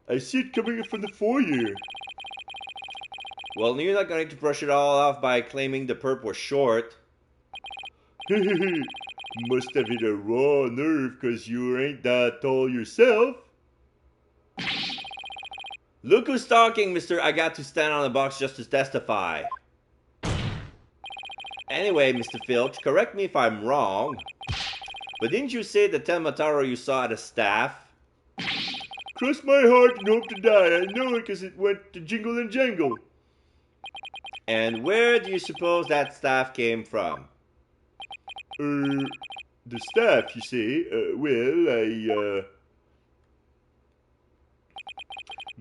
I see it coming from the foyer. Well, you're not going to brush it all off by claiming the perp was short. Hehehe. Must have hit a raw nerve cause you ain't that tall yourself. Look who's talking, mister. I got to stand on the box just to testify. Anyway, Mr. Filch, correct me if I'm wrong, but didn't you say the Telmataro you saw at a staff? Cross my heart and hope to die. I know it cause it went to jingle and jangle. And where do you suppose that staff came from? The staff, you say? Well,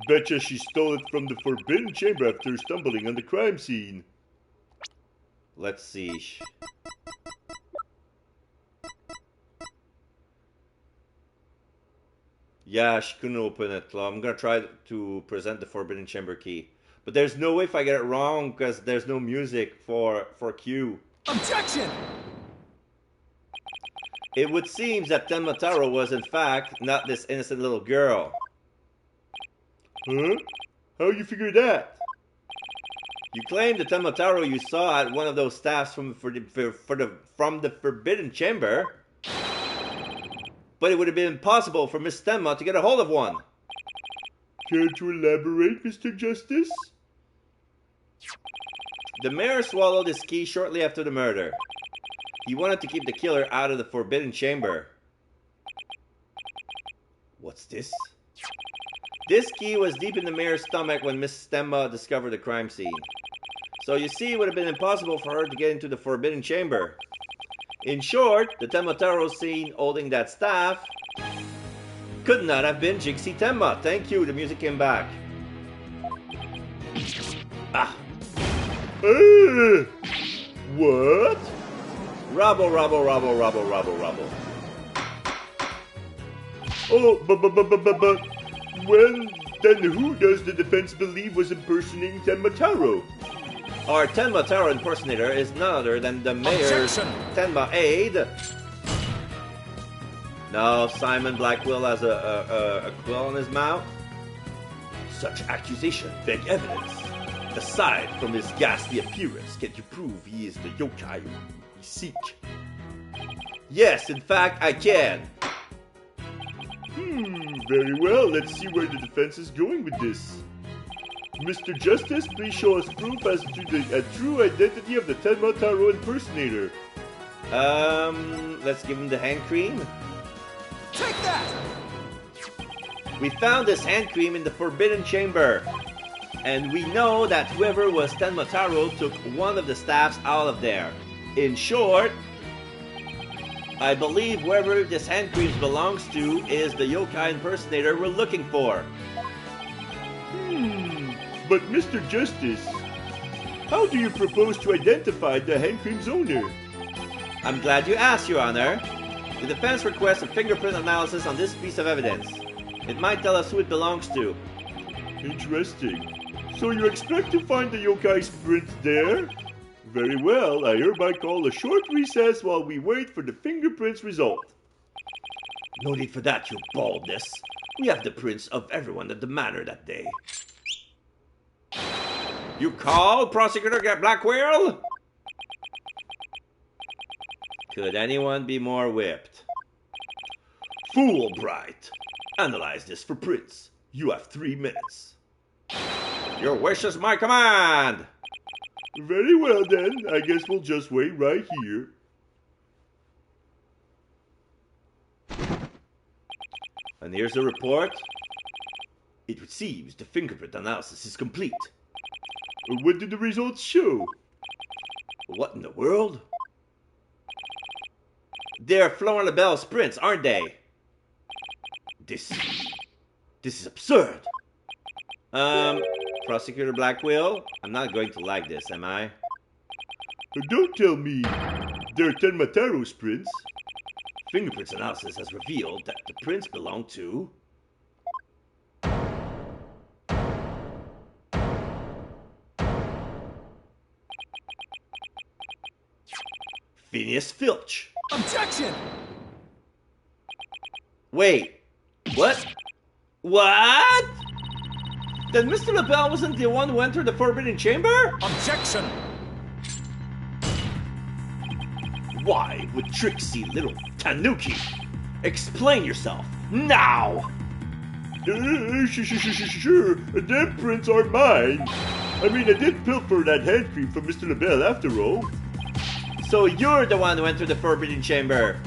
betcha she stole it from the Forbidden Chamber after stumbling on the crime scene. Let's see. Yeah, she couldn't open it. So I'm gonna try to present the Forbidden Chamber key. But there's no way if I get it wrong because there's no music for Q. Objection! It would seem that Tenmataro was in fact not this innocent little girl. Huh? How you figure that? You claim the Tenmataro you saw at one of those staffs from the Forbidden Chamber, but it would have been impossible for Miss Tenma to get a hold of one. Care to elaborate, Mr. Justice? The mayor swallowed his key shortly after the murder. He wanted to keep the killer out of the Forbidden Chamber. What's this? This key was deep in the mayor's stomach when Miss Tenma discovered the crime scene. So you see, it would have been impossible for her to get into the Forbidden Chamber. In short, the Tenmataro seen holding that staff could not have been Jixie Tenma. Thank you, the music came back. Ah. What? Rubble, rubble, rubble, rubble, rubble, rubble. Oh, but when then who does the defense believe was impersonating Tenmataro? Our Tenmataro impersonator is none other than the mayor's Tenma aide. No, Simon Blackwell has a quill in his mouth. Such accusation beg evidence. Aside from his ghastly appearance, can you prove he is the yokai we seek? Yes, in fact, I can. Very well. Let's see where the defense is going with this. Mr. Justice, please show us proof as to the true identity of the Tenmataro impersonator. Let's give him the hand cream. Take that! We found this hand cream in the Forbidden Chamber. And we know that whoever was Tenmataro took one of the staffs out of there. In short, I believe whoever this hand cream belongs to is the yokai impersonator we're looking for. But Mr. Justice, how do you propose to identify the hand cream's owner? I'm glad you asked, Your Honor. The defense requests a fingerprint analysis on this piece of evidence. It might tell us who it belongs to. Interesting. So you expect to find the yokai's print there? Very well, I hereby call a short recess while we wait for the fingerprints result. No need for that, you baldness. We have the prints of everyone at the manor that day. You call, Prosecutor Blackwell? Could anyone be more whipped? Fool Bright! Analyze this for prints. You have 3 minutes. Your wish is my command! Very well then, I guess we'll just wait right here. And here's the report. It seems the fingerprint analysis is complete. What did the results show? What in the world? They're Florent LaBelle's prints, aren't they? This is absurd. Prosecutor Blackwell, I'm not going to like this, am I? Don't tell me. They're Tenmataro's prints. Fingerprints analysis has revealed that the prints belong to... Phineas Filch. Objection! Wait, what? What? Then Mr. LaBelle wasn't the one who entered the Forbidden Chamber? Objection! Why would tricksy little Tanuki? Explain yourself, now! Sure, them prints are mine. I mean, I did pilfer that hand cream from Mr. LaBelle after all. So you're the one who entered the Forbidden Chamber.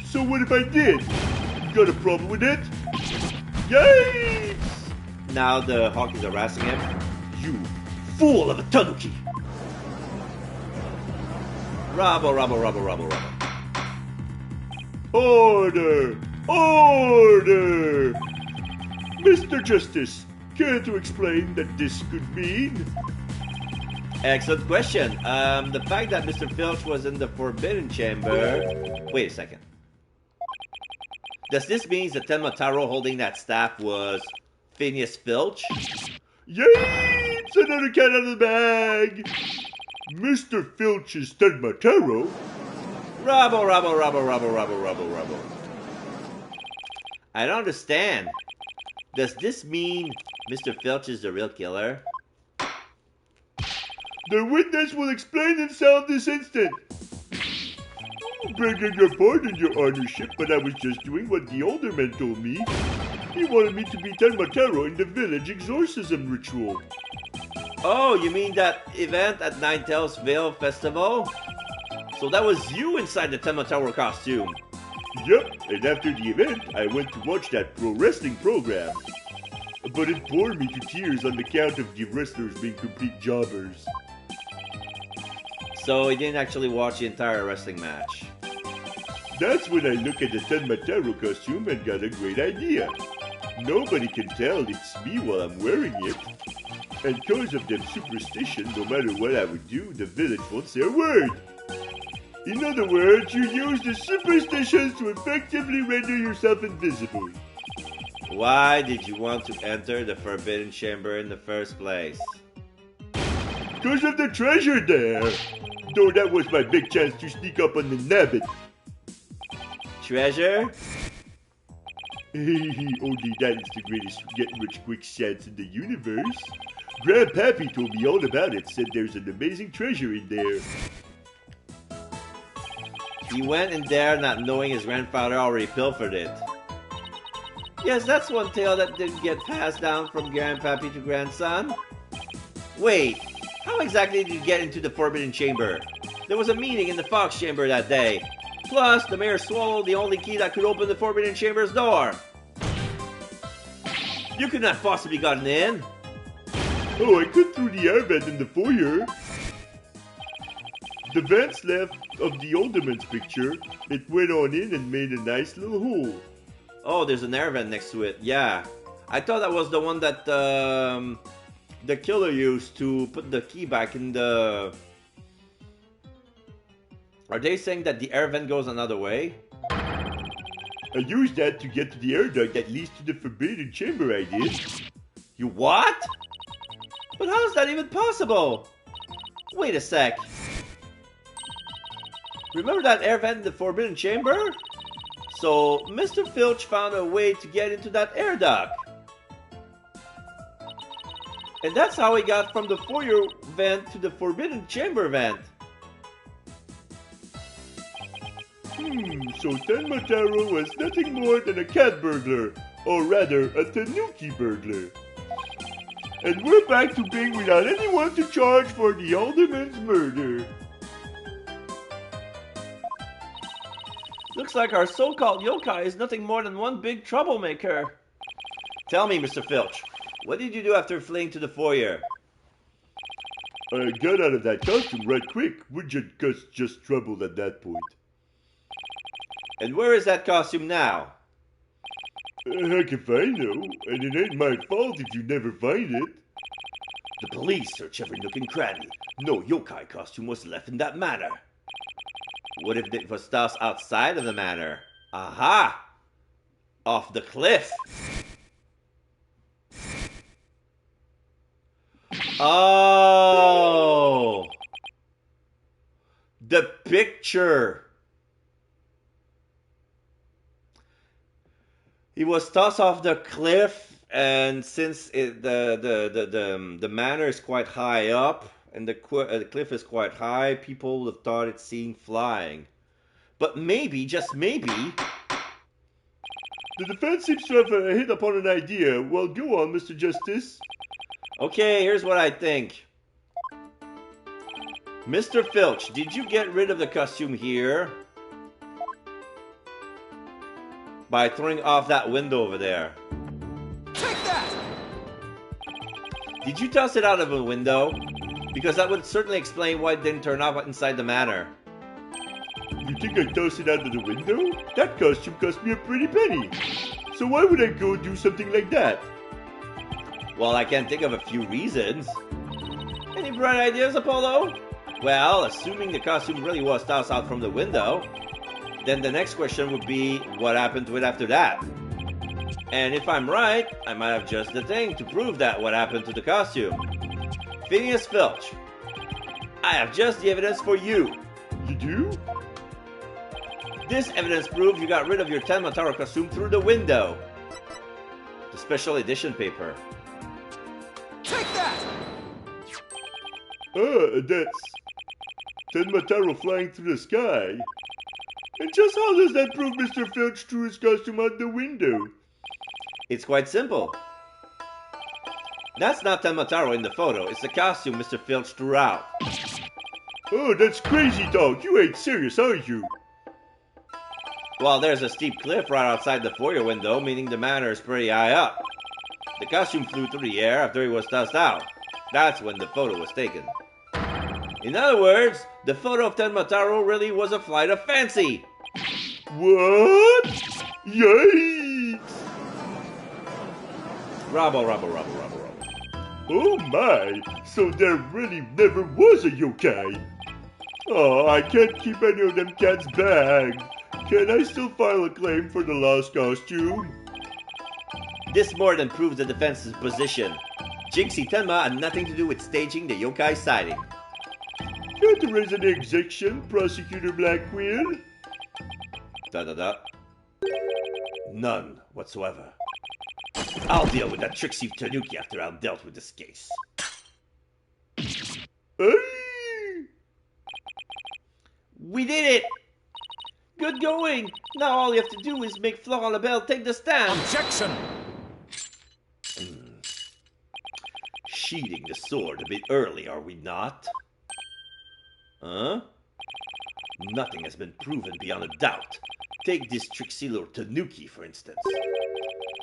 So what if I did? You got a problem with it? Yikes! Now the hawk is harassing him. You fool of a Tanuki! Rubble, rubble, rubble, rubble, rubble. Order! Order! Mr. Justice, care to explain that this could mean? Excellent question. The fact that Mr. Filch was in the Forbidden Chamber... Wait a second. Does this mean that Tenma Taro holding that staff was Phineas Filch? Yay! It's another cat out of the bag! Mr. Filch is Tenma Taro. Rubble, rubble, rubble, rubble, rubble, rubble, rubble. I don't understand. Does this mean Mr. Filch is the real killer? The witness will explain himself this instant. Begging your pardon, your honorship, but I was just doing what the alderman told me. He wanted me to be Tenma Taro in the village exorcism ritual. Oh, you mean that event at Ninetales Vale Festival? So that was you inside the Tenma Tower costume. Yep, and after the event, I went to watch that pro wrestling program. But it bored me to tears on the count of the wrestlers being complete jobbers. So he didn't actually watch the entire wrestling match. That's when I look at the Tenma Taro costume and got a great idea. Nobody can tell it's me while I'm wearing it. And cause of them superstition, no matter what I would do, the village won't say a word. In other words, you use the superstitions to effectively render yourself invisible. Why did you want to enter the Forbidden Chamber in the first place? Because of the treasure there. Though that was my big chance to sneak up on the nabbit. Treasure? Only that is the greatest get-rich-quick chance in the universe. Grandpappy told me all about it, said there's an amazing treasure in there. He went in there not knowing his grandfather already pilfered it. Yes, that's one tale that didn't get passed down from grandpappy to grandson. Wait, how exactly did you get into the Forbidden Chamber? There was a meeting in the Fox Chamber that day. Plus, the mayor swallowed the only key that could open the Forbidden Chamber's door. You could not possibly gotten in. Oh, I cut through the air vent in the foyer. The vents left of the alderman's picture, it went on in and made a nice little hole. Oh, there's an air vent next to it. Yeah. I thought that was the one that the killer used to put the key back in the... Are they saying that the air vent goes another way? I used that to get to the air duct that leads to the Forbidden Chamber, I did. You what? But how is that even possible? Wait a sec. Remember that air vent in the Forbidden Chamber? So, Mr. Filch found a way to get into that air duct. And that's how he got from the foyer vent to the Forbidden Chamber vent. So Tenma Taro was nothing more than a cat burglar, or rather, a Tanuki burglar. And we're back to being without anyone to charge for the alderman's murder. Looks like our so-called yokai is nothing more than one big troublemaker. Tell me, Mr. Filch, what did you do after fleeing to the foyer? I got out of that costume right quick, which had caused just trouble at that point. And where is that costume now? Heck if I know, and it ain't my fault if you never find it. The police search every nook and cranny. No yokai costume was left in that manor. What if it was tossed outside of the manor? Aha! Off the cliff! Oh! The picture! He was tossed off the cliff And since the manor is quite high up and the cliff is quite high, people would have thought it's seen flying. But maybe, just maybe, The defense seems to have hit upon an idea. Well, go on, Mr. Justice. okay, here's what I think. Mr. Filch, did you get rid of the costume here by throwing off that window over there? Take that! Did you toss it out of a window? Because that would certainly explain why it didn't turn off inside the manor. You think I tossed it out of the window? That costume cost me a pretty penny. So why would I go do something like that? Well, I can think of a few reasons. Any bright ideas, Apollo? Well, assuming the costume really was tossed out from the window, then the next question would be, what happened to it after that? And if I'm right, I might have just the thing to prove that what happened to the costume. Phineas Filch, I have just the evidence for you. You do? This evidence proves you got rid of your Tenmataro costume through the window. The special edition paper. Take that! That's Tenmataro flying through the sky. And just how does that prove Mr. Filch threw his costume out the window? It's quite simple. That's not Tenmataro in the photo, it's the costume Mr. Filch threw out. Oh, that's crazy talk. You ain't serious, are you? Well, there's a steep cliff right outside the foyer window, meaning the manor is pretty high up. The costume flew through the air after he was tossed out. That's when the photo was taken. In other words, the photo of Tenmataro really was a flight of fancy. What? Yikes! Rubble. Oh my! So there really never was a yokai! Oh, I can't keep any of them cats back. Can I still file a claim for the lost costume? This more than proves the defense's position. Jinxie Tenma had nothing to do with staging the yokai sighting. Can't you raise an objection, Prosecutor Blackwheel? None whatsoever. I'll deal with that tricksy Tanuki after I've dealt with this case. Hey! We did it! Good going! Now all you have to do is make Florent Lebel take the stand. Objection! Sheathing the sword a bit early, are we not? Huh? Nothing has been proven beyond a doubt. Take this tricksy little Tanuki, for instance.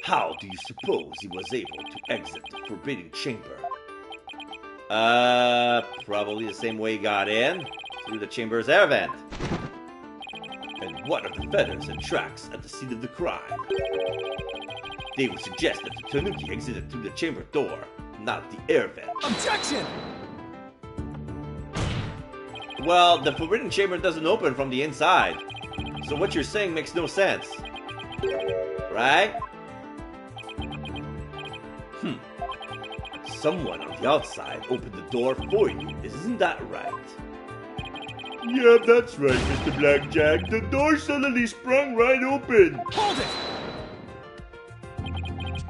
How do you suppose he was able to exit the Forbidden Chamber? Probably the same way he got in, through the chamber's air vent. And what are the feathers and tracks at the scene of the crime? They would suggest that the Tanuki exited through the chamber door, not the air vent. Objection! Well, the Forbidden Chamber doesn't open from the inside, so what you're saying makes no sense. Right? Someone on the outside opened the door for you, isn't that right? Yeah, that's right, Mr. Blackjack. The door suddenly sprung right open. Hold it!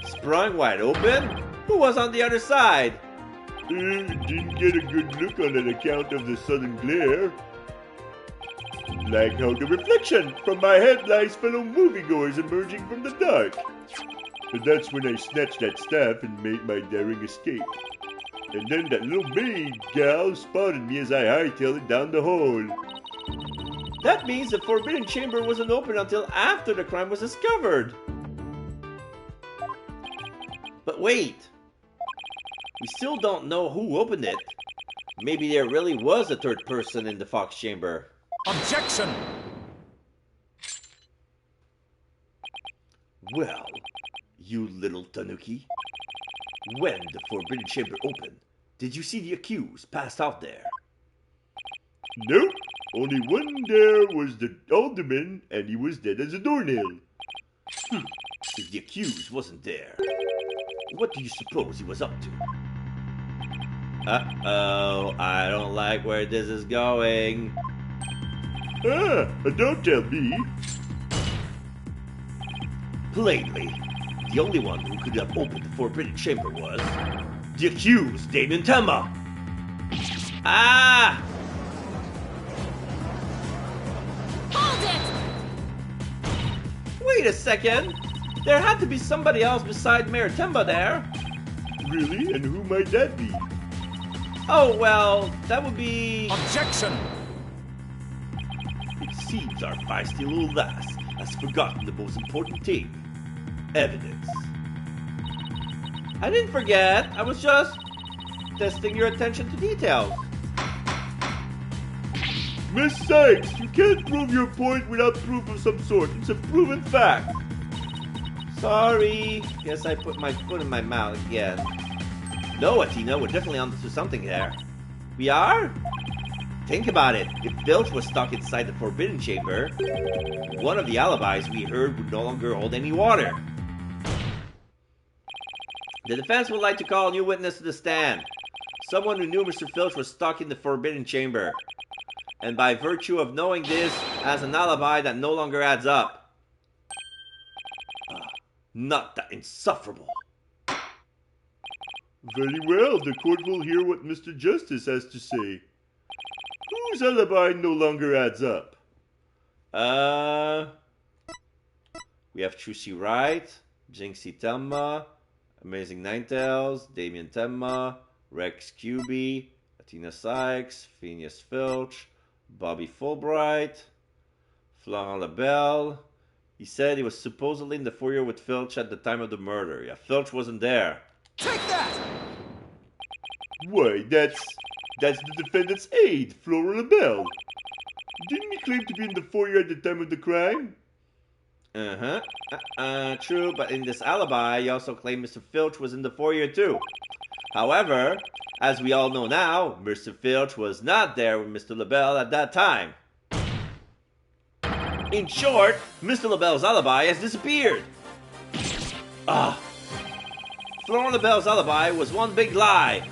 Sprung wide open? Who was on the other side? Didn't get a good look on an account of the sudden glare. Like how the reflection from my headlights fellow moviegoers emerging from the dark. And that's when I snatched that staff and made my daring escape. And then that little maid gal spotted me as I hightailed it down the hall. That means the Forbidden Chamber wasn't open until after the crime was discovered. But wait. We still don't know who opened it. Maybe there really was a third person in the Fox Chamber. Objection! Well, you little Tanuki. When the Forbidden Chamber opened, did you see the accused passed out there? Nope. Only one there was the alderman, and he was dead as a doornail. If the accused wasn't there, what do you suppose he was up to? Uh-oh, I don't like where this is going. Don't tell me. Plainly, the only one who could have opened the forbidden chamber was the accused, Damien Temma. Ah! Hold it! Wait a second! There had to be somebody else beside Mayor Temba there. Really? And who might that be? Oh, well, that would be... Objection! It seems our feisty little lass has forgotten the most important thing. Evidence. I didn't forget. I was just testing your attention to details. Miss Sykes, you can't prove your point without proof of some sort. It's a proven fact. Sorry. Guess I put my foot in my mouth again. No, Athena, we're definitely onto something there. We are? Think about it. If Filch was stuck inside the Forbidden Chamber, one of the alibis we heard would no longer hold any water. The defense would like to call a new witness to the stand. Someone who knew Mr. Filch was stuck in the Forbidden Chamber. And by virtue of knowing this, has an alibi that no longer adds up. Not that insufferable. Very well, the court will hear what Mr. Justice has to say. Whose alibi no longer adds up? We have Trucy Wright, Jinxie Temma, Amazing Ninetales, Damien Temma, Rex QB, Athena Sykes, Phineas Filch, Bobby Fulbright, Florent LaBelle. He said he was supposedly in the foyer with Filch at the time of the murder. Yeah, Filch wasn't there. Take that! Why, that's the defendant's aide, Flora LaBelle. Didn't he claim to be in the foyer at the time of the crime? True, but in this alibi, he also claimed Mr. Filch was in the foyer too. However, as we all know now, Mr. Filch was not there with Mr. LaBelle at that time. In short, Mr. LaBelle's alibi has disappeared. Florent LaBelle's alibi was one big lie.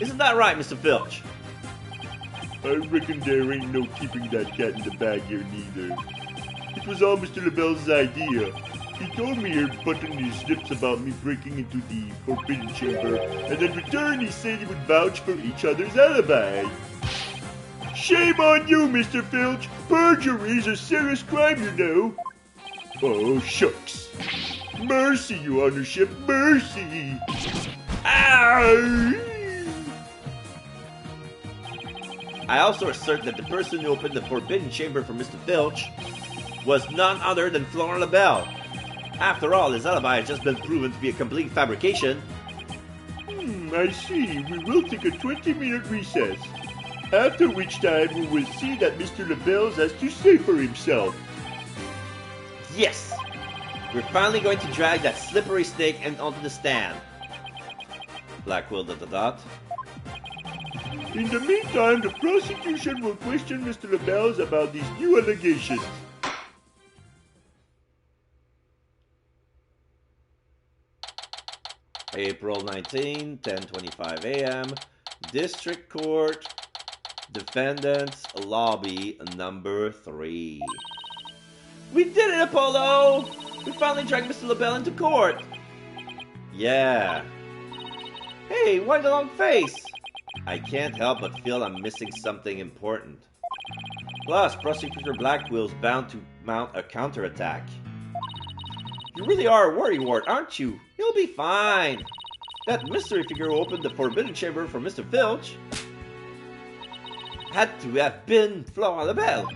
Isn't that right, Mr. Filch? I reckon there ain't no keeping that cat in the bag here neither. It was all Mr. LaBelle's idea. He told me he'd button his lips about me breaking into the Forbidden Chamber, and in return he said he would vouch for each other's alibi. Shame on you, Mr. Filch! Perjury is a serious crime, you know. Oh, shucks. Mercy, your honorship, mercy! Ow! I also assert that the person who opened the Forbidden Chamber for Mr. Filch was none other than Florent LaBelle. After all, his alibi has just been proven to be a complete fabrication. I see. We will take a 20-minute recess, after which time we will see that Mr. LaBelle has to say for himself. Yes! We're finally going to drag that slippery snake onto the stand. Blackwell ... In the meantime, the prosecution will question Mr. LaBelle about these new allegations. April 19, 10:25 a.m. District Court, Defendant's Lobby number 3. We did it, Apollo! We finally dragged Mr. LaBelle into court! Yeah. Hey, why the long face? I can't help but feel I'm missing something important. Plus, Prosecutor Blackwell's bound to mount a counterattack. You really are a worrywart, aren't you? You'll be fine. That mystery figure who opened the Forbidden Chamber for Mr. Filch had to have been Florent LaBelle.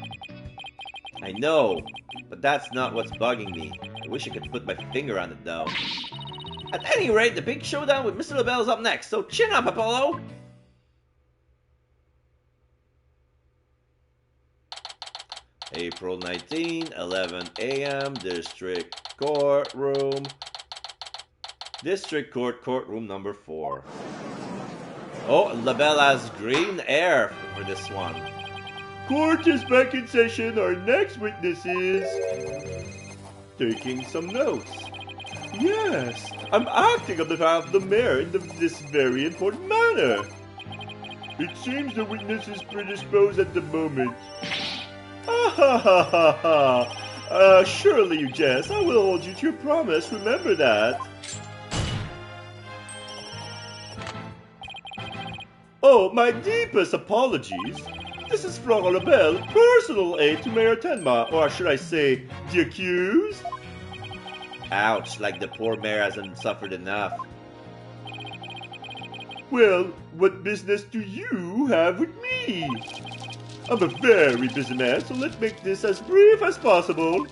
I know, but that's not what's bugging me. I wish I could put my finger on it, though. At any rate, the big showdown with Mr. LaBelle is up next, so chin up, Apollo! April 19, 11 a.m., District Courtroom. District Court, Courtroom number 4. Oh, LaBelle has green air for this one. Court is back in session. Our next witness is... taking some notes. Yes, I'm acting on behalf of the mayor in this very important manner. It seems the witness is predisposed at the moment. Ha ha ha ha ha! Surely you jest. I will hold you to your promise. Remember that. Oh, my deepest apologies. This is Florent Lebel, personal aide to Mayor Tenma, or should I say, the accused? Ouch, like the poor mayor hasn't suffered enough. Well, what business do you have with me? I'm a very busy man, so let's make this as brief as possible.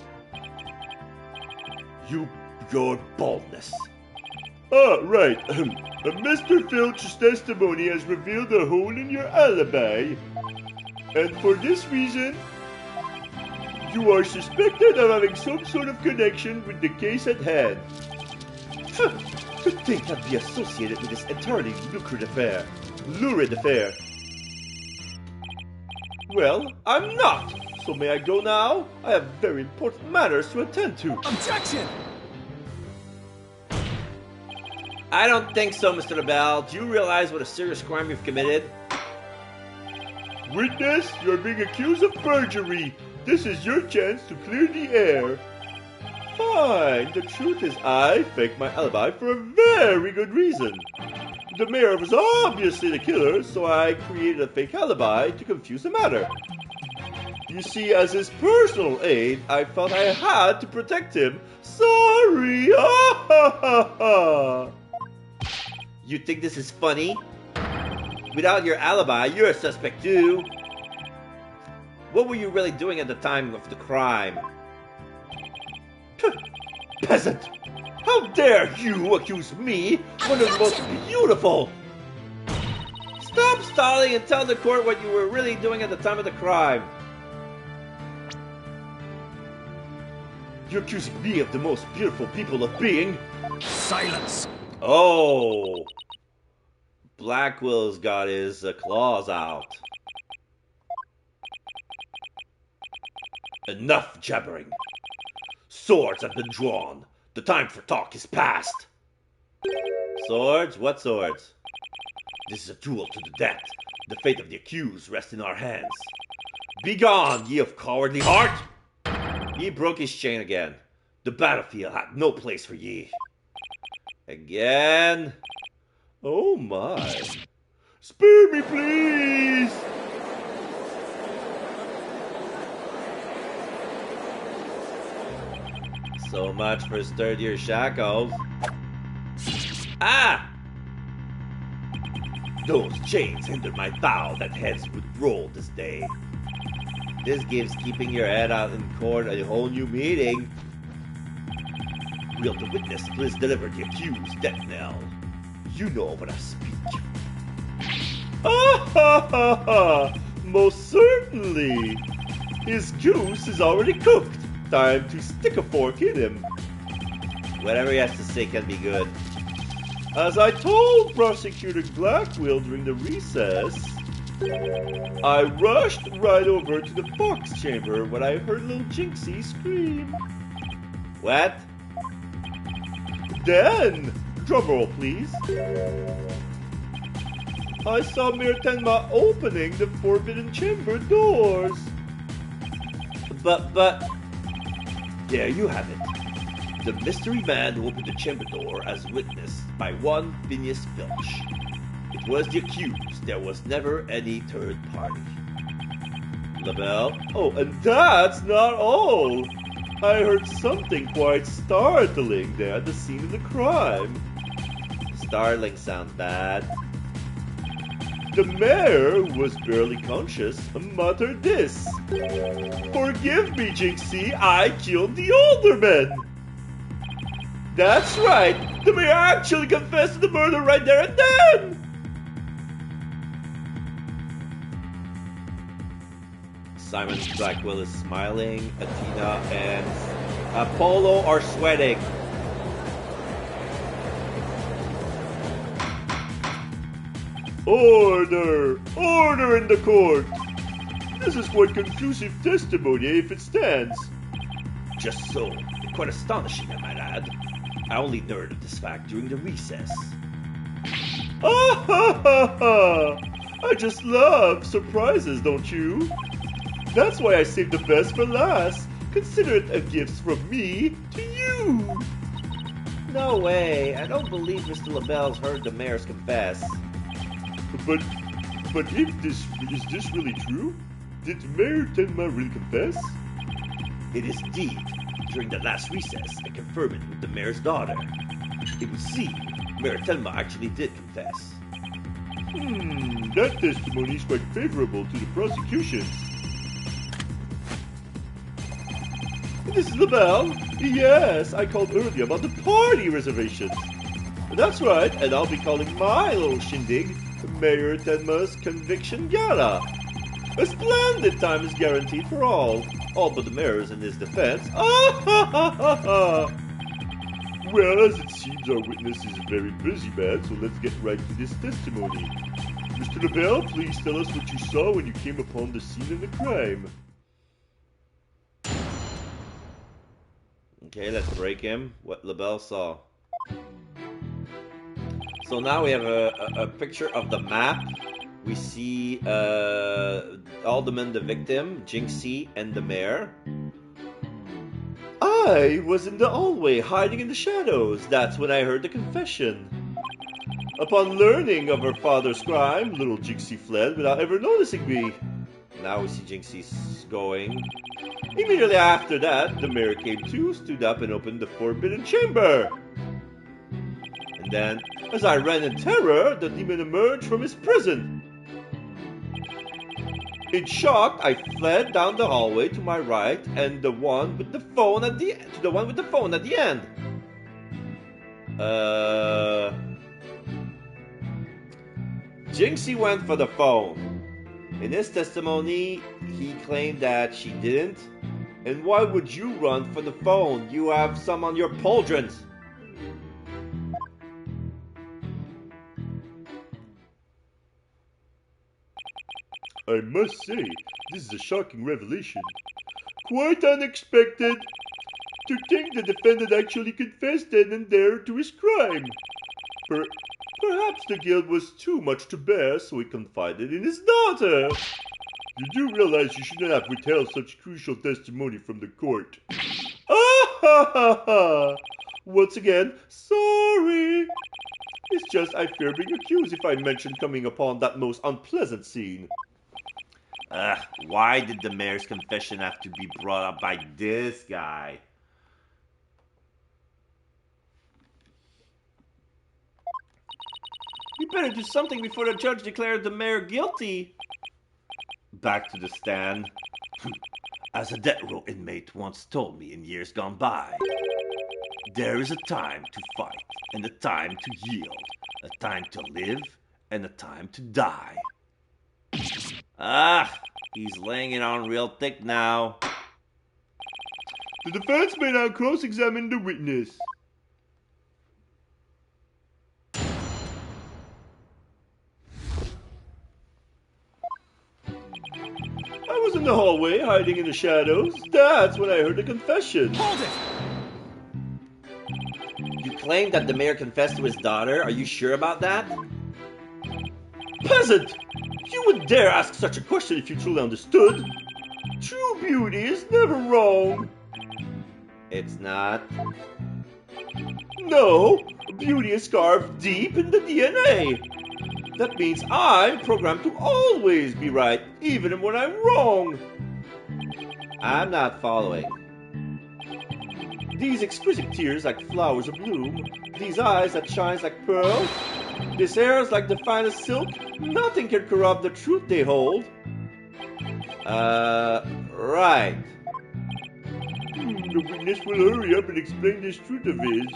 Your boldness. Ah, right. Mr. Filch's testimony has revealed a hole in your alibi. And for this reason, you are suspected of having some sort of connection with the case at hand. To think I'd be associated with this entirely lurid affair. Well, I'm not. So may I go now? I have very important matters to attend to. Objection! I don't think so, Mr. LaBelle. Do you realize what a serious crime you've committed? Witness, you're being accused of perjury. This is your chance to clear the air. Fine. The truth is I faked my alibi for a very good reason. The mayor was obviously the killer, so I created a fake alibi to confuse the matter. You see, as his personal aide, I felt I had to protect him. Sorry! You think this is funny? Without your alibi, you're a suspect too. What were you really doing at the time of the crime? Peasant! How dare you accuse me, one of the most beautiful? Stop stalling and tell the court what you were really doing at the time of the crime. You're accusing me of the most beautiful people of being. Silence! Oh! Blackwell's got his claws out. Enough jabbering. Swords have been drawn. The time for talk is past. Swords? What swords? This is a duel to the death. The fate of the accused rests in our hands. Begone, ye of cowardly heart! Ye broke his chain again. The battlefield had no place for ye. Again? Oh my. Spare me, please! So much for sturdier shackles. Ah! Those chains hindered my vow that heads would roll this day. This gives keeping your head out in court a whole new meaning. Will the witness please deliver the accused death knell? You know what I speak. Ah ha ha ha! Most certainly! His goose is already cooked. Time to stick a fork in him. Whatever he has to say can be good. As I told Prosecutor Blackwell during the recess, I rushed right over to the Fox chamber when I heard little Jinxie scream. What? Then, drumroll please, I saw Mayor Tenma opening the forbidden chamber doors. But... There you have it. The mystery man who opened the chamber door as witnessed by one Phineas Filch. It was the accused. There was never any third party. LaBelle? Oh, and that's not all. I heard something quite startling there at the scene of the crime. Startling sounds bad. The mayor, who was barely conscious, muttered this. Forgive me, Jinxie, I killed the alderman. That's right, the mayor actually confessed to the murder right there and then. Simon Blackwell is smiling, Athena and Apollo are sweating. Order! Order in the court! This is quite conclusive testimony if it stands. Just so. Quite astonishing, I might add. I only learned of this fact during the recess. Ah ha ha ha! I just love surprises, don't you? That's why I saved the best for last, Consider it a gift from me to you. No way. I don't believe Mr. LaBelle's heard the mayors confess. But if this really true? Did Mayor Tenma really confess? It is indeed. During the last recess, I confirmed it with the mayor's daughter. It would seem Mayor Tenma actually did confess. That testimony is quite favorable to the prosecution. This is LaBelle? Yes, I called earlier about the party reservations. That's right, and I'll be calling my little shindig Mayor Tenma's Conviction Gala. A splendid time is guaranteed for all but the mayors in his defense. Well, as it seems our witness is a very busy man, so let's get right to this testimony. Mr. LaBelle, please tell us what you saw when you came upon the scene of the crime. Okay, let's break him. What LaBelle saw. So now we have a picture of the map. We see Alderman, the victim, Jinxie, and the mayor. I was in the hallway hiding in the shadows. That's when I heard the confession. Upon learning of her father's crime, little Jinxie fled without ever noticing me. Now we see Jinxie's going. Immediately after that, the mayor came to, stood up, and opened the forbidden chamber. And then, as I ran in terror, the demon emerged from his prison. In shock, I fled down the hallway to my right, and the one with the phone at the end. Jinxie went for the phone. In his testimony, he claimed that she didn't. And why would you run for the phone? You have some on your pauldrons. I must say, this is a shocking revelation. Quite unexpected. To think the defendant actually confessed then and there to his crime. Perhaps the guilt was too much to bear, so he confided in his daughter. You do realize you should not have withheld such crucial testimony from the court. Ah ha ha ha! Once again, sorry. It's just I fear being accused if I mention coming upon that most unpleasant scene. Why did the mayor's confession have to be brought up by this guy? You better do something before the judge declares the mayor guilty. Back to the stand. As a death row inmate once told me in years gone by, there is a time to fight and a time to yield, a time to live and a time to die. He's laying it on real thick now. The defense may now cross-examine the witness. I was in the hallway, hiding in the shadows. That's when I heard the confession. Hold it! You claim that the mayor confessed to his daughter. Are you sure about that? Peasant! You would dare ask such a question if you truly understood. True beauty is never wrong. It's not. No, beauty is carved deep in the DNA. That means I'm programmed to always be right, even when I'm wrong. I'm not following. These exquisite tears like flowers abloom, these eyes that shines like pearls, this hair is like the finest silk, nothing can corrupt the truth they hold. Right. The witness will hurry up and explain this truth of his.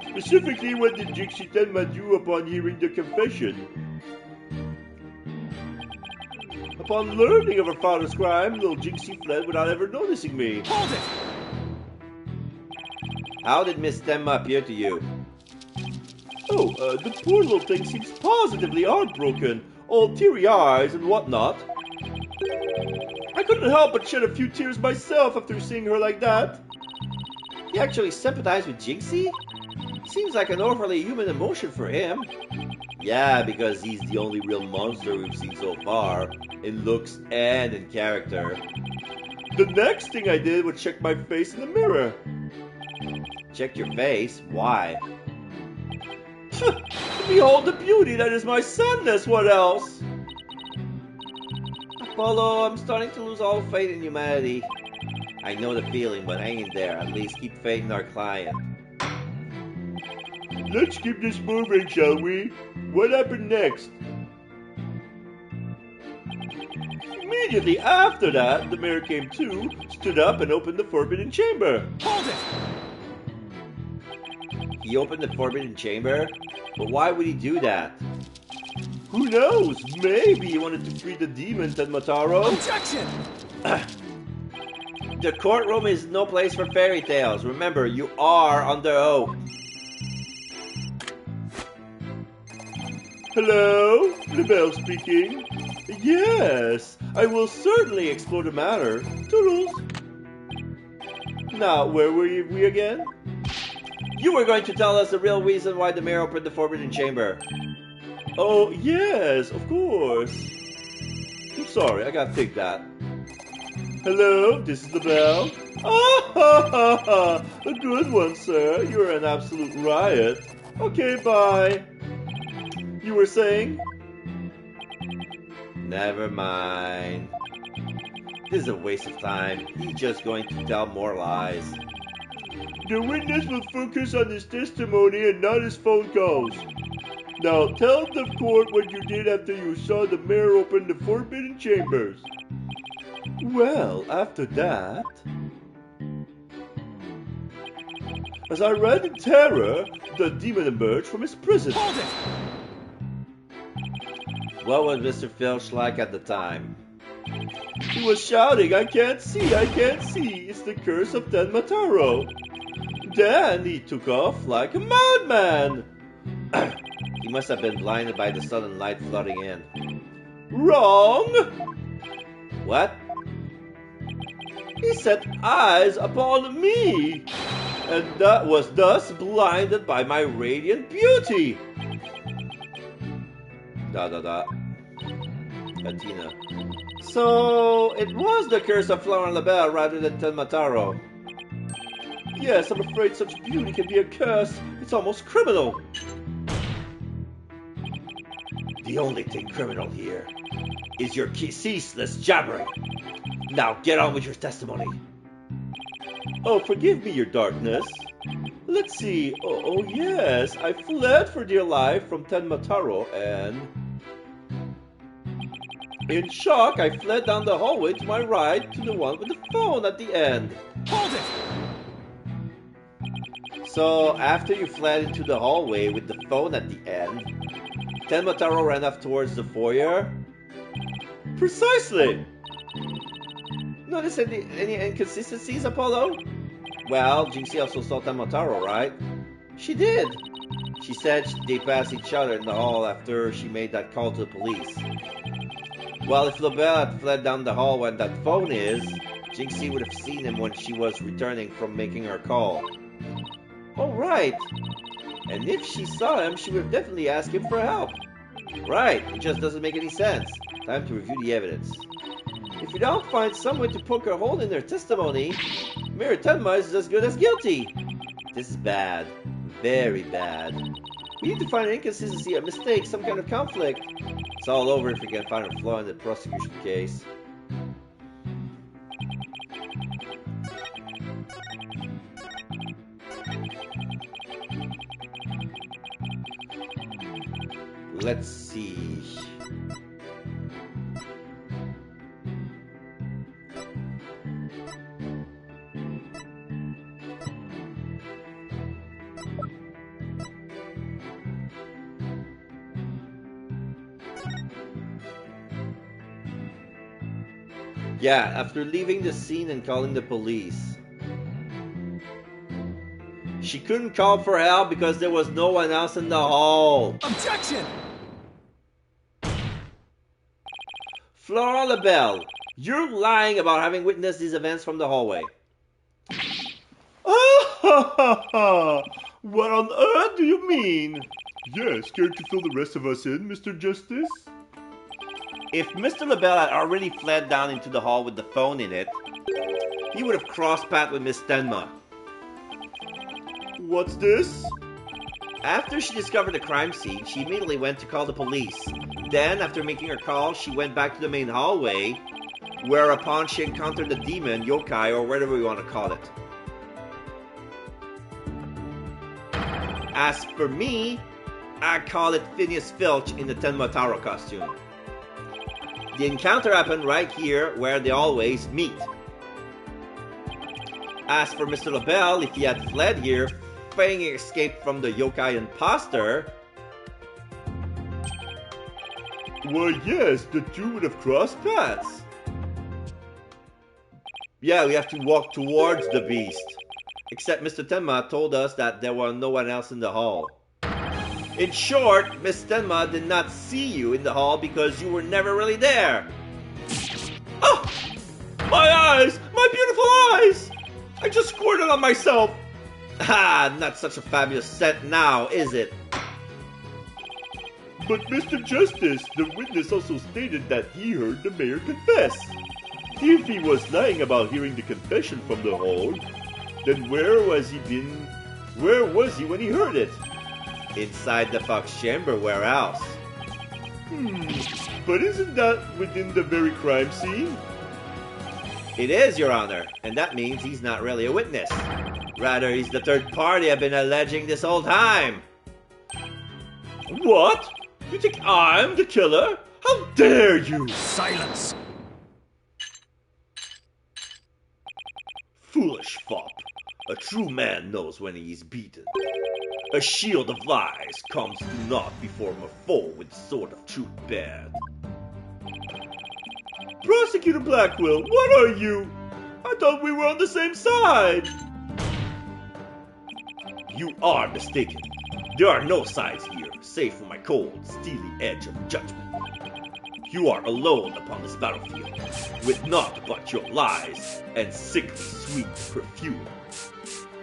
Specifically, what did Jinxie Tenma do upon hearing the confession? Upon learning of her father's crime, little Jinxie fled without ever noticing me. Hold it! How did Miss Tenma appear to you? The poor little thing seems positively heartbroken, all teary eyes and whatnot. I couldn't help but shed a few tears myself after seeing her like that. You actually sympathize with Jinxie? Seems like an overly human emotion for him. Yeah, because he's the only real monster we've seen so far, in looks and in character. The next thing I did was check my face in the mirror. Check your face? Why? Behold the beauty that is my sadness, what else? Apollo, I'm starting to lose all faith in humanity. I know the feeling, but hang in there. At least keep faith in our client. Let's keep this moving, shall we? What happened next? Immediately after that, the mayor came to, stood up, and opened the forbidden chamber. Hold it! He opened the forbidden chamber? But why would he do that? Who knows? Maybe he wanted to free the demon, Tenmataro. Objection! The courtroom is no place for fairy tales. Remember, you are under oath. Hello? LaBelle speaking. Yes, I will certainly explore the matter. Toodles. Now, where were we again? You were going to tell us the real reason why the mayor opened the forbidden chamber. Oh, yes, of course. I'm sorry, I gotta take that. Hello, this is LaBelle. Ah, ha, ha, ha. A good one, sir. You're an absolute riot. Okay, bye. You were saying? Never mind. This is a waste of time. He's just going to tell more lies. The witness will focus on his testimony and not his phone calls. Now tell the court what you did after you saw the mayor open the forbidden chambers. Well, after that, as I ran in terror, the demon emerged from his prison. Hold it! What was Mr. Filch like at the time? He was shouting, I can't see, I can't see. It's the curse of Tenmataro. Then he took off like a madman. He must have been blinded by the sudden light flooding in. Wrong! What? He set eyes upon me, and that was thus blinded by my radiant beauty. Latina. So, it was the curse of Florent LaBelle rather than Tenmataro. Yes, I'm afraid such beauty can be a curse. It's almost criminal. The only thing criminal here is your ceaseless jabbering. Now get on with your testimony. Oh, forgive me, your darkness. Let's see. Oh, yes. I fled for dear life from Tenmataro and... in shock, I fled down the hallway to my right to the one with the phone at the end. Hold it! So, after you fled into the hallway with the phone at the end, Tenmataro ran off towards the foyer? Precisely! Notice any inconsistencies, Apollo? Well, Jinxie also saw Tenmataro, right? She did. She said they passed each other in the hall after she made that call to the police. Well, if LaBelle had fled down the hall when that phone is, Jinxie would have seen him when she was returning from making her call. Oh, right. And if she saw him, she would have definitely asked him for help. Right, it just doesn't make any sense. Time to review the evidence. If we don't find some way to poke a hole in their testimony, Mayor Tenma is as good as guilty. This is bad. Very bad. We need to find an inconsistency, a mistake, some kind of conflict. It's all over if we can find a flaw in the prosecution case. Let's see. Yeah, after leaving the scene and calling the police. She couldn't call for help because there was no one else in the hall. Objection! Florent LaBelle, you're lying about having witnessed these events from the hallway. Ah, ha, ha, ha! What on earth do you mean? Yes, care to fill the rest of us in, Mr. Justice? If Mr. LaBelle had already fled down into the hall with the phone in it, he would have crossed paths with Miss Tenma. What's this? After she discovered the crime scene, she immediately went to call the police. Then, after making her call, she went back to the main hallway, whereupon she encountered the demon, yokai, or whatever we want to call it. As for me, I call it Phineas Filch in the Tenma Taro costume. The encounter happened right here where they always meet. As for Mr. LaBelle, if he had fled here, feigning escape from the yokai imposter... Well, yes, the two would have crossed paths. Yeah, we have to walk towards the beast. Except Mr. Tenma told us that there was no one else in the hall. In short, Miss Tenma did not see you in the hall because you were never really there. Oh! My eyes! My beautiful eyes! I just squirted on myself! Ah, not such a fabulous scent now, is it? But Mr. Justice, the witness also stated that he heard the mayor confess. If he was lying about hearing the confession from the hall, then where was he when he heard it? Inside the Fox Chamber, where else? But isn't that within the very crime scene? It is, Your Honor, and that means he's not really a witness. Rather, he's the third party I've been alleging this whole time. What? You think I'm the killer? How dare you! Silence! Foolish fop. A true man knows when he is beaten. A shield of lies comes to naught before a foe with sword of truth bared. Prosecutor Blackwell, what are you? I thought we were on the same side. You are mistaken. There are no sides here, save for my cold, steely edge of judgment. You are alone upon this battlefield, with naught but your lies and sickly sweet perfume.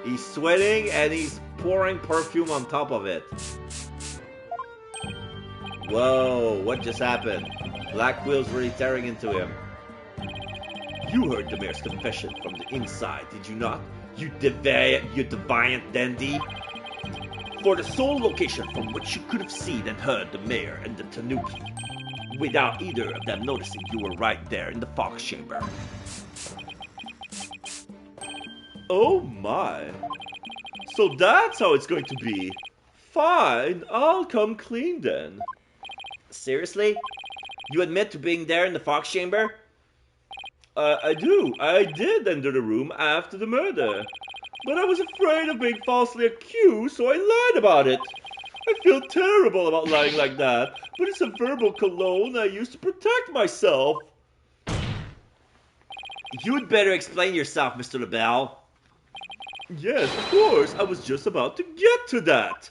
He's sweating and he's pouring perfume on top of it. Whoa, what just happened? Blackwell's really tearing into him. You heard the mayor's confession from the inside, did you not? You deviant dandy? For the sole location from which you could have seen and heard the mayor and the Tanuki, without either of them noticing you were right there in the Fox Chamber. Oh my. So that's how it's going to be. Fine, I'll come clean then. Seriously? You admit to being there in the Fox Chamber? I do. I did enter the room after the murder. But I was afraid of being falsely accused, so I lied about it. I feel terrible about lying like that, but it's a verbal cologne I use to protect myself. You'd better explain yourself, Mr. LaBelle. Yes, of course. I was just about to get to that.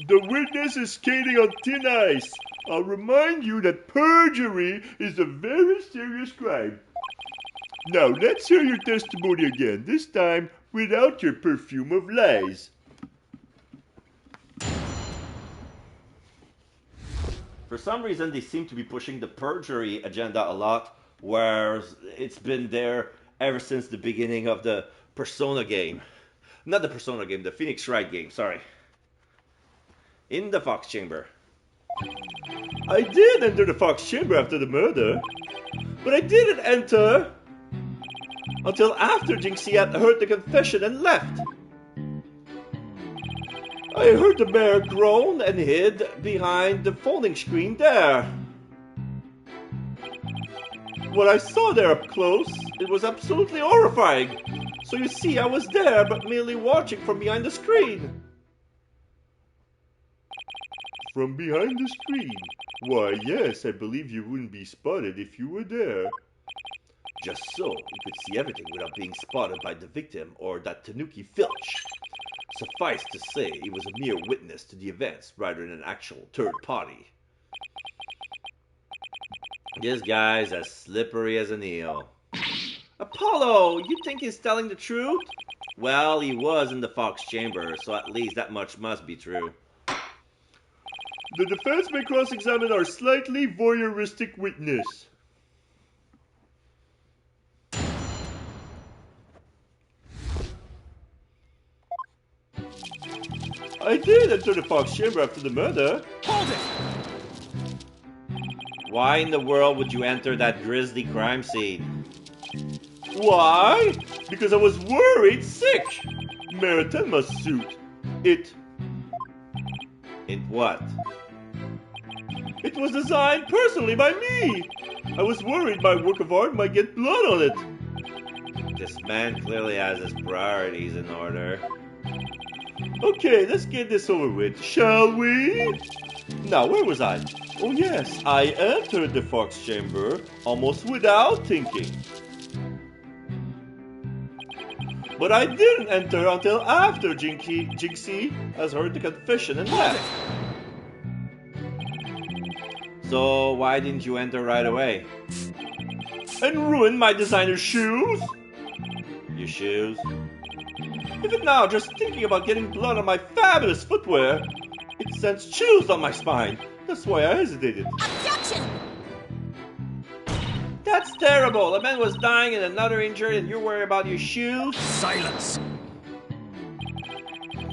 The witness is skating on thin ice. I'll remind you that perjury is a very serious crime. Now, let's hear your testimony again, this time without your perfume of lies. For some reason, they seem to be pushing the perjury agenda a lot, whereas it's been there ever since the beginning of the Persona game. Not the Persona game, the Phoenix Wright game, sorry. In the Fox Chamber. I did enter the Fox Chamber after the murder, but I didn't enter until after Jinxie had heard the confession and left. I heard the mayor groan and hid behind the folding screen there. What I saw there up close, it was absolutely horrifying. So you see, I was there, but merely watching from behind the screen. From behind the screen? Why, yes, I believe you wouldn't be spotted if you were there. Just so, you could see everything without being spotted by the victim or that Tanuki Filch. Suffice to say, he was a mere witness to the events rather than an actual third party. This guy's as slippery as an eel. Apollo, you think he's telling the truth? Well, he was in the Fox Chamber, so at least that much must be true. The defense may cross-examine our slightly voyeuristic witness. I did enter the Fox Chamber after the murder. Hold it! Why in the world would you enter that grisly crime scene? Why? Because I was worried sick. Mayor Tenma's suit. It What? It was designed personally by me. I was worried my work of art might get blood on it. This man clearly has his priorities in order. Okay, let's get this over with, shall we? Now, where was I? Oh yes, I entered the Fox Chamber almost without thinking. But I didn't enter until after Jinxie has heard the confession and left. So why didn't you enter right away? And ruin my designer shoes? Your shoes? Even now, just thinking about getting blood on my fabulous footwear, it sends chills down my spine. That's why I hesitated. Objection! That's terrible! A man was dying and another injured and you're worried about your shoes? Silence!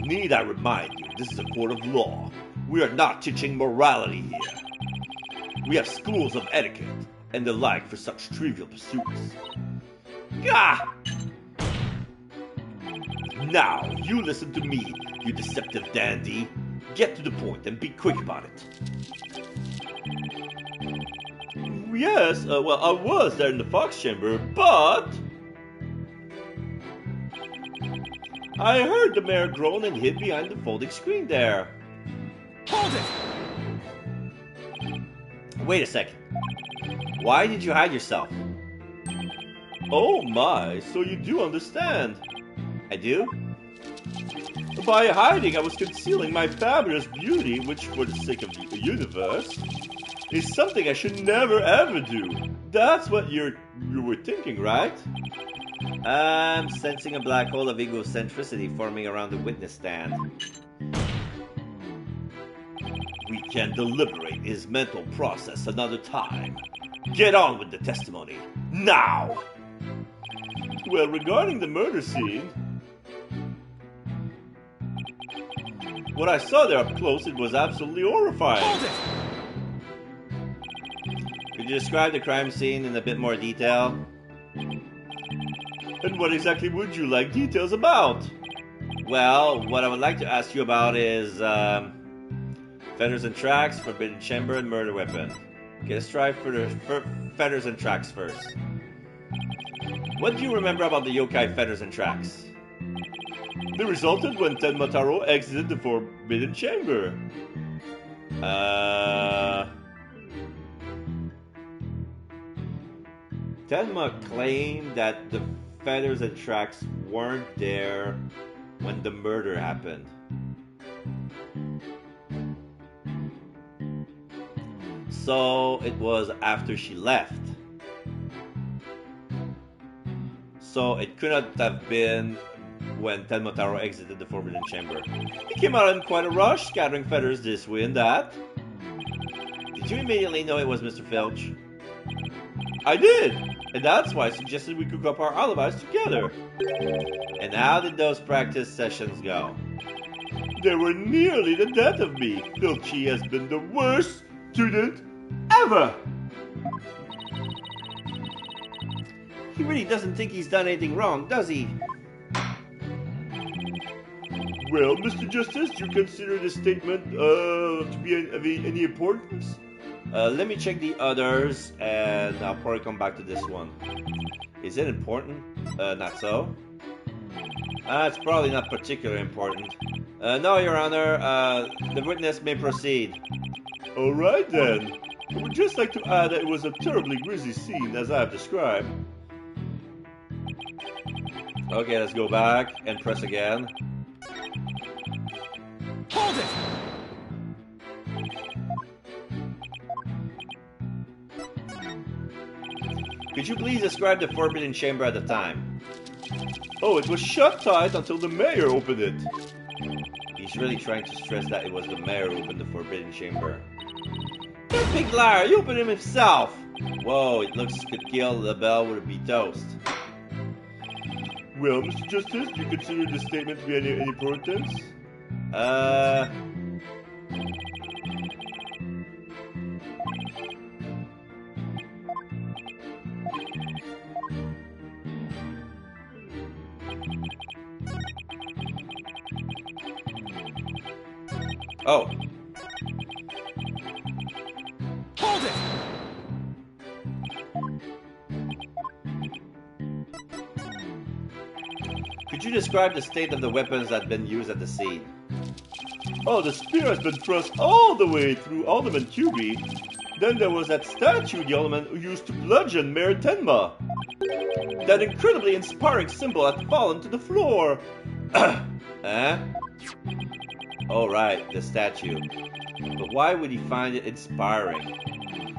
Need I remind you, this is a court of law. We are not teaching morality here. We have schools of etiquette and the like for such trivial pursuits. Gah! Now, you listen to me, you deceptive dandy. Get to the point and be quick about it. Yes, well, I was there in the Fox Chamber, but I heard the mayor groan and hid behind the folding screen there. Hold it! Wait a second. Why did you hide yourself? Oh my, so you do understand. I do? By hiding, I was concealing my fabulous beauty, which, for the sake of the universe, is something I should never ever do. That's what you were thinking, right? I'm sensing a black hole of egocentricity forming around the witness stand. We can deliberate his mental process another time. Get on with the testimony, now! Well, regarding the murder scene, what I saw there up close, it was absolutely horrifying. Hold it! Could you describe the crime scene in a bit more detail? And what exactly would you like details about? Well, what I would like to ask you about is feathers and tracks, forbidden chamber, and murder weapon. Okay, let's try for the feathers and tracks first. What do you remember about the yokai feathers and tracks? They resulted when Tenma Taro exited the Forbidden Chamber. Tenma claimed that the feathers and tracks weren't there when the murder happened. So it was after she left. So it could not have been when Tenma Taro exited the Forbidden Chamber. He came out in quite a rush, scattering feathers this way and that. Did you immediately know it was Mr. Filch? I did, and that's why I suggested we cook up our alibis together. And how did those practice sessions go? They were nearly the death of me. Filchy has been the worst student ever. He really doesn't think he's done anything wrong, does he? Well, Mr. Justice, do you consider this statement to be of any importance? Let me check the others, and I'll probably come back to this one. Is it important? Not so. It's probably not particularly important. No, Your Honor, the witness may proceed. Alright then. I would just like to add that it was a terribly grisly scene, as I have described. Okay, let's go back and press again. Hold it! Could you please describe the Forbidden Chamber at the time? Oh, it was shut tight until the mayor opened it. He's really trying to stress that it was the mayor who opened the Forbidden Chamber. That big liar, he opened him himself! Whoa, it looks could kill the bell would be toast. Well, Mr. Justice, do you consider this statement to be any importance? Oh. Hold it! Could you describe the state of the weapons that had been used at the scene? Oh, the spear has been thrust all the way through Alderman Cuby. Then there was that statue the alderman who used to bludgeon Mayor Tenma. That incredibly inspiring symbol had fallen to the floor. Huh? Oh, right, the statue. But why would he find it inspiring?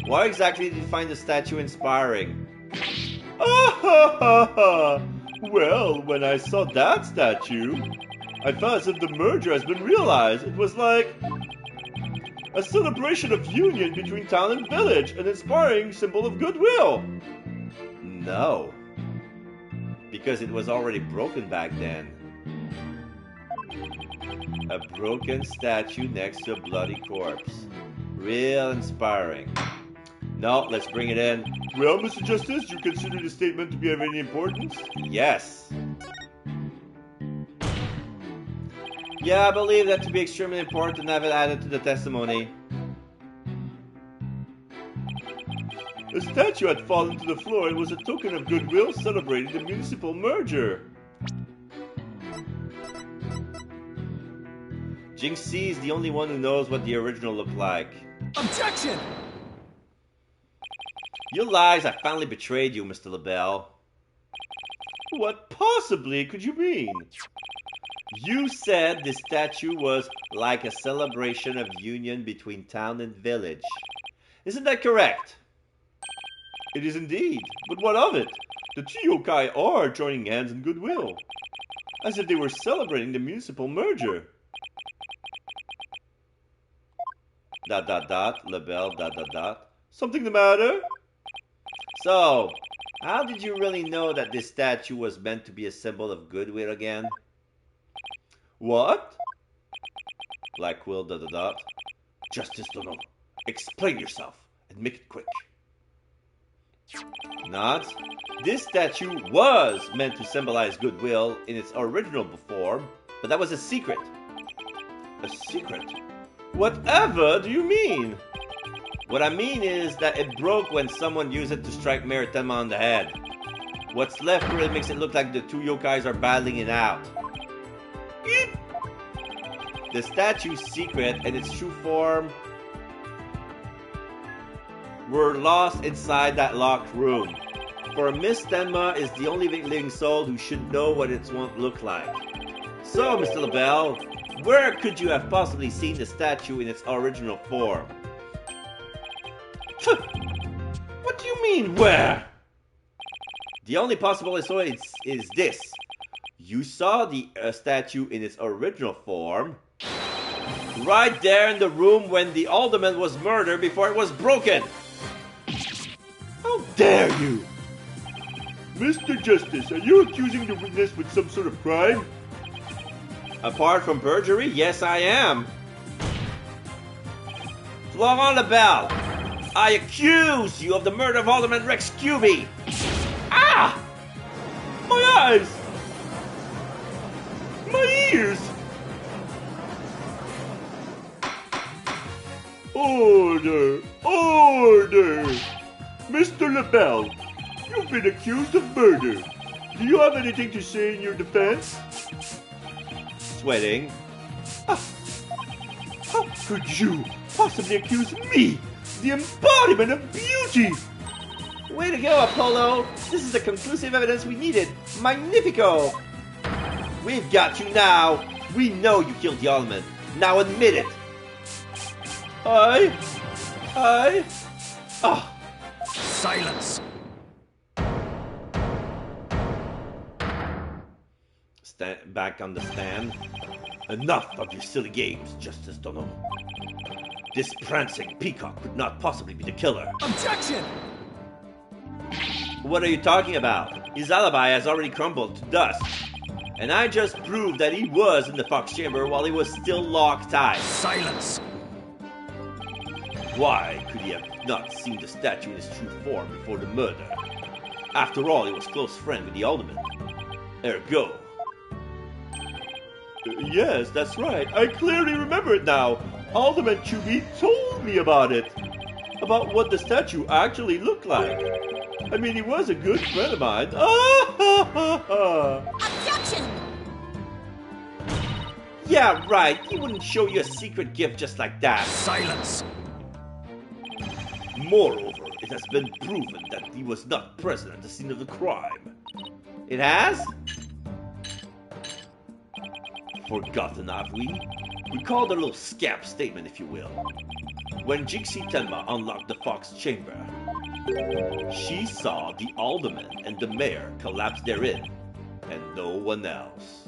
Why exactly did he find the statue inspiring? Ah ha ha ha! Well, when I saw that statue, I felt as if the merger has been realized. It was like a celebration of union between town and village, an inspiring symbol of goodwill. No. Because it was already broken back then. A broken statue next to a bloody corpse. Real inspiring. No, let's bring it in. Well, Mr. Justice, do you consider the statement to be of any importance? Yes. Yeah, I believe that to be extremely important and have it added to the testimony. The statue had fallen to the floor and was a token of goodwill celebrating the municipal merger. Jinxie is the only one who knows what the original looked like. Objection! Your lies have finally betrayed you, Mr. LaBelle. What possibly could you mean? You said this statue was like a celebration of union between town and village. Isn't that correct? It is indeed, but what of it? The two yokai are joining hands in goodwill, as if they were celebrating the municipal merger. ... LaBelle ... Something the matter? So, how did you really know that this statue was meant to be a symbol of goodwill again? What? Black Quill ... Justice Dono, explain yourself and make it quick. Not. This statue was meant to symbolize goodwill in its original form, but that was a secret. A secret? Whatever do you mean? What I mean is that it broke when someone used it to strike Mayor Tenma on the head. What's left really makes it look like the two yokais are battling it out. Eep. The statue's secret and its true form were lost inside that locked room. For Miss Tenma is the only living soul who should know what it won't look like. So, Mr. LaBelle, where could you have possibly seen the statue in its original form? What do you mean, where? The only possible is this. You saw the statue in its original form right there in the room when the alderman was murdered before it was broken. How dare you? Mr. Justice, are you accusing the witness with some sort of crime? Apart from perjury, yes I am. Florent LaBelle, I accuse you of the murder of Alderman Rex Cuby. Ah! My eyes! My ears! Order! Order! Mr. LaBelle, you've been accused of murder. Do you have anything to say in your defense? Sweating. How could you possibly accuse me, the embodiment of beauty? Way to go, Apollo! This is the conclusive evidence we needed. Magnifico! We've got you now. We know you killed the alderman. Now admit it. Silence! Back on the stand. Enough of your silly games, Justice Dono. This prancing peacock could not possibly be the killer. Objection! What are you talking about? His alibi has already crumbled to dust. And I just proved that he was in the Fox Chamber while he was still locked-eyed. Silence! Why could he have not seen the statue in its true form before the murder? After all, he was close friend with the alderman. Ergo. Yes, that's right. I clearly remember it now. Alderman Chubby told me about it. About what the statue actually looked like. I mean, he was a good friend of mine. Objection! Yeah, right. He wouldn't show you a secret gift just like that. Silence! Moreover, it has been proven that he was not present at the scene of the crime. It has? Forgotten, have we? Recall the little scamp statement, if you will. When Jinxie Tenma unlocked the Fox Chamber, she saw the alderman and the mayor collapse therein, and no one else.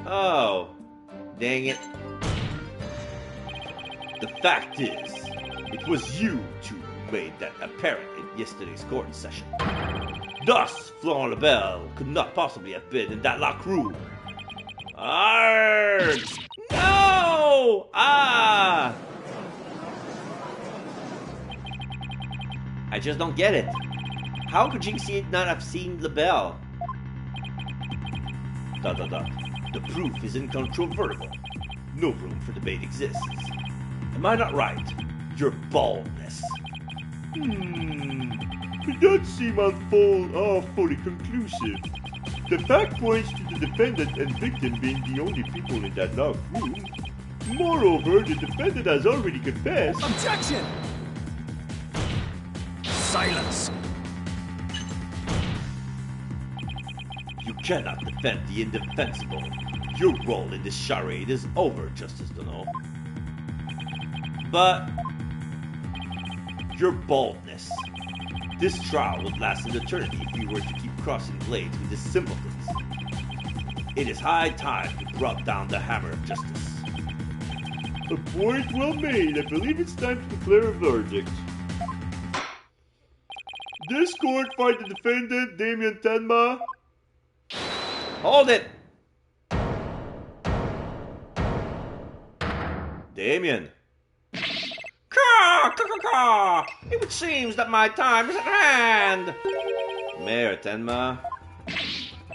Oh, dang it. The fact is, it was you two who made that apparent in yesterday's court session. Thus, Florent Lebel could not possibly have been in that locked room. Arrgh! No! Ah! I just don't get it. How could Jinxie not have seen Lebel? ... The proof is incontrovertible. No room for debate exists. Am I not right? Your baldness. It does seem fully conclusive. The fact points to the defendant and victim being the only people in that locked room. Moreover, the defendant has already confessed. Objection! Silence! You cannot defend the indefensible. Your role in this charade is over, Justice Dono. But your baldness. This trial would last an eternity if we were to keep crossing blades with these simpletons. It is high time we brought down the hammer of justice. A point well made. I believe it's time to declare a verdict. This court finds the defendant, Damien Tenma. Hold it! Damien. Caw! It would seem that my time is at hand. Mayor Tenma.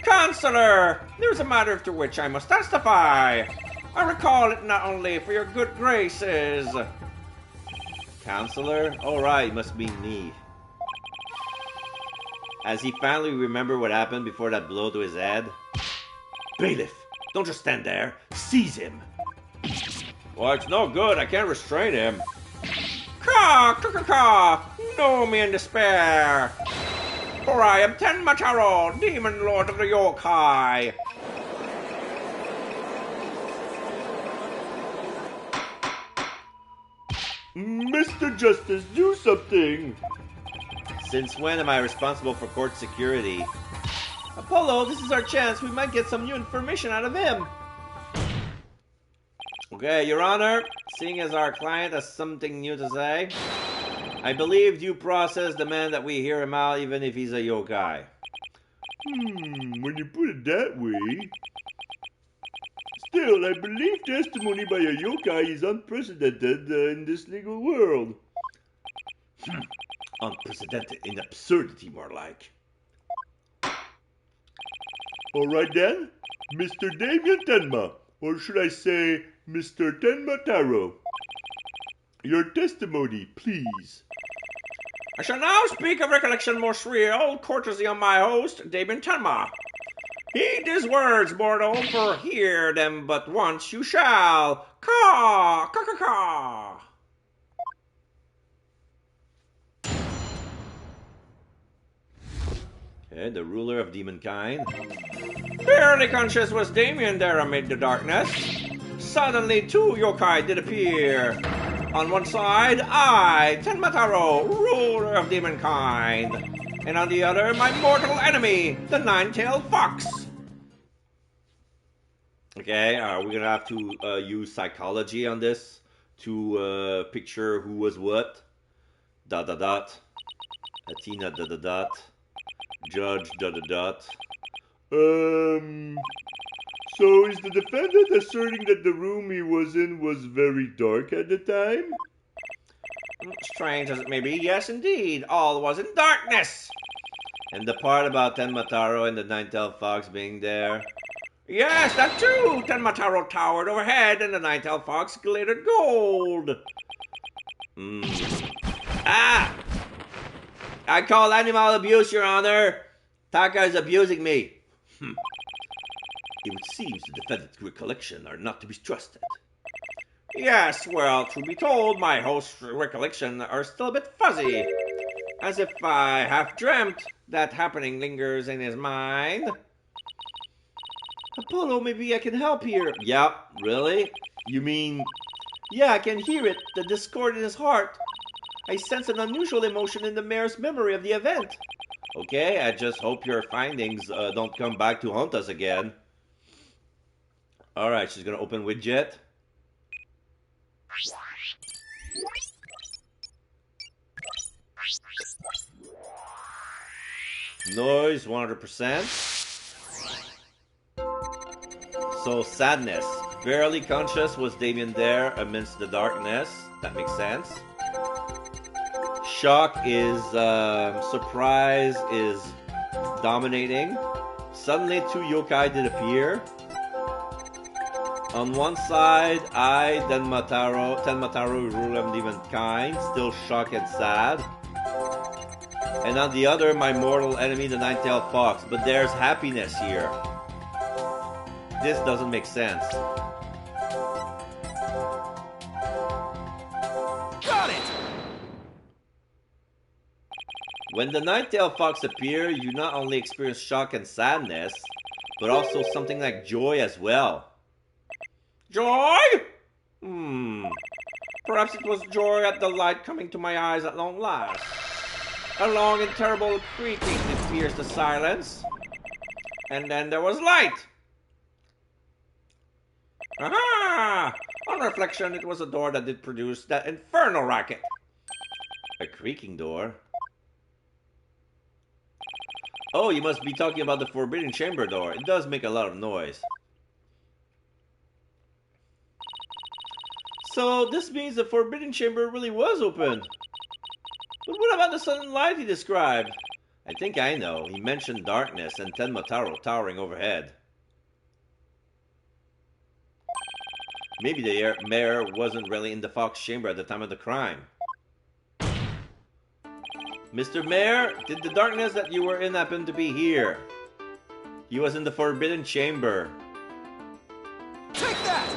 Counselor, there is a matter to which I must testify. I recall it not only for your good graces. Counselor? All right, must be me. Has he finally remembered what happened before that blow to his head? Bailiff, don't just stand there. Seize him. Well, it's no good. I can't restrain him. Know me in despair. For I am Tenma Taro, Demon Lord of the Yokai. Mr. Justice, do something! Since when am I responsible for court security? Apollo, this is our chance. We might get some new information out of him. Okay, Your Honor, seeing as our client has something new to say, I believe due process demand that we hear him out even if he's a yokai. When you put it that way... Still, I believe testimony by a yokai is unprecedented in this legal world. Unprecedented in absurdity, more like. Alright then, Mr. Damien Tenma, or should I say, Mr. Tenma Taro. Your testimony, please. I shall now speak of recollection most real, courtesy of my host, Damien Tenma. Heed these words, mortal, for hear them but once you shall. Caw! Okay, the ruler of demonkind. Barely conscious was Damien there amid the darkness. Suddenly two yokai did appear. On one side, I, Tenma Taro, ruler of demonkind. And on the other, my mortal enemy, the nine-tailed fox. Okay, we're gonna have to use psychology on this to picture who was what. ... Athena ... Judge ... So is the defendant asserting that the room he was in was very dark at the time? Strange as it may be, yes indeed, all was in darkness. And the part about Tenmataro and the nine-tailed fox being there? Yes, that too! Tenmataro towered overhead and the nine-tailed fox glittered gold. Ah! I call animal abuse, Your Honor. Taka is abusing me. It would seem the defendant's recollection are not to be trusted. Yes, well, truth be told, my host's recollection are still a bit fuzzy. As if I half dreamt that happening lingers in his mind. Apollo, maybe I can help here. Yep, really? You mean... Yeah, I can hear it, the discord in his heart. I sense an unusual emotion in the mayor's memory of the event. Okay, I just hope your findings don't come back to haunt us again. Alright, she's gonna open widget. Noise, 100%. So, sadness. Barely conscious was Damien there amidst the darkness. That makes sense. Shock is, surprise is dominating. Suddenly, two yokai did appear. On one side, I, Tenmataro, ruler of demonkind, still shocked and sad. And on the other, my mortal enemy, the nine-tailed fox. But there's happiness here. This doesn't make sense. Got it! When the nine-tailed fox appear, you not only experience shock and sadness, but also something like joy as well. Joy? Perhaps it was joy at the light coming to my eyes at long last. A long and terrible creaking that pierced the silence. And then there was light. Aha! On reflection, it was a door that did produce that infernal racket. A creaking door? Oh, you must be talking about the Forbidden Chamber door. It does make a lot of noise. So, this means the Forbidden Chamber really was open. But what about the sudden light he described? I think I know. He mentioned darkness and Tenmataro towering overhead. Maybe the mayor wasn't really in the Fox Chamber at the time of the crime. Mr. Mayor, did the darkness that you were in happen to be here? He was in the Forbidden Chamber. Take that!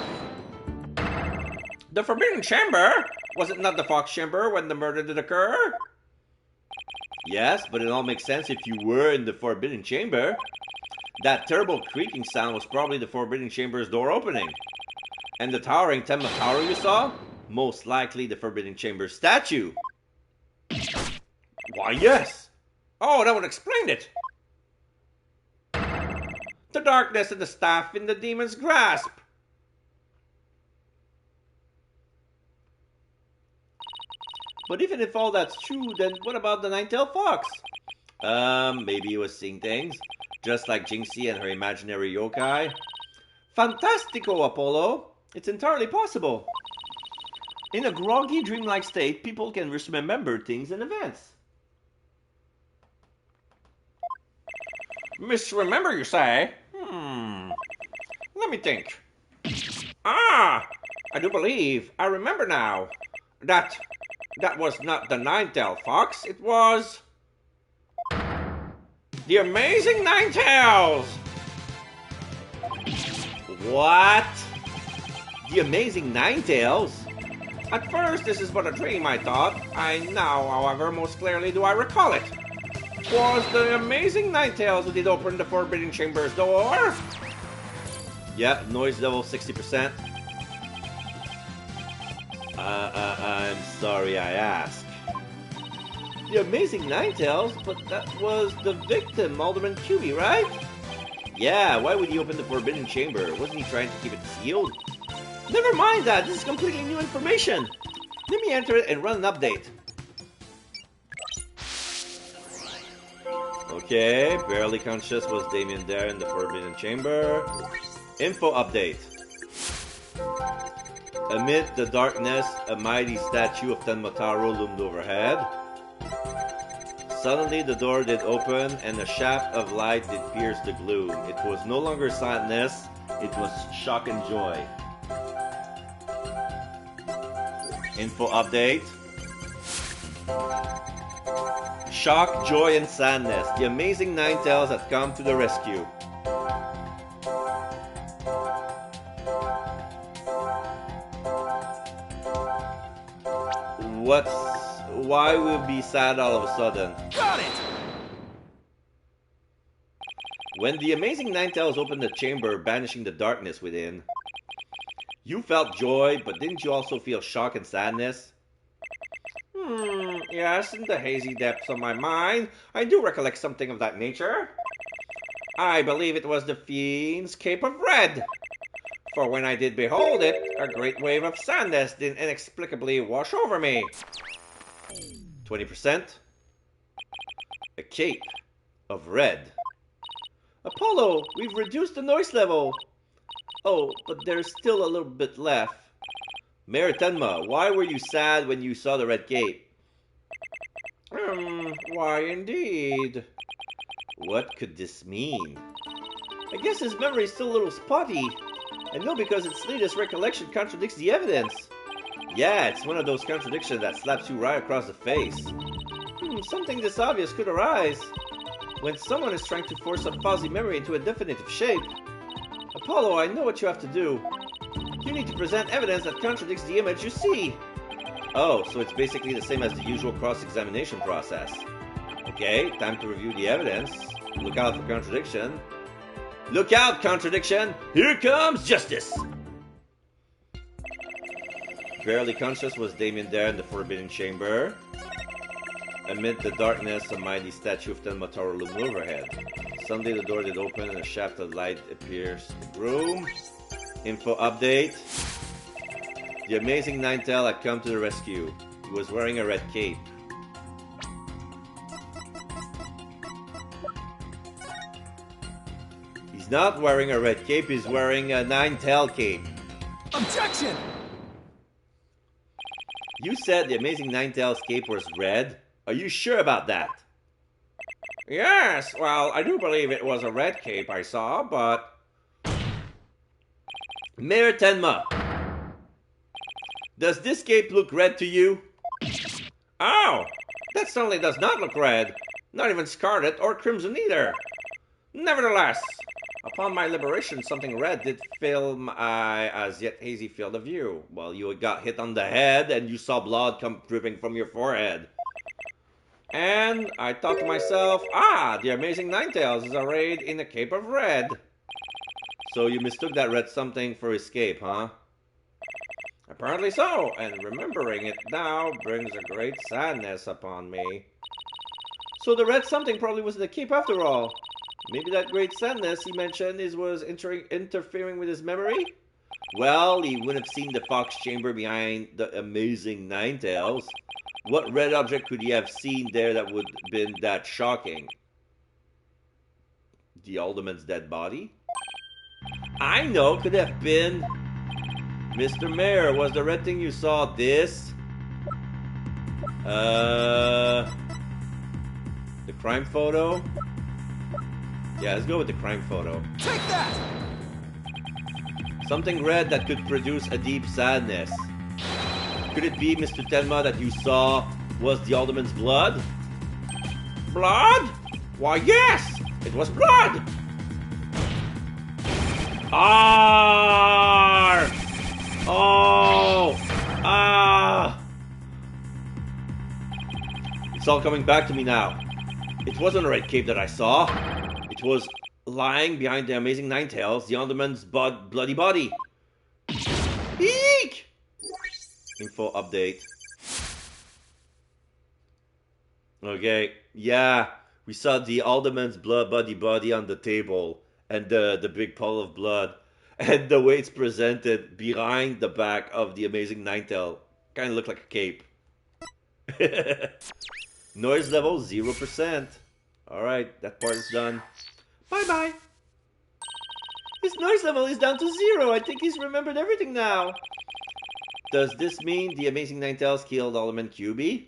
The Forbidden Chamber? Was it not the Fox Chamber when the murder did occur? Yes, but it all makes sense if you were in the Forbidden Chamber. That terrible creaking sound was probably the Forbidden Chamber's door opening. And the towering Tenmataro you saw? Most likely the Forbidden Chamber statue. Why, yes. Oh, that would explain it. The darkness and the staff in the demon's grasp. But even if all that's true, then what about the nine-tailed fox? Maybe he was seeing things. Just like Jinxie and her imaginary yokai. Fantastico, Apollo! It's entirely possible. In a groggy, dreamlike state, people can misremember things and events. Misremember, you say? Let me think. Ah! I do believe I remember now. That was not the nine-tailed fox. It was... the amazing Nine-Tails! What? The amazing Nine-Tails? At first, this is but a dream, I thought. I now, however, most clearly do I recall it. Was the amazing Nine-Tails who did open the Forbidden Chamber's door? Yeah, noise level 60%. I'm sorry I asked. The amazing Nine-Tails? But that was the victim, Alderman QB, right? Yeah, why would he open the Forbidden Chamber? Wasn't he trying to keep it sealed? Never mind that, this is completely new information. Let me enter it and run an update. Okay, barely conscious was Damien there in the Forbidden Chamber. Info update. Amid the darkness, a mighty statue of Tenmotaro loomed overhead. Suddenly the door did open, and a shaft of light did pierce the gloom. It was no longer sadness, it was shock and joy. Info update. Shock, joy, and sadness. The amazing Ninetales had come to the rescue. Why will be sad all of a sudden? Got it! When the amazing Ninetales opened the chamber, banishing the darkness within, you felt joy, but didn't you also feel shock and sadness? Yes, in the hazy depths of my mind, I do recollect something of that nature. I believe it was the Fiend's Cape of Red. For when I did behold it, a great wave of sadness did inexplicably wash over me. 20%. A cape of red. Apollo, we've reduced the noise level. Oh, but there's still a little bit left. Mayor Tenma, why were you sad when you saw the red cape? Why indeed? What could this mean? I guess his memory is still a little spotty. I know because its latest recollection contradicts the evidence. Yeah, it's one of those contradictions that slaps you right across the face. Something this obvious could arise when someone is trying to force a fuzzy memory into a definitive shape. Apollo, I know what you have to do. You need to present evidence that contradicts the image you see. Oh, so it's basically the same as the usual cross-examination process. Okay, time to review the evidence. Look out for contradiction. Look out, contradiction! Here comes justice! Barely conscious was Damien there in the Forbidden Chamber. Amid the darkness, a mighty statue of Tenmotaro loomed overhead. Suddenly the door did open and a shaft of light appears in the room. Info update. The amazing Ninetale had come to the rescue. He was wearing a red cape. He's not wearing a red cape, he's wearing a Ninetale cape. Objection! You said the amazing Ninetale's cape was red. Are you sure about that? Yes, well, I do believe it was a red cape I saw, but... Mayor Tenma, does this cape look red to you? Oh, that certainly does not look red. Not even scarlet or crimson either. Nevertheless, upon my liberation, something red did fill my as yet hazy field of view. Well, you got hit on the head and you saw blood come dripping from your forehead. And I thought to myself, the amazing Ninetales is arrayed in a cape of red. So you mistook that red something for his cape, huh? Apparently so, and remembering it now brings a great sadness upon me. So the red something probably was the cape after all. Maybe that great sadness he mentioned was interfering with his memory? Well, he wouldn't have seen the fox chamber behind the amazing Ninetales. What red object could he have seen there that would have been that shocking? The alderman's dead body? I know, could have been... Mr. Mayor, was the red thing you saw this? The crime photo? Yeah, let's go with the crime photo. Take that! Something red that could produce a deep sadness. Could it be, Mr. Tenma, that you saw was the alderman's blood? Blood? Why, yes! It was blood! Arr! Oh! Ah! It's all coming back to me now. It wasn't a red cape that I saw. It was lying behind the amazing Ninetales, the alderman's bloody body. Eek! Info update. Okay, yeah, we saw the alderman's body on the table, and the big pool of blood, and the way it's presented behind the back of the amazing Ninetale kind of looked like a cape. Noise level 0%. Alright, that part is done. Bye-bye. His noise level is down to 0. I think he's remembered everything now. Does this mean the Amazing Ninetales killed Alderman QB?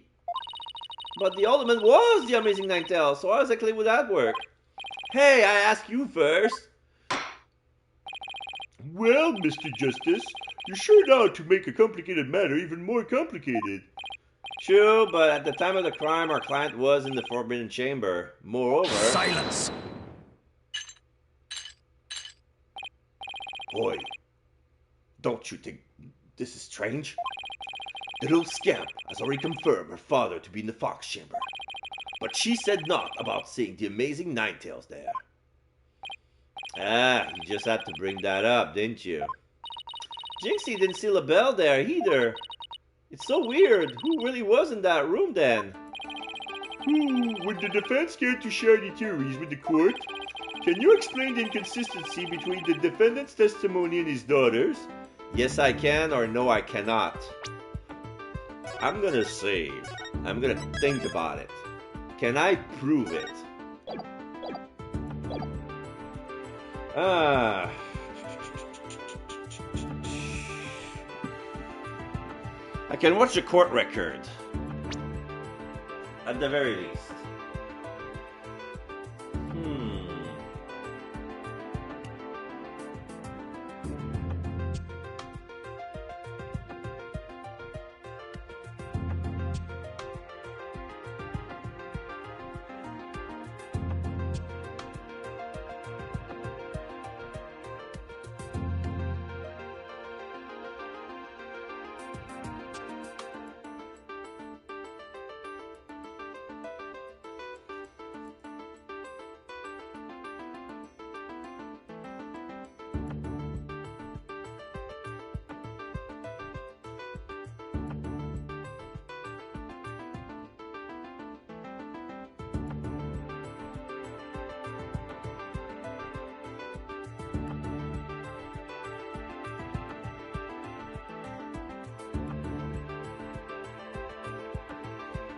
But the Alderman was the Amazing Ninetales, so how exactly would that work? Hey, I asked you first. Well, Mr. Justice, you sure know how to make a complicated matter even more complicated. True, but at the time of the crime, our client was in the Forbidden Chamber. Moreover... Silence! Boy, don't you think this is strange? The little scamp has already confirmed her father to be in the Fox Chamber. But she said naught about seeing the Amazing Ninetales there. Ah, you just had to bring that up, didn't you? Jinxie didn't see LaBelle there either. It's so weird. Who really was in that room then? Would the defense care to share the theories with the court? Can you explain the inconsistency between the defendant's testimony and his daughter's? Yes, I can, or no, I cannot. I'm gonna save. I'm gonna think about it. Can I prove it? I can watch the court record. At the very least.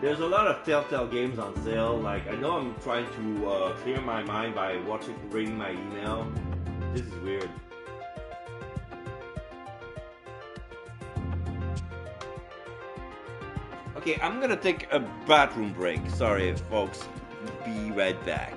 There's a lot of Telltale games on sale. Like, I know I'm trying to clear my mind by reading my email. This is weird. Okay, I'm gonna take a bathroom break. Sorry, folks. Be right back.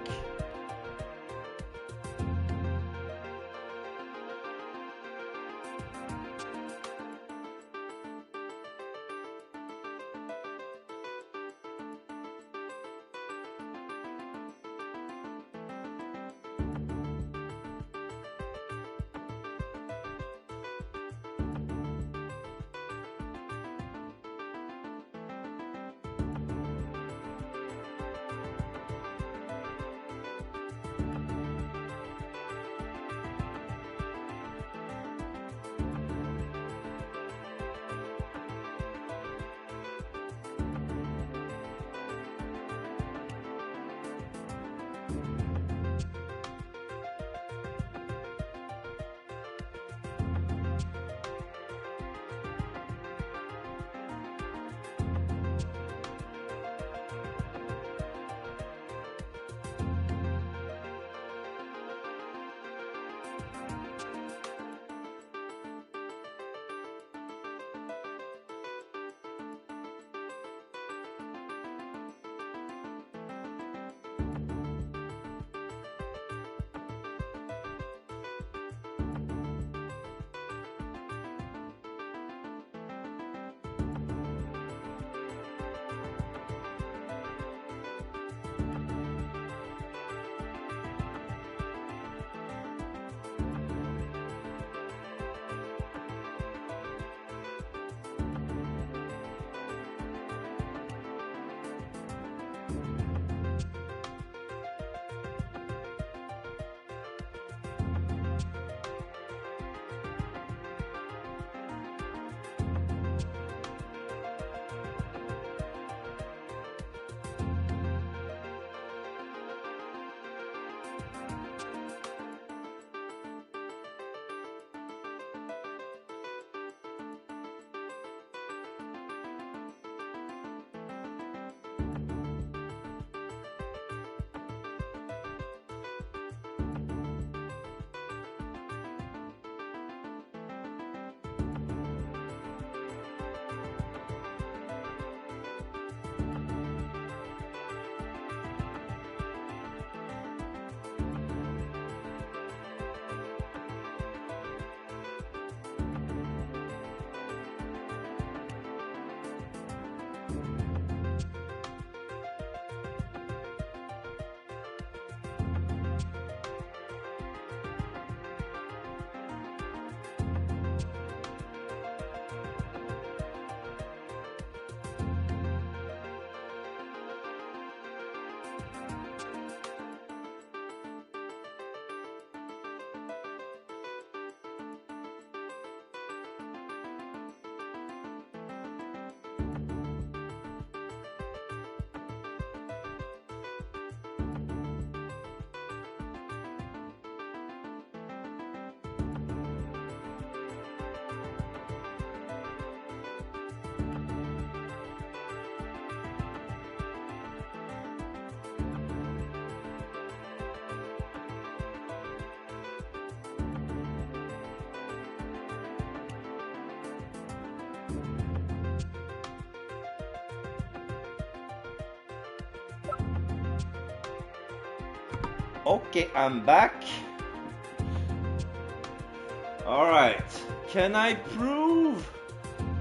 Okay, I'm back. Alright. Can I prove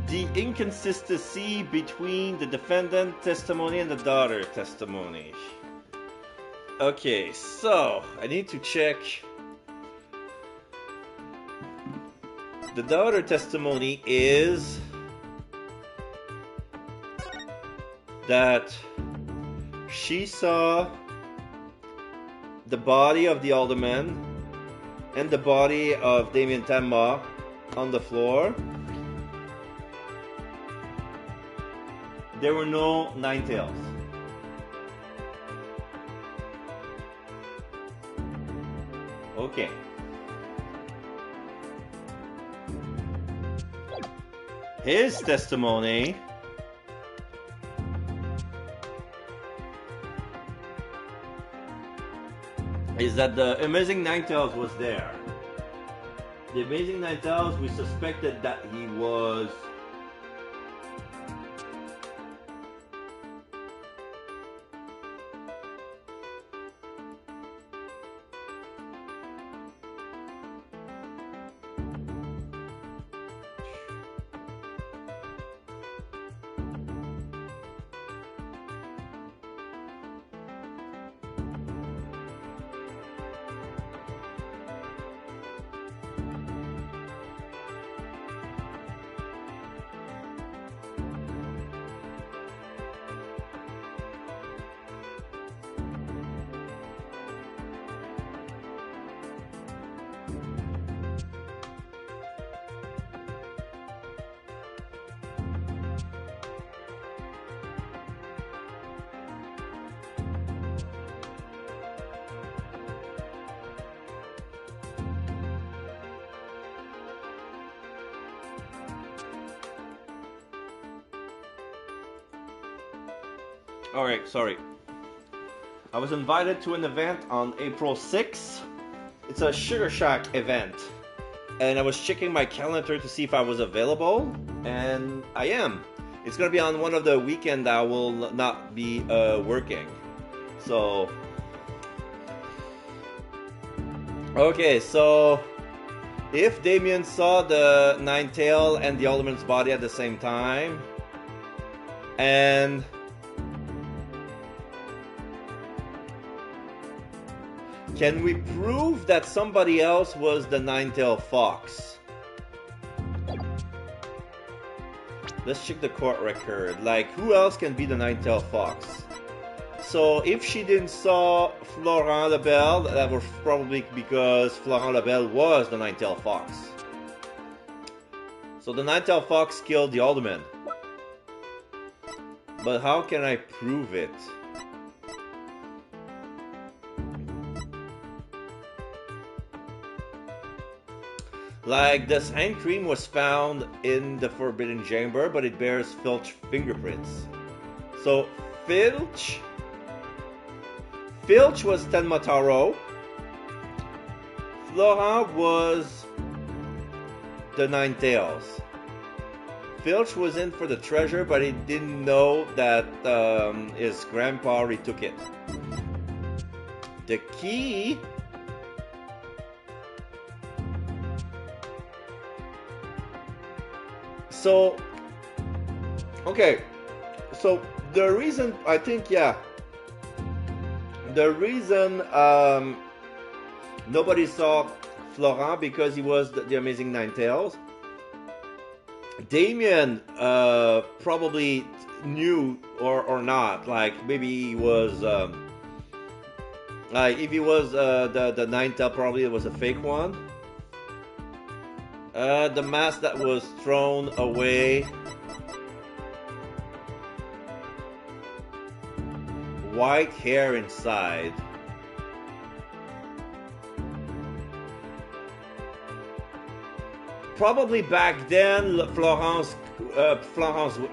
the inconsistency between the defendant testimony and the daughter testimony? Okay, so I need to check. The daughter testimony is that she saw the body of the alderman and the body of Damien Tenma on the floor. There were no nine tails. Okay. His testimony is that the Amazing Ninetales was there. The Amazing Ninetales, we suspected that he was Alright, sorry. I was invited to an event on April 6th. It's a Sugar Shack event. And I was checking my calendar to see if I was available. And I am. It's going to be on one of the weekends I will not be working. So... Okay, so... If Damien saw the Ninetail and the Alderman's body at the same time... And... Can we prove that somebody else was the Ninetail Fox? Let's check the court record. Like, who else can be the Ninetail Fox? So, if she didn't saw Florent Lebel, that was probably because Florent Lebel was the Ninetail Fox. So, the Ninetail Fox killed the Alderman. But how can I prove it? Like, this hand cream was found in the Forbidden Chamber, but it bears Filch fingerprints. So, Filch was Tenma Taro. Florent was the Ninetails. Filch was in for the treasure, but he didn't know that his grandpa retook it. The key... So, okay, so the reason, I think, yeah, the reason nobody saw Florent because he was the Amazing Ninetails. Damien probably knew or not, like maybe he was, like if he was the Ninetail, probably it was a fake one. The mask that was thrown away. White hair inside. Probably back then, Florent's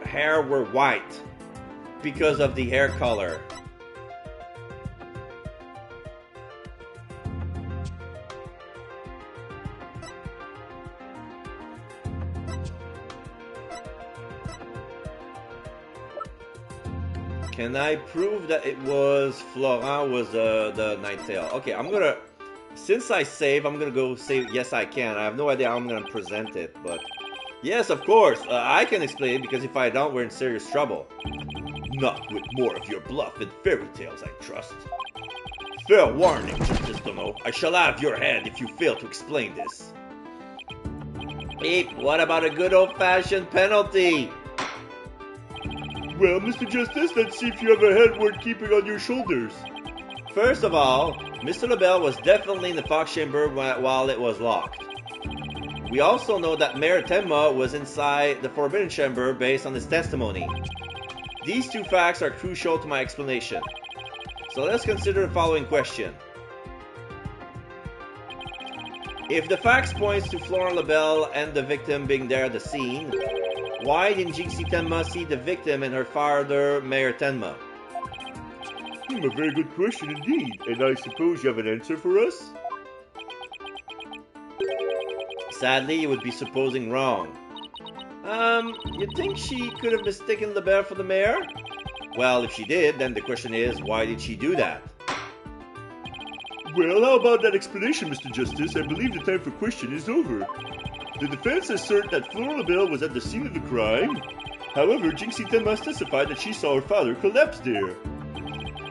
hair were white because of the hair color. Can I prove that it was Florent was the Ninetail? Okay, I'm gonna... Since I save, I'm gonna go say yes I can. I have no idea how I'm gonna present it, but... Yes, of course, I can explain it, because if I don't, we're in serious trouble. Not with more of your bluff and fairy tales, I trust. Fair warning, Justice Dono. I shall have your head if you fail to explain this. Beep, what about a good old-fashioned penalty? Well, Mr. Justice, let's see if you have a head worth keeping on your shoulders. First of all, Mr. LaBelle was definitely in the Fox Chamber while it was locked. We also know that Mayor Tenma was inside the Forbidden Chamber based on his testimony. These two facts are crucial to my explanation. So let's consider the following question. If the facts points to Florent LaBelle and the victim being there at the scene, why didn't Jinxie Tenma see the victim and her father, Mayor Tenma? A very good question indeed. And I suppose you have an answer for us? Sadly, you would be supposing wrong. You think she could have mistaken LaBelle for the mayor? Well, if she did, then the question is, why did she do that? Well, how about that explanation, Mr. Justice? I believe the time for question is over. The defense assert that Florent LaBelle was at the scene of the crime. However, Jinxie Tenma testified that she saw her father collapse there.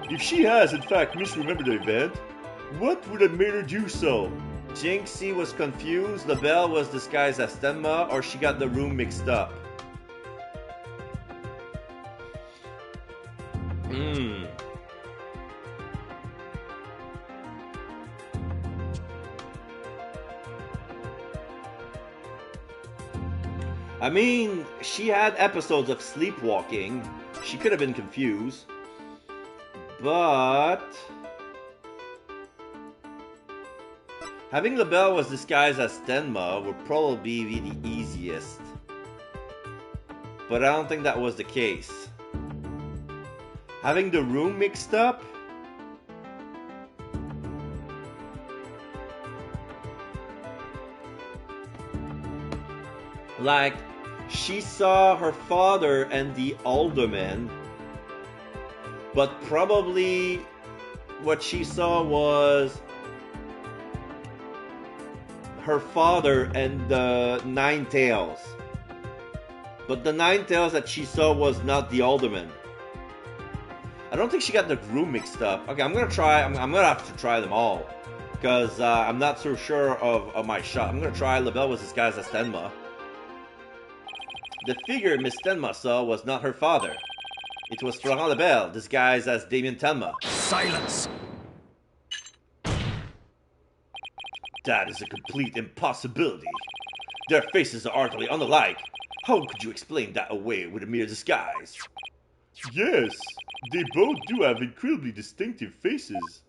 If she has, in fact, misremembered the event, what would have made her do so? Jinxie was confused, LaBelle was disguised as Tenma, or she got the room mixed up. I mean, she had episodes of sleepwalking. She could have been confused. But... having LaBelle was disguised as Tenma would probably be the easiest. But I don't think that was the case. Having the room mixed up? Like, she saw her father and the alderman, but probably what she saw was her father and the Nine Tails. But the Nine Tails that she saw was not the alderman. I don't think she got the room mixed up. Okay, I'm gonna try. I'm gonna have to try them all because I'm not so sure of my shot. I'm gonna try. LaBelle was disguised as Tenma. The figure Miss Tenma saw was not her father. It was Florent LaBelle, disguised as Damien Tenma. Silence! That is a complete impossibility. Their faces are utterly unlike. How could you explain that away with a mere disguise? Yes, they both do have incredibly distinctive faces.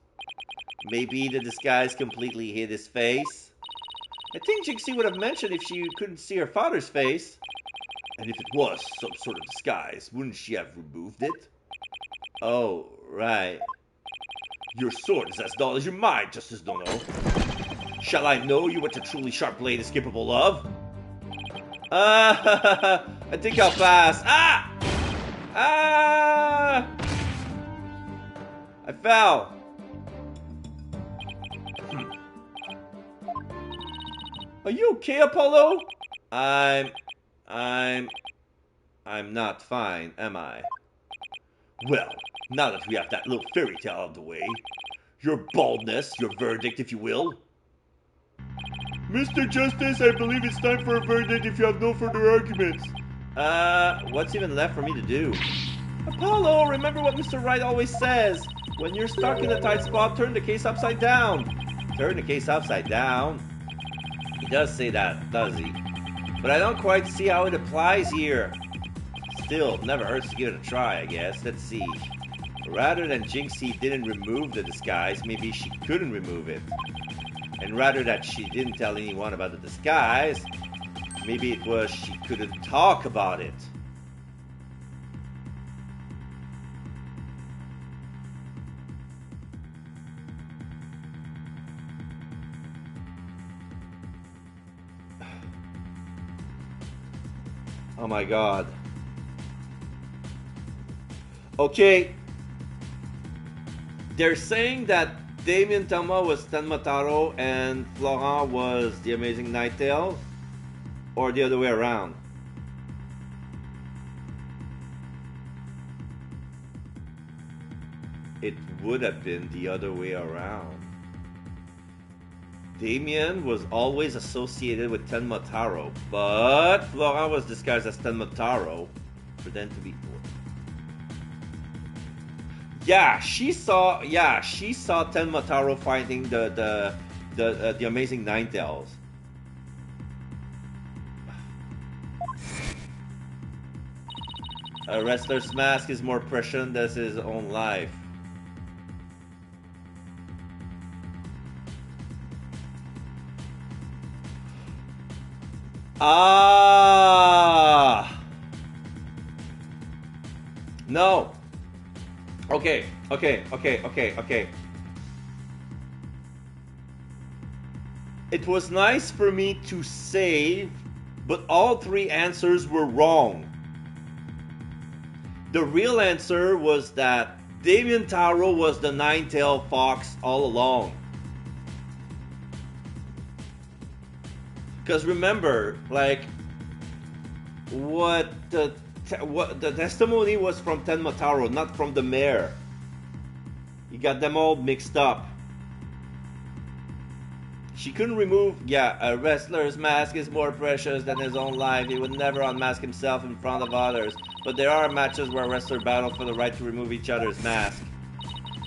Maybe the disguise completely hid his face? I think Jinxie would have mentioned if she couldn't see her father's face. And if it was some sort of disguise, wouldn't she have removed it? Oh, right. Your sword is as dull as your mind, Justice Dono. Shall I know you what a truly sharp blade is capable of? I think I'll pass. Ah! Ah! I fell. Are you okay, Apollo? I'm not fine, am I? Well, now that we have that little fairy tale out of the way, your baldness, your verdict, if you will. Mr. Justice, I believe it's time for a verdict if you have no further arguments. What's even left for me to do? Apollo, remember what Mr. Wright always says. When you're stuck in a tight spot, turn the case upside down. Turn the case upside down? He does say that, does he? But I don't quite see how it applies here. Still, never hurts to give it a try, I guess. Let's see. Rather than Jinxie didn't remove the disguise, maybe she couldn't remove it. And rather that she didn't tell anyone about the disguise, maybe it was she couldn't talk about it. Oh my god. Okay. They're saying that Damien Thelma was Tenmataro and Florent was the Amazing Nighttail, or the other way around. It would have been the other way around. Damien was always associated with Tenmataro, but Florent was disguised as Tenmataro for them to be. Yeah, she saw Tenmataro fighting the Amazing Ninetales. A wrestler's mask is more precious than his own life. Ah! No. Okay. It was nice for me to save, but all three answers were wrong. The real answer was that Damien Taro was the nine-tailed fox all along. Because remember, like, what the testimony was from Tenmataro, not from the mayor. You got them all mixed up. She couldn't remove, a wrestler's mask is more precious than his own life. He would never unmask himself in front of others. But there are matches where wrestlers battle for the right to remove each other's mask.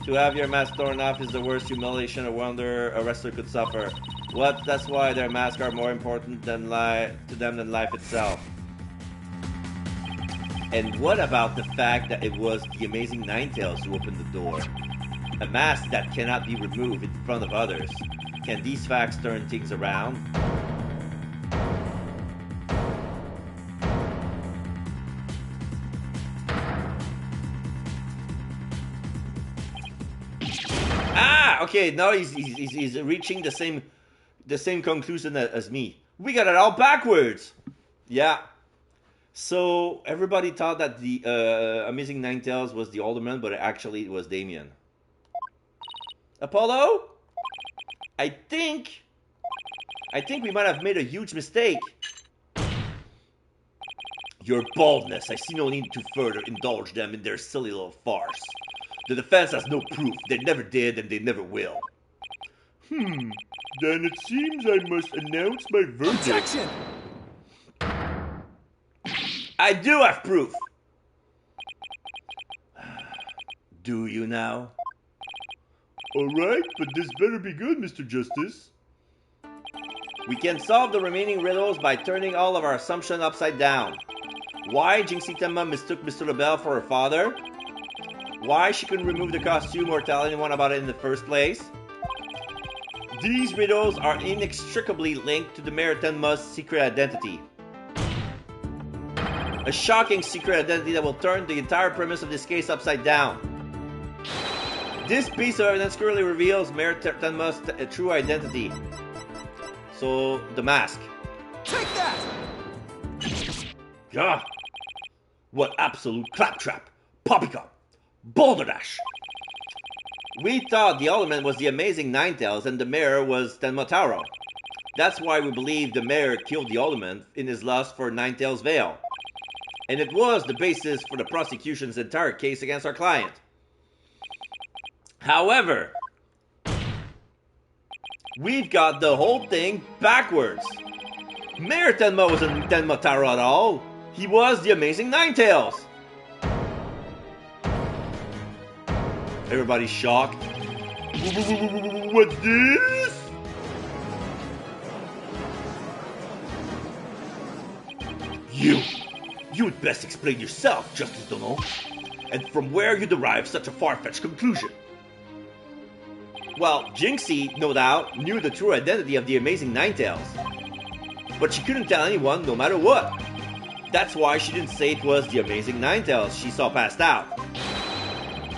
To have your mask torn off is the worst humiliation or wonder a wrestler could suffer. That's why their masks are more important to them than life itself. And what about the fact that it was the Amazing Ninetales who opened the door? A mask that cannot be removed in front of others. Can these facts turn things around? Okay, now he's reaching the same conclusion as me. We got it all backwards. Yeah. So everybody thought that the Amazing Ninetales was the Alderman, but actually it was Damien. Apollo? I think we might have made a huge mistake. Your boldness. I see no need to further indulge them in their silly little farce. The defense has no proof. They never did and they never will. Then it seems I must announce my verdict. Objection! I do have proof. Do you now? Alright, but this better be good, Mr. Justice. We can solve the remaining riddles by turning all of our assumptions upside down. Why Jinxie Tenma mistook Mr. LaBelle for her father? Why she couldn't remove the costume or tell anyone about it in the first place? These riddles are inextricably linked to the Mayor Tenma's secret identity. A shocking secret identity that will turn the entire premise of this case upside down. This piece of evidence clearly reveals Mayor Tenma's true identity. So, the mask. Take that! Yeah. What absolute claptrap, poppycock, balderdash. We thought the Alderman was the Amazing Ninetales and the Mayor was Tenmataro. That's why we believe the Mayor killed the Alderman in his lust for Ninetales Vale. And it was the basis for the prosecution's entire case against our client. However, we've got the whole thing backwards. Mayor Tenma wasn't Tenmataro at all. He was the Amazing Ninetales. Everybody's shocked. What's this? You'd best explain yourself, Justice Dono. And from where you derive such a far-fetched conclusion. Well, Jinxie, no doubt, knew the true identity of the Amazing Ninetales. But she couldn't tell anyone no matter what. That's why she didn't say it was the Amazing Ninetales she saw passed out.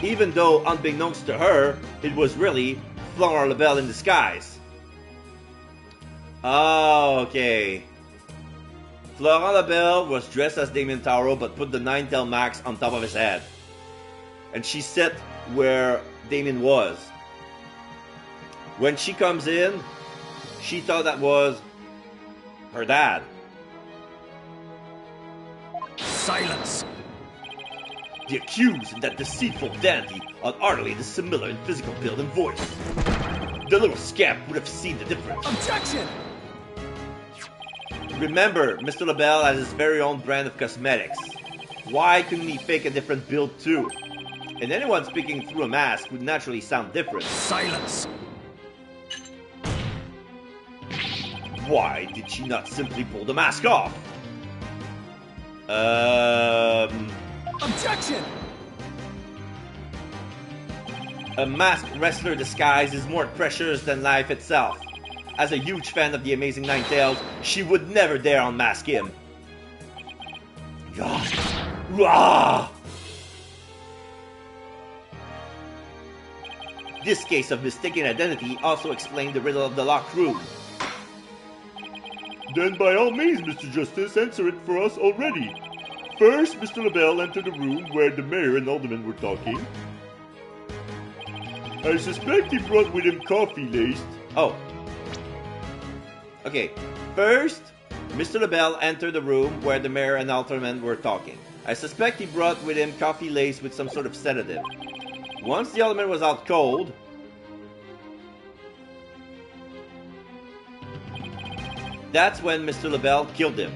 Even though, unbeknownst to her, it was really Florent LaBelle in disguise. Oh, okay. Florent LaBelle was dressed as Damien Taro but put the Ninetale mask on top of his head. and she sat where Damien was. When she comes in, she thought that was her dad. Silence! The accused and that deceitful dandy are utterly dissimilar in physical build and voice. The little scamp would have seen the difference. Objection! Remember, Mr. LaBelle has his very own brand of cosmetics. Why couldn't he fake a different build too? And anyone speaking through a mask would naturally sound different. Silence! Why did she not simply pull the mask off? Objection! A masked wrestler disguise is more precious than life itself. As a huge fan of the Amazing Ninetales, she would never dare unmask him. This case of mistaken identity also explained the riddle of the locked room. Then by all means, Mr. Justice, answer it for us already. First, Mr. LaBelle entered the room where the mayor and aldermen were talking. I suspect he brought with him coffee laced. Oh. Okay. First, Mr. LaBelle entered the room where the mayor and aldermen were talking. I suspect he brought with him coffee laced with some sort of sedative. Once the alderman was out cold, that's when Mr. LaBelle killed him.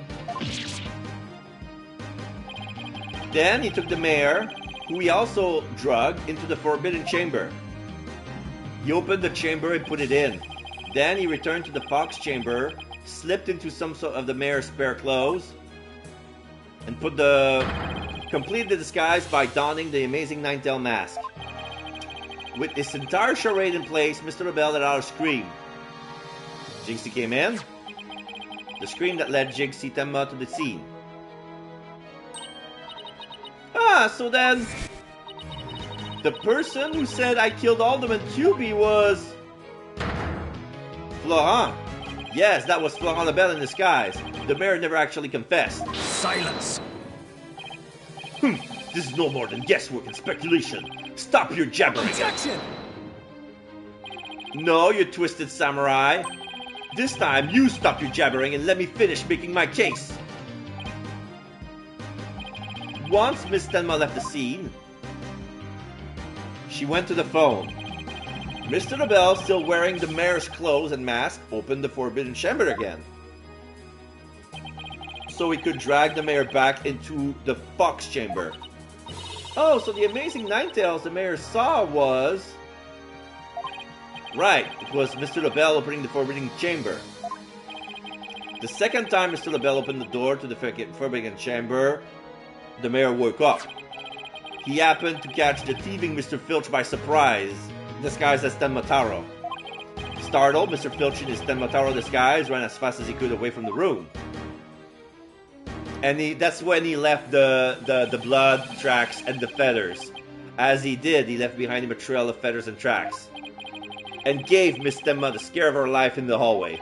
Then he took the mayor, who he also drugged, into the forbidden chamber. He opened the chamber and put it in. Then he returned to the fox chamber, slipped into some sort of the mayor's spare clothes, and completed the disguise by donning the Amazing Ninetale mask. With this entire charade in place, Mr. LaBelle let out a scream. Jinxie came in. The scream that led Jinxie Tenma to the scene. So then, the person who said I killed Alderman QB was Florent. Yes, that was Florent LaBelle in disguise. The mayor never actually confessed. Silence! This is no more than guesswork and speculation. Stop your jabbering. Objection! No, you twisted samurai. This time, you stop your jabbering and let me finish making my case. Once Miss Tenma left the scene, she went to the phone. Mr. LaBelle, still wearing the mayor's clothes and mask, opened the forbidden chamber again. So he could drag the mayor back into the fox chamber. Oh, so the Amazing Ninetales the mayor saw was... Right, it was Mr. LaBelle opening the forbidden chamber. The second time Mr. LaBelle opened the door to the forbidden chamber, the mayor woke up. He happened to catch the thieving Mr. Filch by surprise, disguised as Tenma Taro. Startled, Mr. Filch in his Tenma Taro disguise ran as fast as he could away from the room. And that's when he left the blood tracks and the feathers. As he did, he left behind him a trail of feathers and tracks. And gave Miss Tenma the scare of her life in the hallway.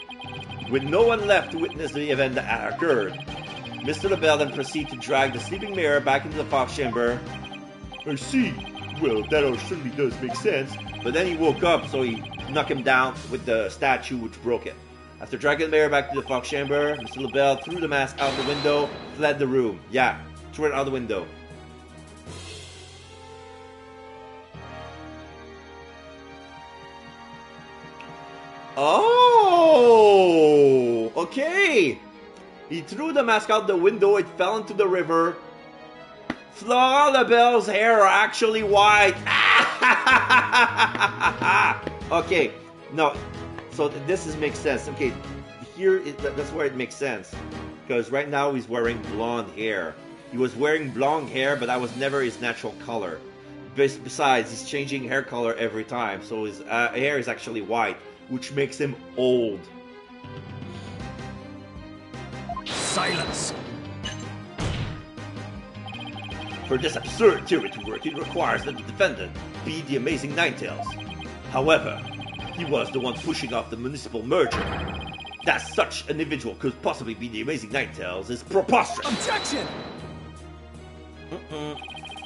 With no one left to witness the event that had occurred, Mr. LaBelle then proceeded to drag the sleeping mayor back into the fox chamber. I see. Well, that all certainly does make sense. But then he woke up, so he knocked him down with the statue, which broke it. After dragging the mayor back to the fox chamber, Mr. LaBelle threw the mask out the window, fled the room. Yeah, threw it out the window. Oh, okay. He threw the mask out the window, it fell into the river. Florent LaBelle's hair are actually white. Okay, no, so this makes sense. Okay, that's where it makes sense. Because right now he's wearing blonde hair. He was wearing blonde hair, but that was never his natural color. Besides, he's changing hair color every time, so his hair is actually white, which makes him old. Silence! For this absurd theory to work, it requires that the defendant be the Amazing Ninetales. However, he was the one pushing off the municipal merger. That such an individual could possibly be the Amazing Ninetales is preposterous. Objection!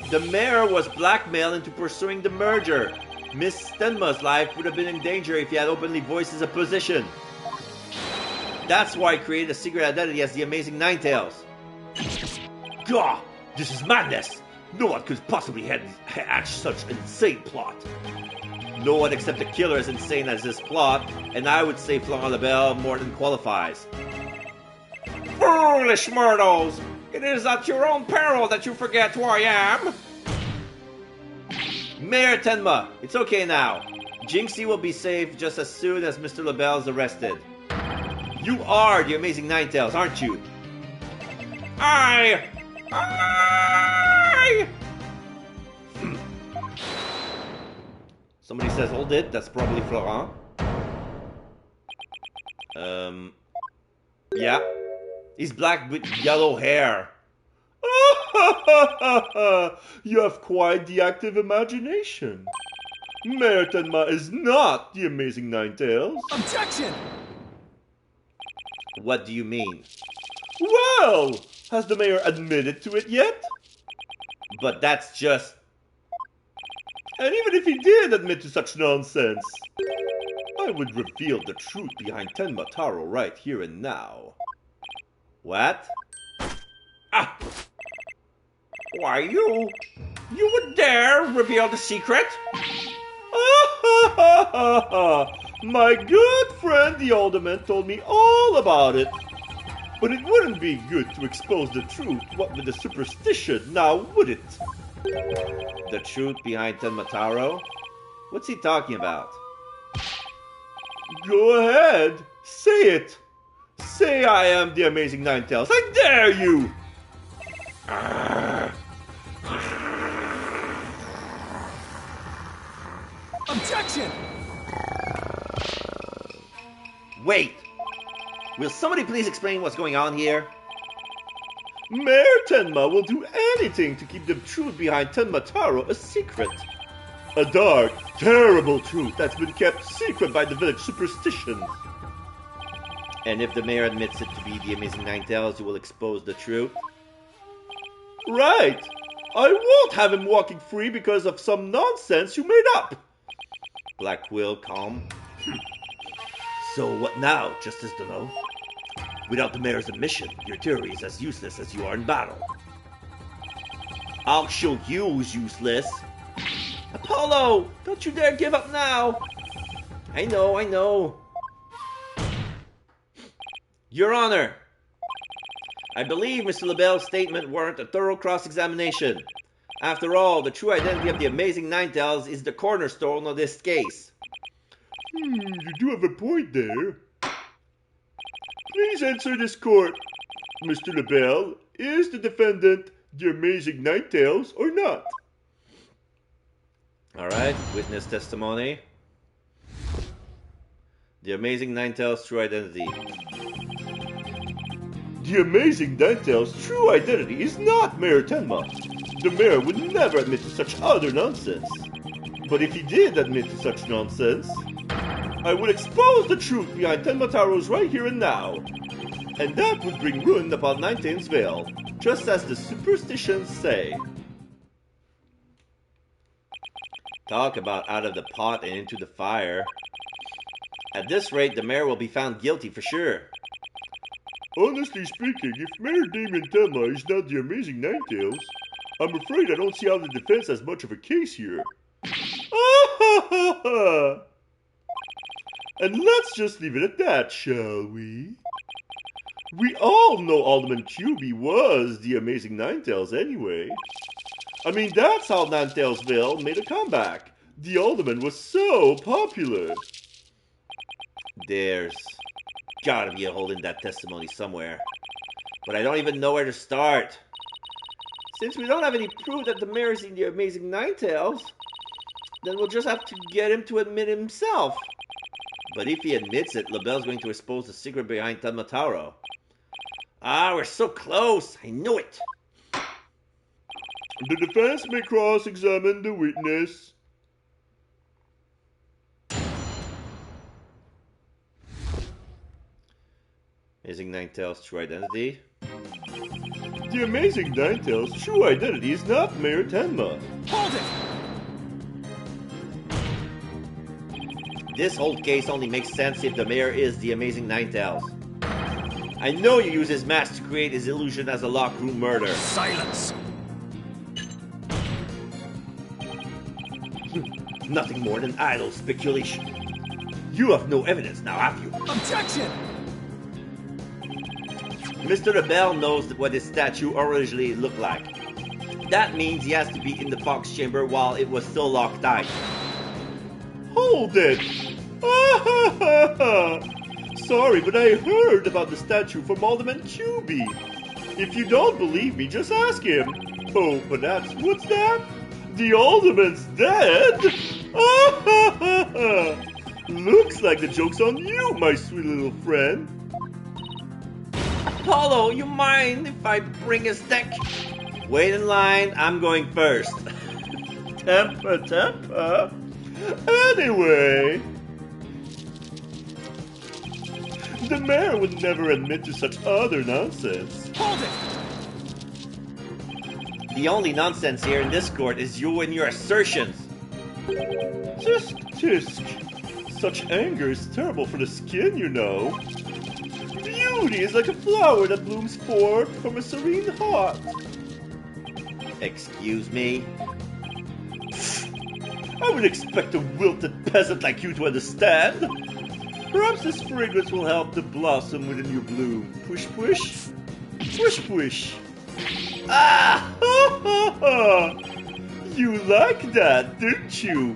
The mayor was blackmailed into pursuing the merger. Miss Stenma's life would have been in danger if he had openly voiced his opposition. That's why he created a secret identity as the Amazing Ninetales. Gah! This is madness! No one could possibly hatch such insane plot. No one except the killer is insane as this plot, and I would say Florent Lebel more than qualifies. Foolish mortals! It is at your own peril that you forget who I am! Mayor Tenma, it's okay now. Jinxie will be safe just as soon as Mr. Lebel is arrested. You are the Amazing Ninetales, aren't you? I... Somebody says, hold it, that's probably Florent. Yeah. He's black with yellow hair. You have quite the active imagination. Mayor Tenma is not the Amazing Ninetales. Objection! What do you mean? Well, has the mayor admitted to it yet? But that's just... And even if he did admit to such nonsense, I would reveal the truth behind Tenma Taro right here and now. What? Ah! Why, you would dare reveal the secret? My good friend the alderman told me all about it. But it wouldn't be good to expose the truth, what with the superstition, now would it? The truth behind Tenma Taro? What's he talking about? Go ahead, say it. Say I am the Amazing Ninetales. I dare you! Objection! Wait! Will somebody please explain what's going on here? Mayor Tenma will do anything to keep the truth behind Tenma Taro a secret. A dark, terrible truth that's been kept secret by the village superstitions. And if the mayor admits it to be the Amazing Ninetales, you will expose the truth? Right! I won't have him walking free because of some nonsense you made up! Black Quill, calm. So what now, Justice Delo? Without the mayor's admission, your theory is as useless as you are in battle. I'll show you who's useless. Apollo! Don't you dare give up now! I know. Your Honor! I believe Mr. Lebel's statement warrants a thorough cross-examination. After all, the true identity of the Amazing Ninetales is the cornerstone of this case. You do have a point there. Please answer this court. Mr. Lebel, is the defendant the Amazing Ninetales or not? Alright, witness testimony. The Amazing Ninetales' true identity. The Amazing Ninetales' true identity is not Mayor Tenma. The mayor would never admit to such utter nonsense. But if he did admit to such nonsense, I would expose the truth behind Tenma Taro's right here and now. And that would bring ruin upon Ninetales Vale, just as the superstitions say. Talk about out of the pot and into the fire. At this rate, the mayor will be found guilty for sure. Honestly speaking, if Mayor Damien Tenma is not the Amazing Ninetales, I'm afraid I don't see how the defense has much of a case here. And let's just leave it at that, shall we? We all know Alderman QB was the Amazing Ninetales anyway. I mean, that's how Ninetales made a comeback. The Alderman was so popular. There's gotta be a hole in that testimony somewhere. But I don't even know where to start. Since we don't have any proof that the mayor is the Amazing Ninetales, then we'll just have to get him to admit himself. But if he admits it, Lebel's going to expose the secret behind Tenma Taro. Ah, we're so close! I knew it! The defense may cross-examine the witness. Amazing Ninetales' true identity. The amazing Ninetales' true identity is not Mayor Tenma. Hold it! This whole case only makes sense if the mayor is the amazing Ninetales. I know you use his mask to create his illusion as a lockroom murder. Silence! Nothing more than idle speculation. You have no evidence now, have you? Objection! Mr. Rebel knows what his statue originally looked like. That means he has to be in the box chamber while it was still locked tight. Hold it! Sorry, but I heard about the statue from Alderman QB. If you don't believe me, just ask him. Oh, but what's that? The Alderman's dead? Looks like the joke's on you, my sweet little friend. Apollo, you mind if I bring his deck? Wait in line, I'm going first. Temper. Anyway, the mayor would never admit to such utter nonsense. Hold it! The only nonsense here in this court is you and your assertions. Tisk. Such anger is terrible for the skin, you know. Beauty is like a flower that blooms forth from a serene heart. Excuse me? I would expect a wilted peasant like you to understand. Perhaps this fragrance will help to blossom within your bloom. Push. Push. Ah! You like that, didn't you?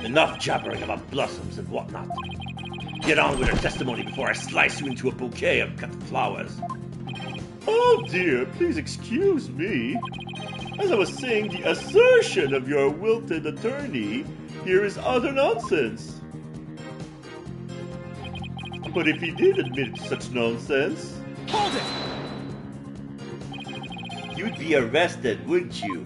Enough jabbering about blossoms and whatnot. Get on with your testimony before I slice you into a bouquet of cut flowers. Oh dear, please excuse me. As I was saying, the assertion of your wilted attorney here is utter nonsense. But if he did admit to such nonsense... Hold it! You'd be arrested, wouldn't you?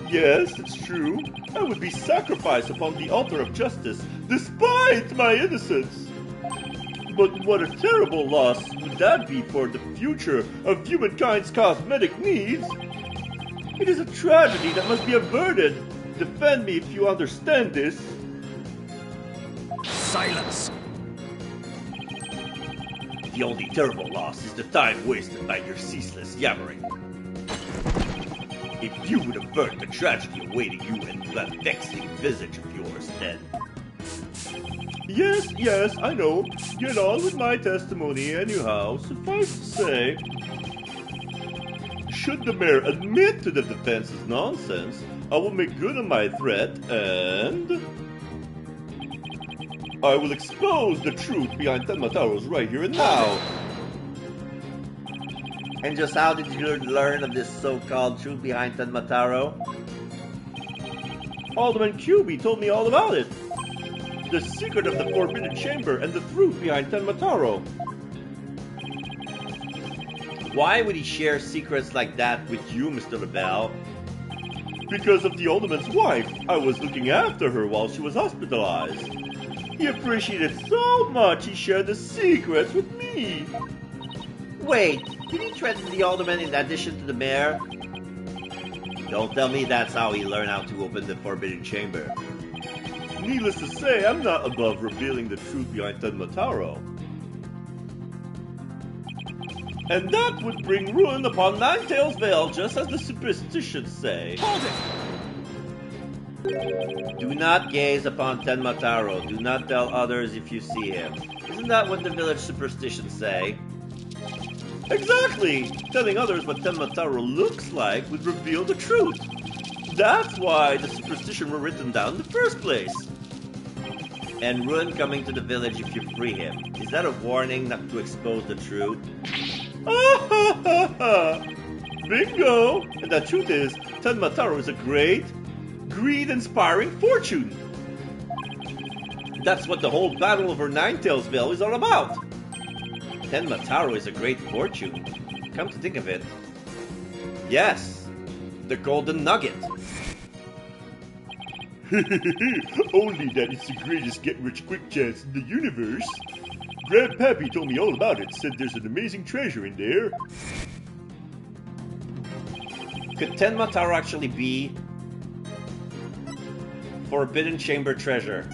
Yes, it's true. I would be sacrificed upon the altar of justice, despite my innocence. But what a terrible loss would that be for the future of humankind's cosmetic needs? It is a tragedy that must be averted. Defend me if you understand this. Silence! The only terrible loss is the time wasted by your ceaseless yammering. If you would avert the tragedy awaiting you and that vexing visage of yours, then... Yes, I know. Get on with my testimony anyhow. Suffice to say, should the mayor admit to the defense's nonsense, I will make good on my threat and... I will expose the truth behind Tenmataro's right here and now. And just how did you learn of this so-called truth behind Tenmataro? Alderman QB told me all about it. The secret of the Forbidden Chamber and the truth behind Tenmataro. Why would he share secrets like that with you, Mr. Rebel? Because of the Alderman's wife. I was looking after her while she was hospitalized. He appreciated so much he shared the secrets with me. Wait, did he threaten the alderman in addition to the mayor? Don't tell me that's how he learned how to open the Forbidden Chamber. Needless to say, I'm not above revealing the truth behind Tenmataro. And that would bring ruin upon Ninetales Vale, just as the superstitions say. Hold it! Do not gaze upon Tenmataro. Do not tell others if you see him. Isn't that what the village superstitions say? Exactly! Telling others what Tenmataro looks like would reveal the truth. That's why the superstition were written down in the first place. And ruin coming to the village if you free him. Is that a warning not to expose the truth? Bingo! And the truth is, Tenmataro is a great, greed-inspiring fortune. That's what the whole battle over Ninetales Vale is all about. Tenmataro is a great fortune. Come to think of it. Yes, the golden nugget. Only that it's the greatest get-rich-quick chance in the universe. Grandpappy told me all about it, said there's an amazing treasure in there. Could Tenma-Taro actually be Forbidden Chamber treasure?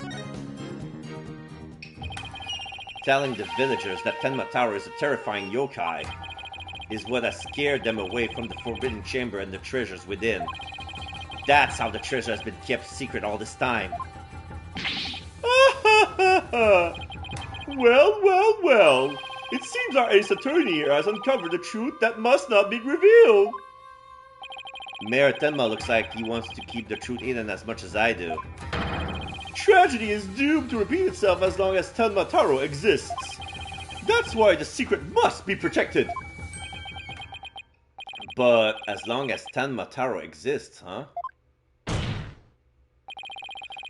Telling the villagers that Tenma-Taro is a terrifying yokai is what has scared them away from the Forbidden Chamber and the treasures within. That's how the treasure has been kept secret all this time. Well. It seems our ace attorney here has uncovered the truth that must not be revealed. Mayor Tenma looks like he wants to keep the truth hidden as much as I do. Tragedy is doomed to repeat itself as long as Tenma-Taro exists. That's why the secret must be protected. But as long as Tenma-Taro exists, huh?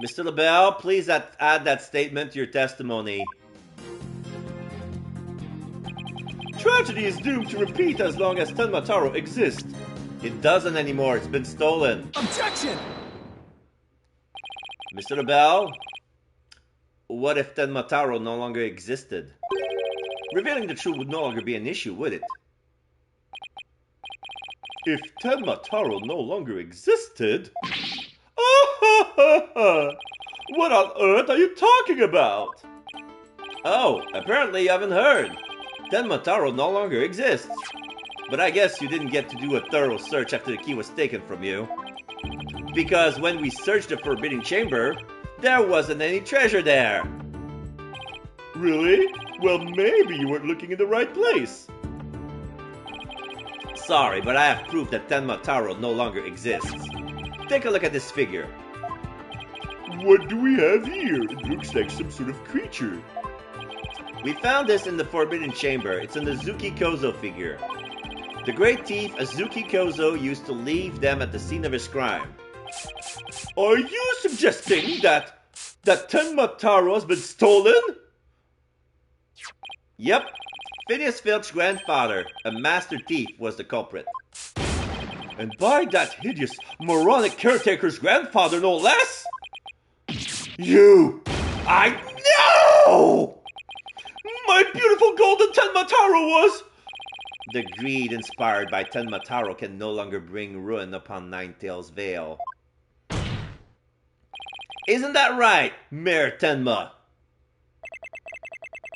Mr. LaBelle, please add that statement to your testimony. Tragedy is doomed to repeat as long as Tenma-Taro exists. It doesn't anymore, it's been stolen. Objection! Mr. LaBelle, what if Tenma-Taro no longer existed? Revealing the truth would no longer be an issue, would it? If Tenma-Taro no longer existed? What on earth are you talking about? Oh, apparently you haven't heard. Tenma-Taro no longer exists. But I guess you didn't get to do a thorough search after the key was taken from you. Because when we searched the Forbidden Chamber, there wasn't any treasure there. Really? Well, maybe you weren't looking in the right place. Sorry, but I have proof that Tenma-Taro no longer exists. Take a look at this figure. What do we have here? It looks like some sort of creature. We found this in the Forbidden Chamber. It's an Azuki Kozo figure. The great thief Azuki Kozo used to leave them at the scene of his crime. Are you suggesting that Tenma-Taro has been stolen? Yep. Phineas Filch's grandfather, a master thief, was the culprit. And by that hideous, moronic caretaker's grandfather, no less? I know! My beautiful golden Tenma-Taro was... The greed inspired by Tenma-Taro can no longer bring ruin upon Ninetales Vale. Isn't that right, Mayor Tenma?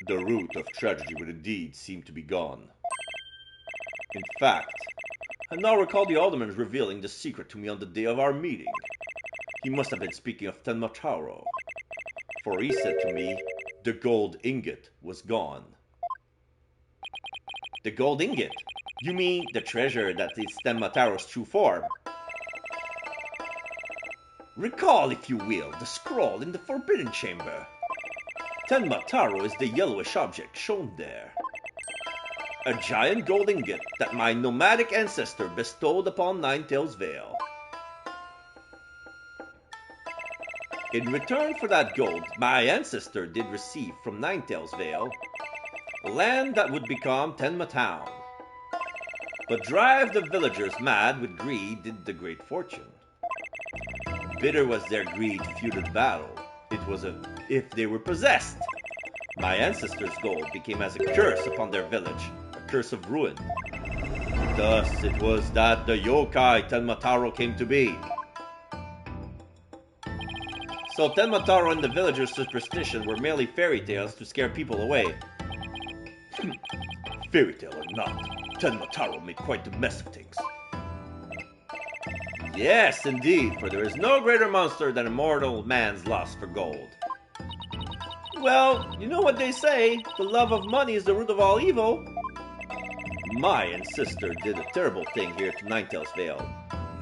The root of tragedy would indeed seem to be gone. In fact, I now recall the alderman revealing the secret to me on the day of our meeting. He must have been speaking of Tenma-Taro, for he said to me, the gold ingot was gone. The gold ingot? You mean the treasure that is Tenma-Taro's true form? Recall, if you will, the scroll in the Forbidden Chamber. Tenma-Taro is the yellowish object shown there. A giant gold ingot that my nomadic ancestor bestowed upon Ninetales Vale. In return for that gold, my ancestor did receive from Ninetales Vale land that would become Tenma Town. But drive the villagers mad with greed did the great fortune. Bitter was their greed feuded battle. It was if they were possessed. My ancestors' gold became as a curse upon their village, a curse of ruin. Thus it was that the yokai Tenma-Taro came to be. So Tenma-Taro and the villagers' superstition were merely fairy tales to scare people away. Fairy tale or not, Tenma-Taro made quite the mess of things. Yes, indeed, for there is no greater monster than a mortal man's lust for gold. Well, you know what they say, the love of money is the root of all evil. My ancestor did a terrible thing here to Ninetales Vale.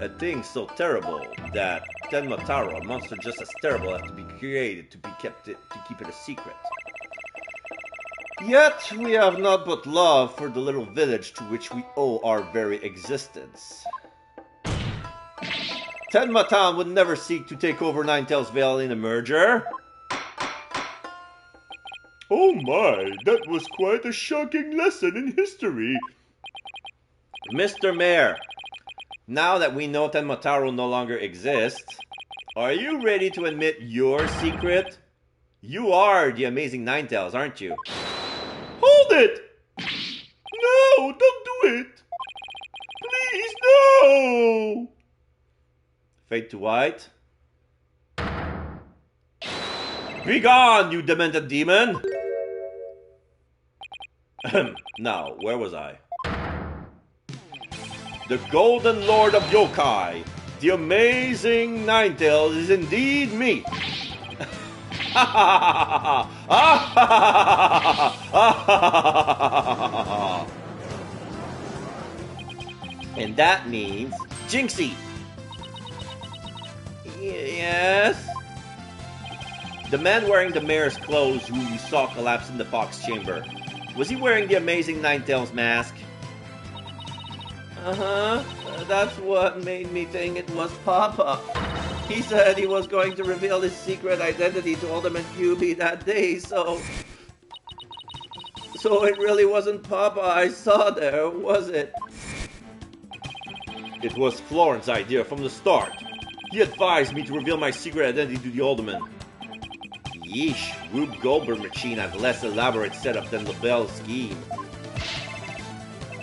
A thing so terrible that Tenma-Taro, a monster just as terrible, has to be created to keep it a secret. Yet we have naught but love for the little village to which we owe our very existence. Tenma Town would never seek to take over Ninetales Vale in a merger. Oh my, that was quite a shocking lesson in history. Mr. Mayor, now that we know Tenma-Taro no longer exists, are you ready to admit your secret? You are the amazing Ninetales, aren't you? it! No, don't do it! Please, no! Fade to white. Be gone, you demented demon! Now, where was I? The Golden Lord of Yokai, the amazing Ninetales is indeed me! And that means Jinxie! Yes? The man wearing the mayor's clothes who you saw collapse in the fox chamber. Was he wearing the amazing Ninetales mask? Uh-huh. That's what made me think it was Papa. He said he was going to reveal his secret identity to Alderman QB that day, so it really wasn't Papa I saw there, was it? It was Florence's idea from the start. He advised me to reveal my secret identity to the Alderman. Yeesh, Rube Goldberg machine has less elaborate setup than LaBelle's scheme.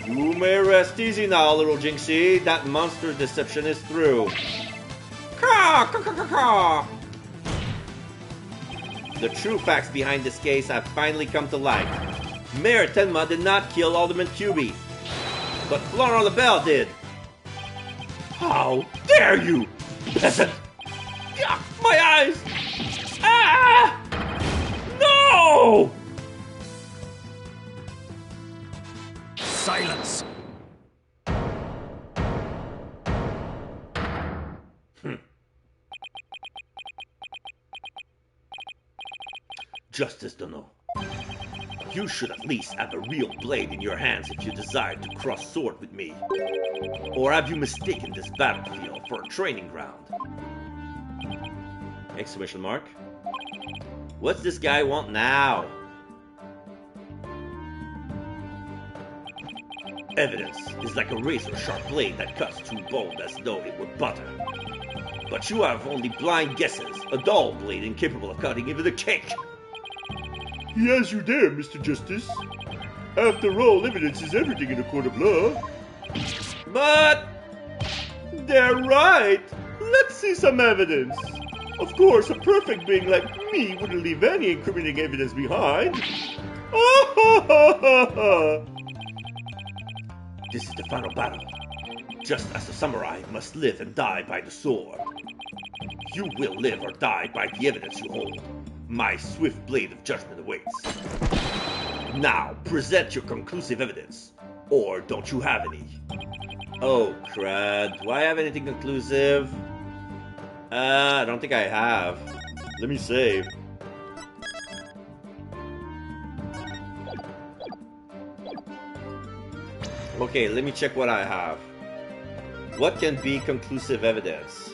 You may rest easy now, little Jinxie. That monster deception is through. Caw, caw, caw, caw, caw. The true facts behind this case have finally come to light. Mayor Tenma did not kill Alderman QB, but Florent LaBelle did. How dare you, peasant! Yeah, my eyes! Ah! No! Silence! Justice Dunno. You should at least have a real blade in your hands if you desire to cross sword with me. Or have you mistaken this battlefield for a training ground? Exclamation mark. What's this guy want now? Evidence is like a razor-sharp blade that cuts through bone as though it were butter. But you have only blind guesses, a dull blade incapable of cutting even a cake. He has you there, Mr. Justice. After all, evidence is everything in a court of law. But They're right. Let's see some evidence. Of course, a perfect being like me wouldn't leave any incriminating evidence behind. this is the final battle. Just as a samurai must live and die by the sword, you will live or die by the evidence you hold. My swift blade of judgment awaits. Now, present your conclusive evidence. Or don't you have any? Oh, crud. Do I have anything conclusive? I don't think I have. Let me save. Okay, let me check what I have. What can be conclusive evidence?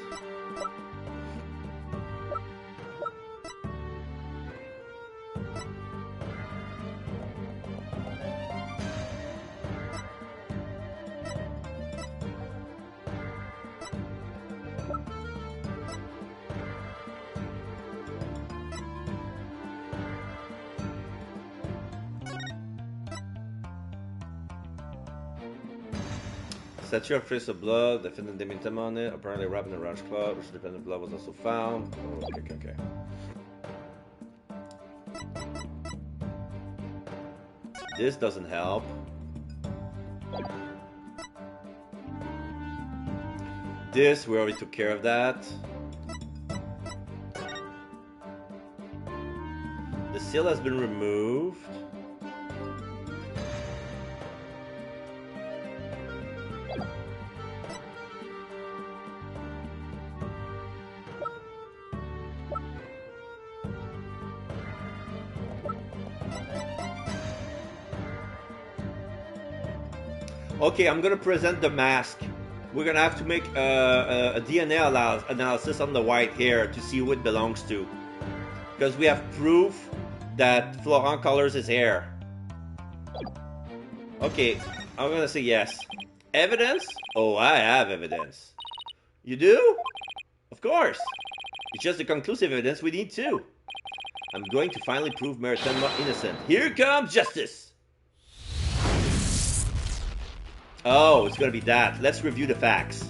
Statue of trace of blood, defendant Demintem on it, apparently wrapped in a ranch club, which dependent blood was also found. Oh, okay. This doesn't help. This, we already took care of that. The seal has been removed. Okay, I'm gonna present the mask. We're gonna have to make a DNA analysis on the white hair to see who it belongs to, because we have proof that Florent colors his hair. Okay, I'm gonna say yes. Evidence? Oh, I have evidence. You do? Of course. It's just the conclusive evidence we need too. I'm going to finally prove Mayor Tenma innocent. Here comes justice! Oh, it's gonna be that. Let's review the facts.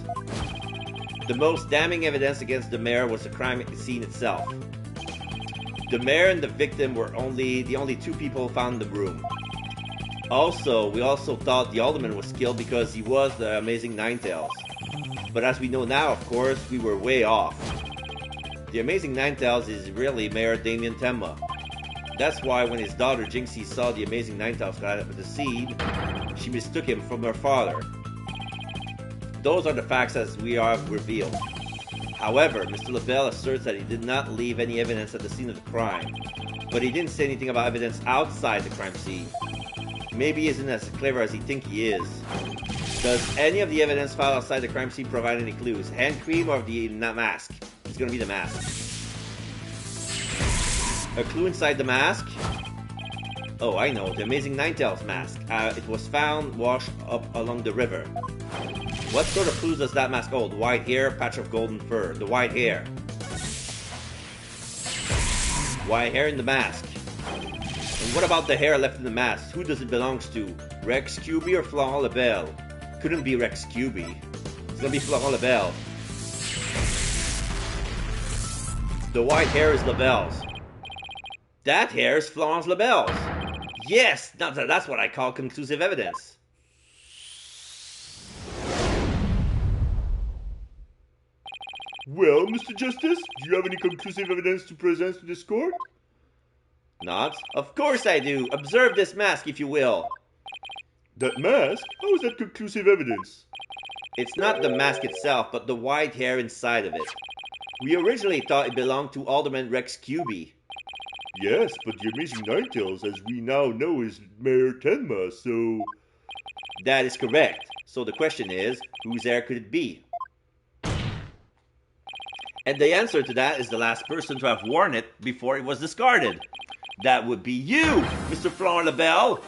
The most damning evidence against the mayor was the crime scene itself. The mayor and the victim were the only two people found in the room. Also, we also thought the alderman was killed because he was the Amazing Ninetales. But as we know now, of course, we were way off. The Amazing Ninetales is really Mayor Damien Tenma. That's why when his daughter Jinxie saw the Amazing Ninetales fly out of the seed, she mistook him from her father. Those are the facts as we have revealed. However, Mr. LaBelle asserts that he did not leave any evidence at the scene of the crime, but he didn't say anything about evidence outside the crime scene. Maybe he isn't as clever as he thinks he is. Does any of the evidence found outside the crime scene provide any clues? Hand cream or the mask? It's gonna be the mask. A clue inside the mask? Oh, I know, the Amazing Ninetales mask. It was found washed up along the river. What sort of clues does that mask hold? White hair, patch of golden fur. The white hair. White hair in the mask. And what about the hair left in the mask? Who does it belong to? Rex Cuby or Florent LaBelle? Couldn't be Rex Cuby. It's gonna be Florent LaBelle. The white hair is LaBelle's. That hair is Florence LaBelle's. Yes, that's what I call conclusive evidence. Well, Mr. Justice, do you have any conclusive evidence to present to this court? Not? Of course I do. Observe this mask, if you will. That mask? How is that conclusive evidence? It's not the mask itself, but the white hair inside of it. We originally thought it belonged to Alderman Rex Cuby. Yes, but the Amazing Ninetales, as we now know, is Mayor Tenma, so... That is correct. So the question is, whose hair could it be? And the answer to that is the last person to have worn it before it was discarded. That would be you, Mr. Florent LaBelle.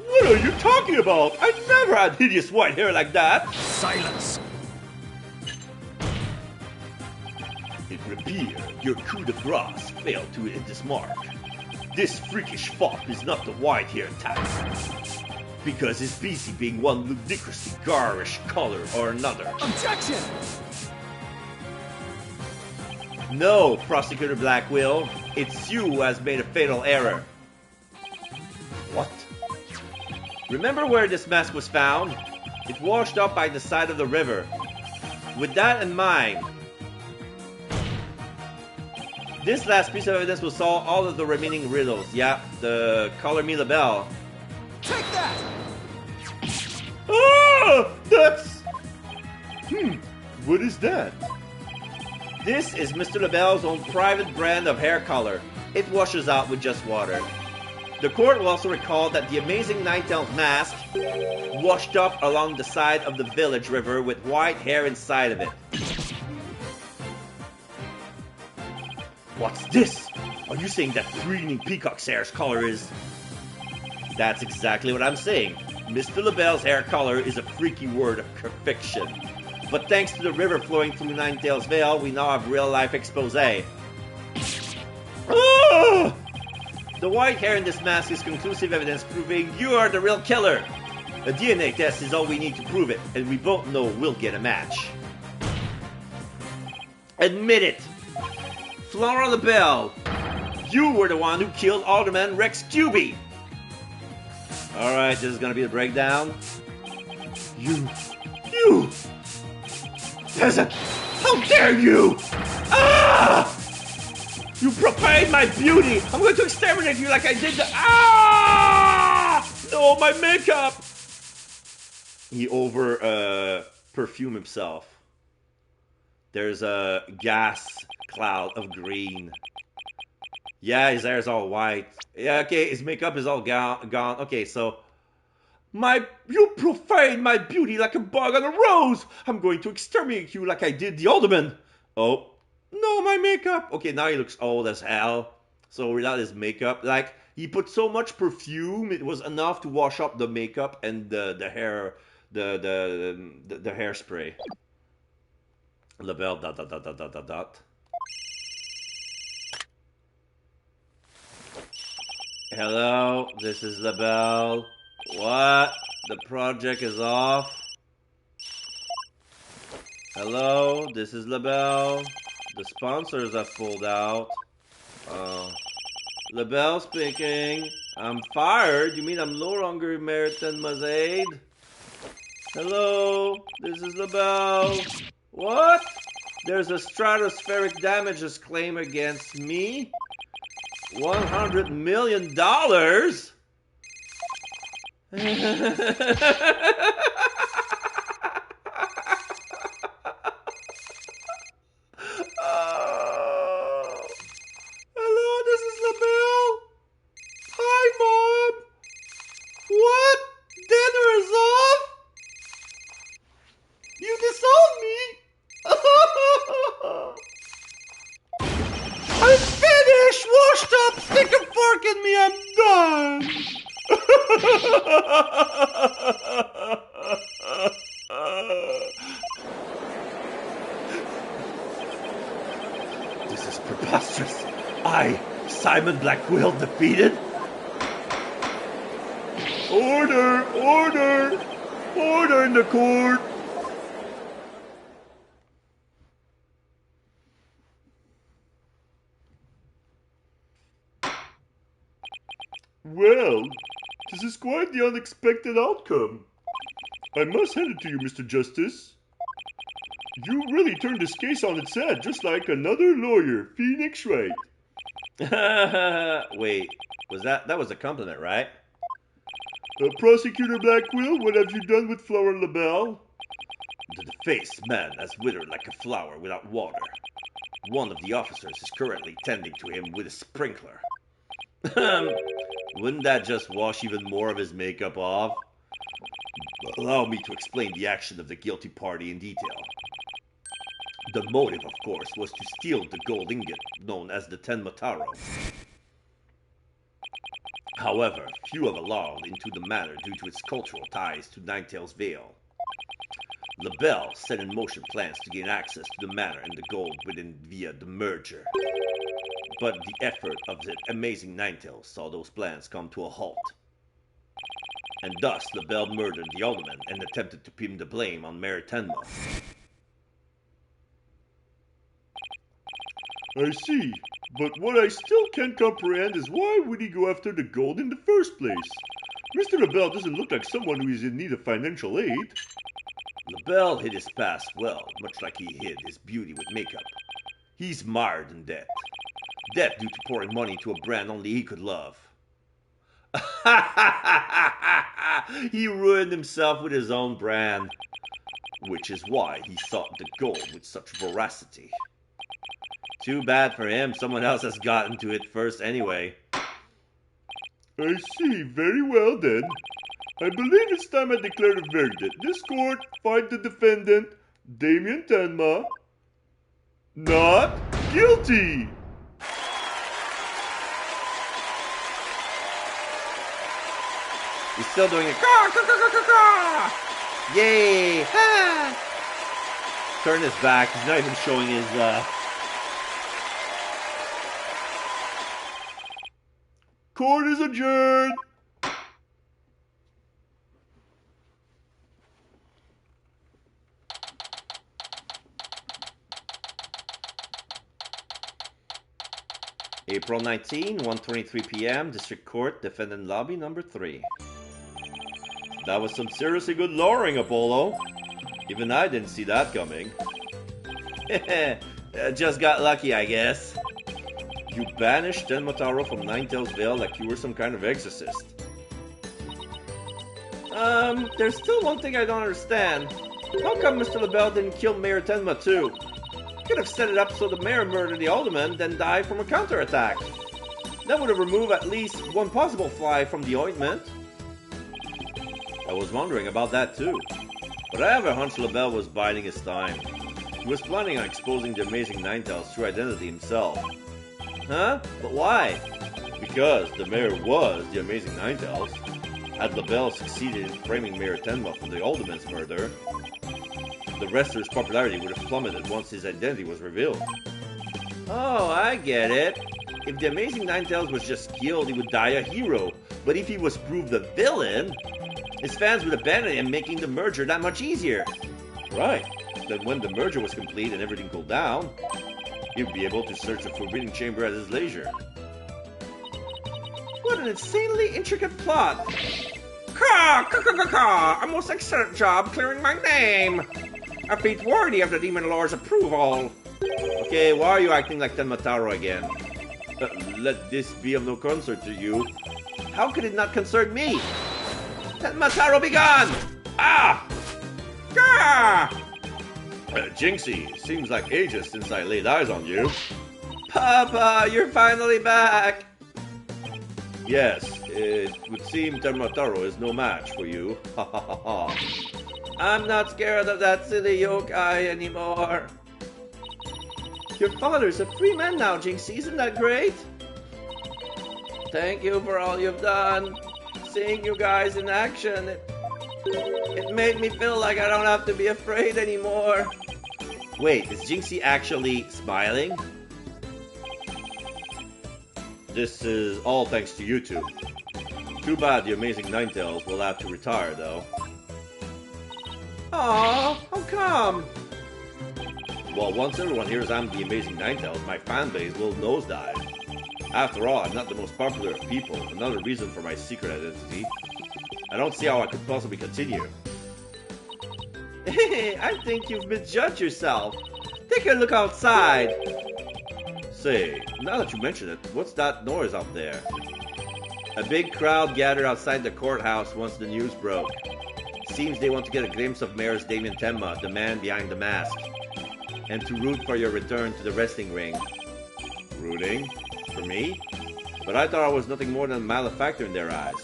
What are you talking about? I never had hideous white hair like that. Silence. It would appear your coup de grace failed to hit this mark. This freakish fop is not the white-haired type, because he's busy being one ludicrously garish color or another. Objection! No, Prosecutor Blackwill, it's you who has made a fatal error. What? Remember where this mask was found? It washed up by the side of the river. With that in mind, this last piece of evidence will solve all of the remaining riddles. Yeah, the Color Me LaBelle. Take that! Ah! That's... What is that? This is Mr. LaBelle's own private brand of hair color. It washes out with just water. The court will also recall that the Amazing Ninetales mask washed up along the side of the village river with white hair inside of it. What's this? Are you saying that Greening Peacock's hair's color is... That's exactly what I'm saying. Mr. LaBelle's hair color is a freaky word of fiction. But thanks to the river flowing through Ninetales Vale, we now have real-life expose. Ah! The white hair in this mask is conclusive evidence proving you are the real killer. A DNA test is all we need to prove it, and we both know we'll get a match. Admit it! Florent LaBelle, you were the one who killed Alderman Rex Cuby! Alright, this is gonna be the breakdown. You peasant! How dare you! Ah! You profane my beauty! I'm going to exterminate you like I did the... Ah! No, my makeup! He perfumed himself. There's a gas cloud of green. Yeah, his hair is all white. Yeah, okay, his makeup is all gone. Okay, so... You profane my beauty like a bug on a rose! I'm going to exterminate you like I did the alderman! Oh. No, my makeup! Okay, now he looks old as hell. So without his makeup, like, he put so much perfume, it was enough to wash up the makeup and the hair, the hairspray. LaBelle, ... Hello, this is LaBelle. What? The project is off. Hello, this is LaBelle. The sponsors have pulled out. LaBelle speaking. I'm fired? You mean I'm no longer Mayor Tenma's aide? Hello, this is LaBelle. What? There's a stratospheric damages claim against me? $100 million? Hello, this is LaBelle. Hi, Mom. What? Dinner is off? You disowned me? I'm finished! Washed up! Stick a fork in me! I'm done! This is preposterous. I, Simon Blackquill, defeated? Order! Order! Order in the court! Well, this is quite the unexpected outcome. I must hand it to you, Mr. Justice. You really turned this case on its head, just like another lawyer, Phoenix Wright. Wait, that was a compliment, right? Prosecutor Blackquill, what have you done with Flower LaBelle? The defaced man has withered like a flower without water. One of the officers is currently tending to him with a sprinkler. Wouldn't that just wash even more of his makeup off? Allow me to explain the action of the guilty party in detail. The motive, of course, was to steal the gold ingot known as the Tenma Taro. However, few have allowed into the matter due to its cultural ties to Ninetales Vale. LaBelle set in motion plans to gain access to the manor and the gold via the merger. But the effort of the amazing Ninetales saw those plans come to a halt. And thus LaBelle murdered the alderman and attempted to pin the blame on Mayor Tenma. I see, but what I still can't comprehend is why would he go after the gold in the first place? Mr. LaBelle doesn't look like someone who is in need of financial aid. LaBelle hid his past well, much like he hid his beauty with makeup. He's mired in debt. Debt due to pouring money into a brand only he could love. He ruined himself with his own brand. Which is why he sought the gold with such voracity. Too bad for him, someone else has gotten to it first anyway. I see, very well then. I believe it's time I declare a verdict. This court find the defendant, Damien Tenma, not guilty! He's still doing it. Yay! Ha! Turn his back. He's not even showing his. Court is adjourned! April 19, 1:23 p.m. District Court, Defendant Lobby number 3. That was some seriously good lawyering, Apollo. Even I didn't see that coming. Just got lucky, I guess. You banished Tenma Taro from Ninetales Vale like you were some kind of exorcist. There's still one thing I don't understand. How come Mr. LaBelle didn't kill Mayor Tenma too? He could have set it up so the mayor murdered the alderman, then died from a counterattack. That would have removed at least one possible fly from the ointment. I was wondering about that too. But I have a hunch LaBelle was biding his time. He was planning on exposing the amazing Ninetales' true identity himself. Huh? But why? Because the mayor was the amazing Ninetales. Had LaBelle succeeded in framing Mayor Tenma for the alderman's murder, the wrestler's popularity would have plummeted once his identity was revealed. Oh, I get it. If the amazing Ninetales was just killed, he would die a hero. But if he was proved a villain, His fans would abandon him, making the merger that much easier. Right. Then when the merger was complete and everything cooled down, he'd be able to search the Forbidden Chamber at his leisure. What an insanely intricate plot! A most excellent job clearing my name! A feat worthy of the Demon Lord's approval! Okay, why are you acting like Tenmataro again? Let this be of no concern to you. How could it not concern me? Tenmataro, be gone! Ah! Gah! Jinxie, seems like ages since I laid eyes on you. Papa, you're finally back! Yes, it would seem Tenmataro is no match for you. Ha ha ha ha. I'm not scared of that silly yokai anymore. Your father's a free man now, Jinxie. Isn't that great? Thank you for all you've done. Seeing you guys in action, it made me feel like I don't have to be afraid anymore. Wait, is Jinxie actually smiling? This is all thanks to you two. Too bad the Amazing Ninetales will have to retire, though. Aww, how come? Well, once everyone hears I'm the Amazing Ninetales, my fanbase will nosedive. After all, I'm not the most popular of people, another reason for my secret identity. I don't see how I could possibly continue. I think you've misjudged yourself. Take a look outside. Say, now that you mention it, what's that noise out there? A big crowd gathered outside the courthouse once the news broke. Seems they want to get a glimpse of Mayor's Damien Tenma, the man behind the mask, and to root for your return to the wrestling ring. Rooting? For me? But I thought I was nothing more than a malefactor in their eyes.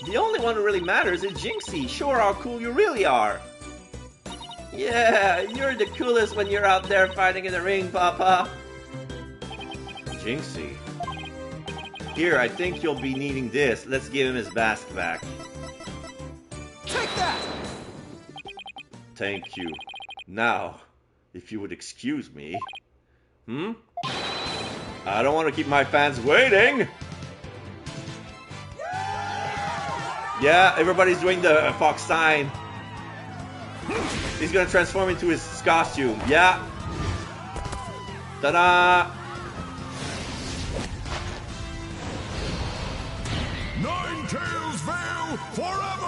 The only one who really matters is Jinxie. Show her how cool you really are. Yeah, you're the coolest when you're out there fighting in the ring, Papa. Jinxie. Here, I think you'll be needing this. Let's give him his mask back. Take that! Thank you. Now, if you would excuse me. I don't want to keep my fans waiting! Yeah, everybody's doing the fox sign. He's gonna transform into his costume. Yeah. Ta-da! Ninetales Vale forever!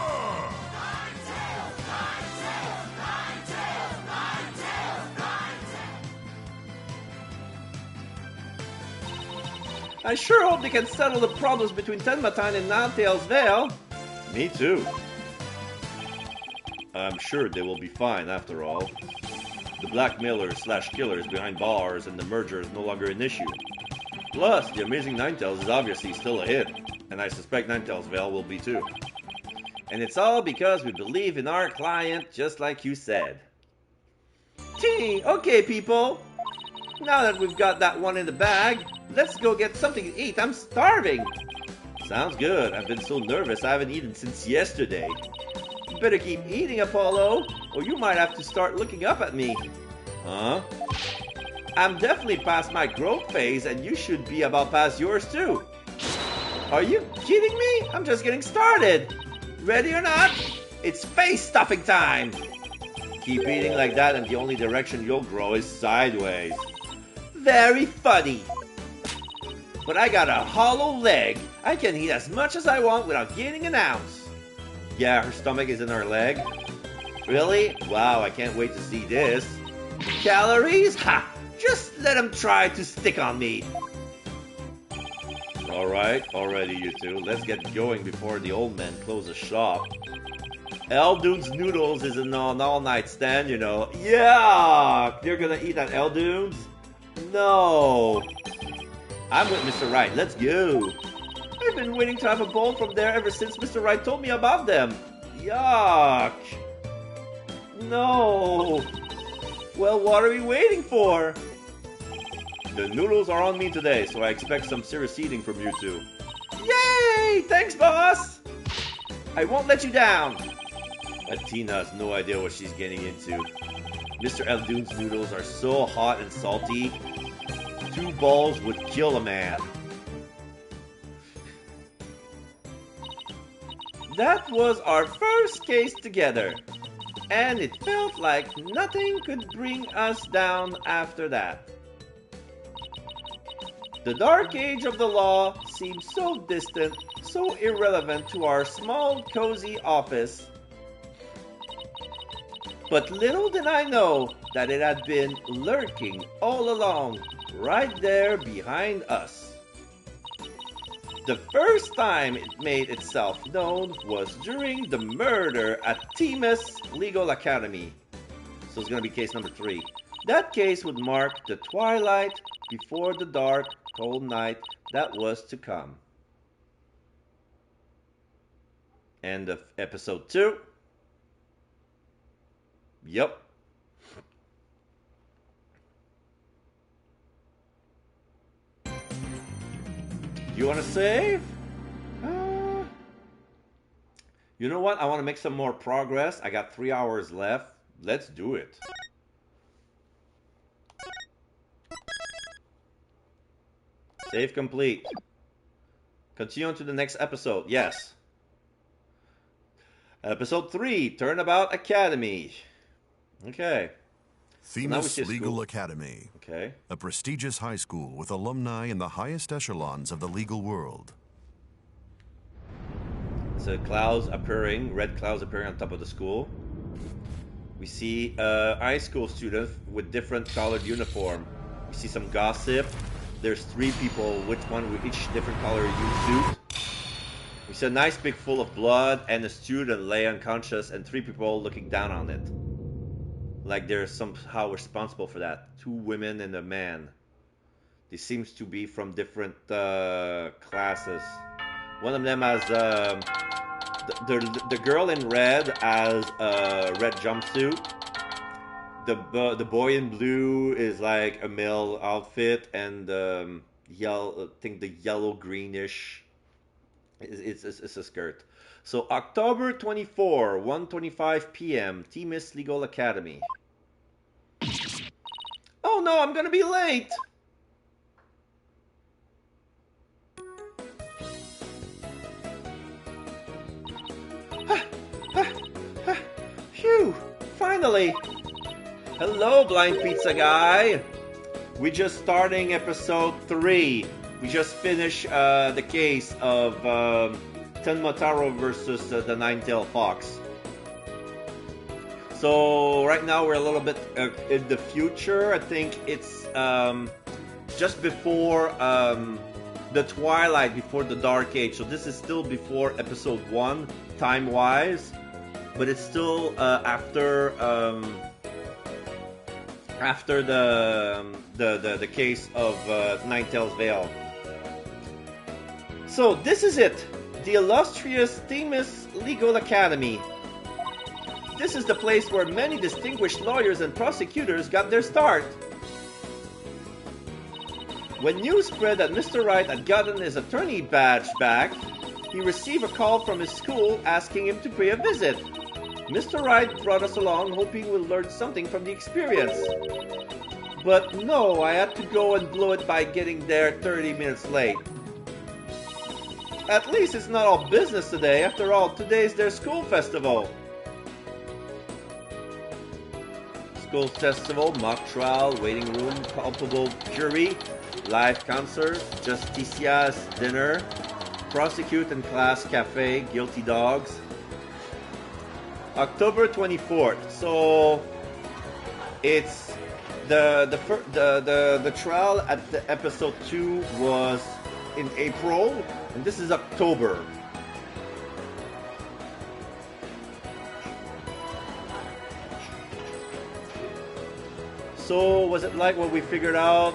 I sure hope they can settle the problems between Tenma-tan and Ninetales Vale. Me too. I'm sure they will be fine after all. The blackmailers/killers behind bars and the merger is no longer an issue. Plus, the Amazing Ninetales is obviously still a hit, and I suspect Ninetales Vale will be too. And it's all because we believe in our client, just like you said. Gee, okay people. Now that we've got that one in the bag, let's go get something to eat. I'm starving. Sounds good. I've been so nervous I haven't eaten since yesterday. You better keep eating, Apollo, or you might have to start looking up at me. Huh? I'm definitely past my growth phase, and you should be about past yours too. Are you kidding me? I'm just getting started. Ready or not, it's face stuffing time. Keep eating like that and the only direction you'll grow is sideways. Very funny. But I got a hollow leg. I can eat as much as I want without gaining an ounce. Yeah, her stomach is in her leg. Really? Wow, I can't wait to see this. Calories? Ha! Just let them try to stick on me. Alright, already you two. Let's get going before the old man closes shop. Eldune's Noodles is an all-night stand, you know. Yuck! You're gonna eat at Eldune's? No! I'm with Mr. Wright. Let's go! I've been waiting to have a bowl from there ever since Mr. Wright told me about them. Yuck! No! Well, what are we waiting for? The noodles are on me today, so I expect some serious eating from you two. Yay! Thanks, boss! I won't let you down. Athena has no idea what she's getting into. Mr. Eldune's noodles are so hot and salty, 2 balls would kill a man. That was our first case together, and it felt like nothing could bring us down after that. The dark age of the law seemed so distant, so irrelevant to our small, cozy office. But little did I know that it had been lurking all along, right there behind us. The first time it made itself known was during the murder at Themis Legal Academy. So it's going to be case number 3. That case would mark the twilight before the dark, cold night that was to come. End of episode 2. Yep. You want to save? You know what? I want to make some more progress. I got 3 hours left. Let's do it. Save complete. Continue on to the next episode. Yes. Episode 3, Turnabout Academy. Okay. Themis Legal Academy. Okay. A prestigious high school with alumni in the highest echelons of the legal world. So clouds appearing, red clouds appearing on top of the school. We see high school students with different colored uniform. We see some gossip. There's 3 people, which one with each different color suit. We see a nice big full of blood and a student lay unconscious and 3 people looking down on it. Like they're somehow responsible for that. 2 women and a man. They seems to be from different classes. One of them has the girl in red has a red jumpsuit. The boy in blue is like a male outfit, and yellow, I think the yellow greenish it's a skirt. So October 24, 1:25 p.m. Themis Legal Academy. Oh no, I'm gonna be late. Phew, finally. Hello, Blind Pizza Guy. We're just starting episode 3. We just finished the case of Tenmotaro versus the Nine-Tailed Fox. So right now we're a little bit in the future. I think it's just before the twilight, before the dark age. So this is still before episode 1 time-wise, but it's still after the case of Nine-Tails Vale. So this is it, the illustrious Themis Legal Academy. This is the place where many distinguished lawyers and prosecutors got their start. When news spread that Mr. Wright had gotten his attorney badge back, he received a call from his school asking him to pay a visit. Mr. Wright brought us along hoping we'll learn something from the experience. But no, I had to go and blow it by getting there 30 minutes late. At least it's not all business today. After all, today's their school festival. School festival, mock trial, waiting room, culpable jury, live concert, Justicia's dinner, prosecute and class cafe, guilty dogs. October 24th. So it's the trial at the episode 2 was in April, and this is October. So was it like what we figured out?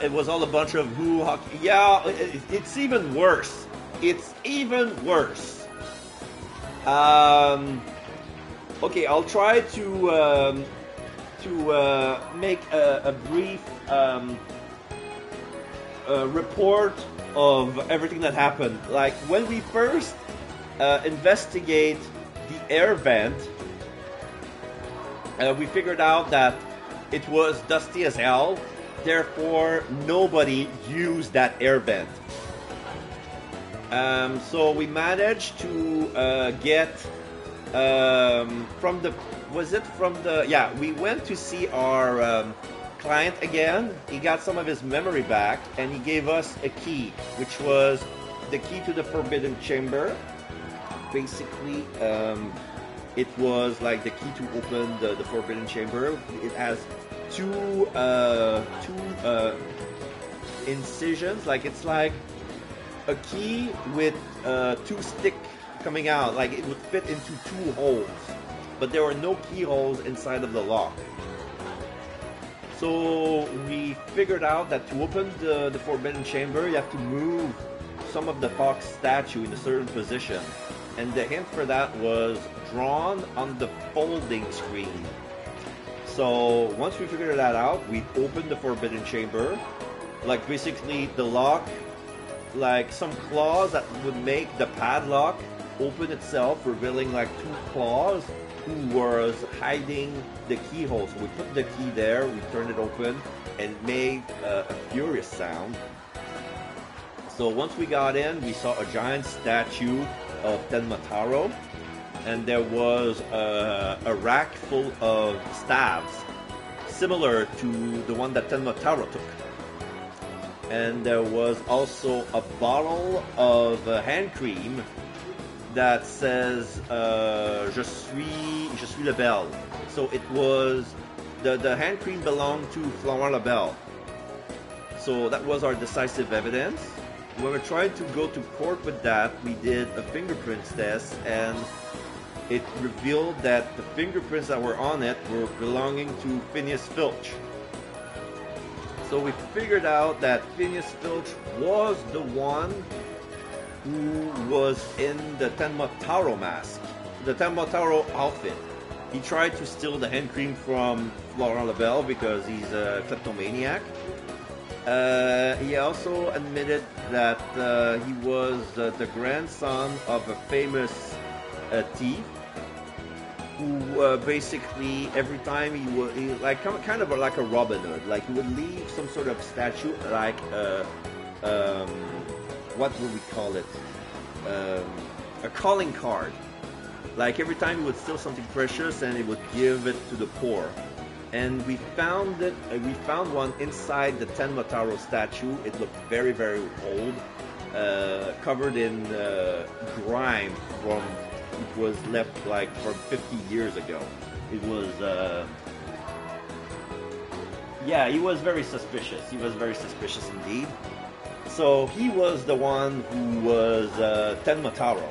It was all a bunch of hockey. Yeah, it's even worse. It's even worse. Okay, I'll try to make a brief report of everything that happened. Like when we first investigate the air vent, we figured out that it was dusty as hell. Therefore, nobody used that air vent. So we managed to get from the, yeah, we went to see our client again. He got some of his memory back, and he gave us a key, which was the key to the Forbidden Chamber. Basically, it was like the key to open the Forbidden Chamber. It has two incisions, like it's like a key with two sticks coming out, like it would fit into two holes, but there were no keyholes inside of the lock. So we figured out that to open the Forbidden Chamber, you have to move some of the fox statue in a certain position, and the hint for that was drawn on the folding screen. So once we figured that out, we opened the Forbidden Chamber. Like basically the lock, like some claws that would make the padlock open itself, revealing like two claws who was hiding the keyhole. So we put the key there, we turned it open, and made a furious sound. So once we got in, we saw a giant statue of Tenmataro, and there was a rack full of staves, similar to the one that Tenmataro took. And there was also a bottle of hand cream that says Je suis le Bel. So it was the hand cream belonged to Florent Lebel. So that was our decisive evidence. When we tried to go to court with that, we did a fingerprints test, and it revealed that the fingerprints that were on it were belonging to Phineas Filch. So we figured out that Phineas Filch was the one who was in the Tenmataro mask, the Tenmataro outfit. He tried to steal the hand cream from Florent Lebel because he's a kleptomaniac. He also admitted that he was the grandson of a famous thief who basically every time he would like kind of like a Robin Hood, like he would leave some sort of statue, like what would we call it, a calling card. Like every time he would steal something precious and he would give it to the poor. And we found it. We found one inside the Tenmataro statue. It looked very, very old, covered in grime from. It was left like from 50 years ago. It was, yeah, he was very suspicious. He was very suspicious indeed. So he was the one who was Tenmataro.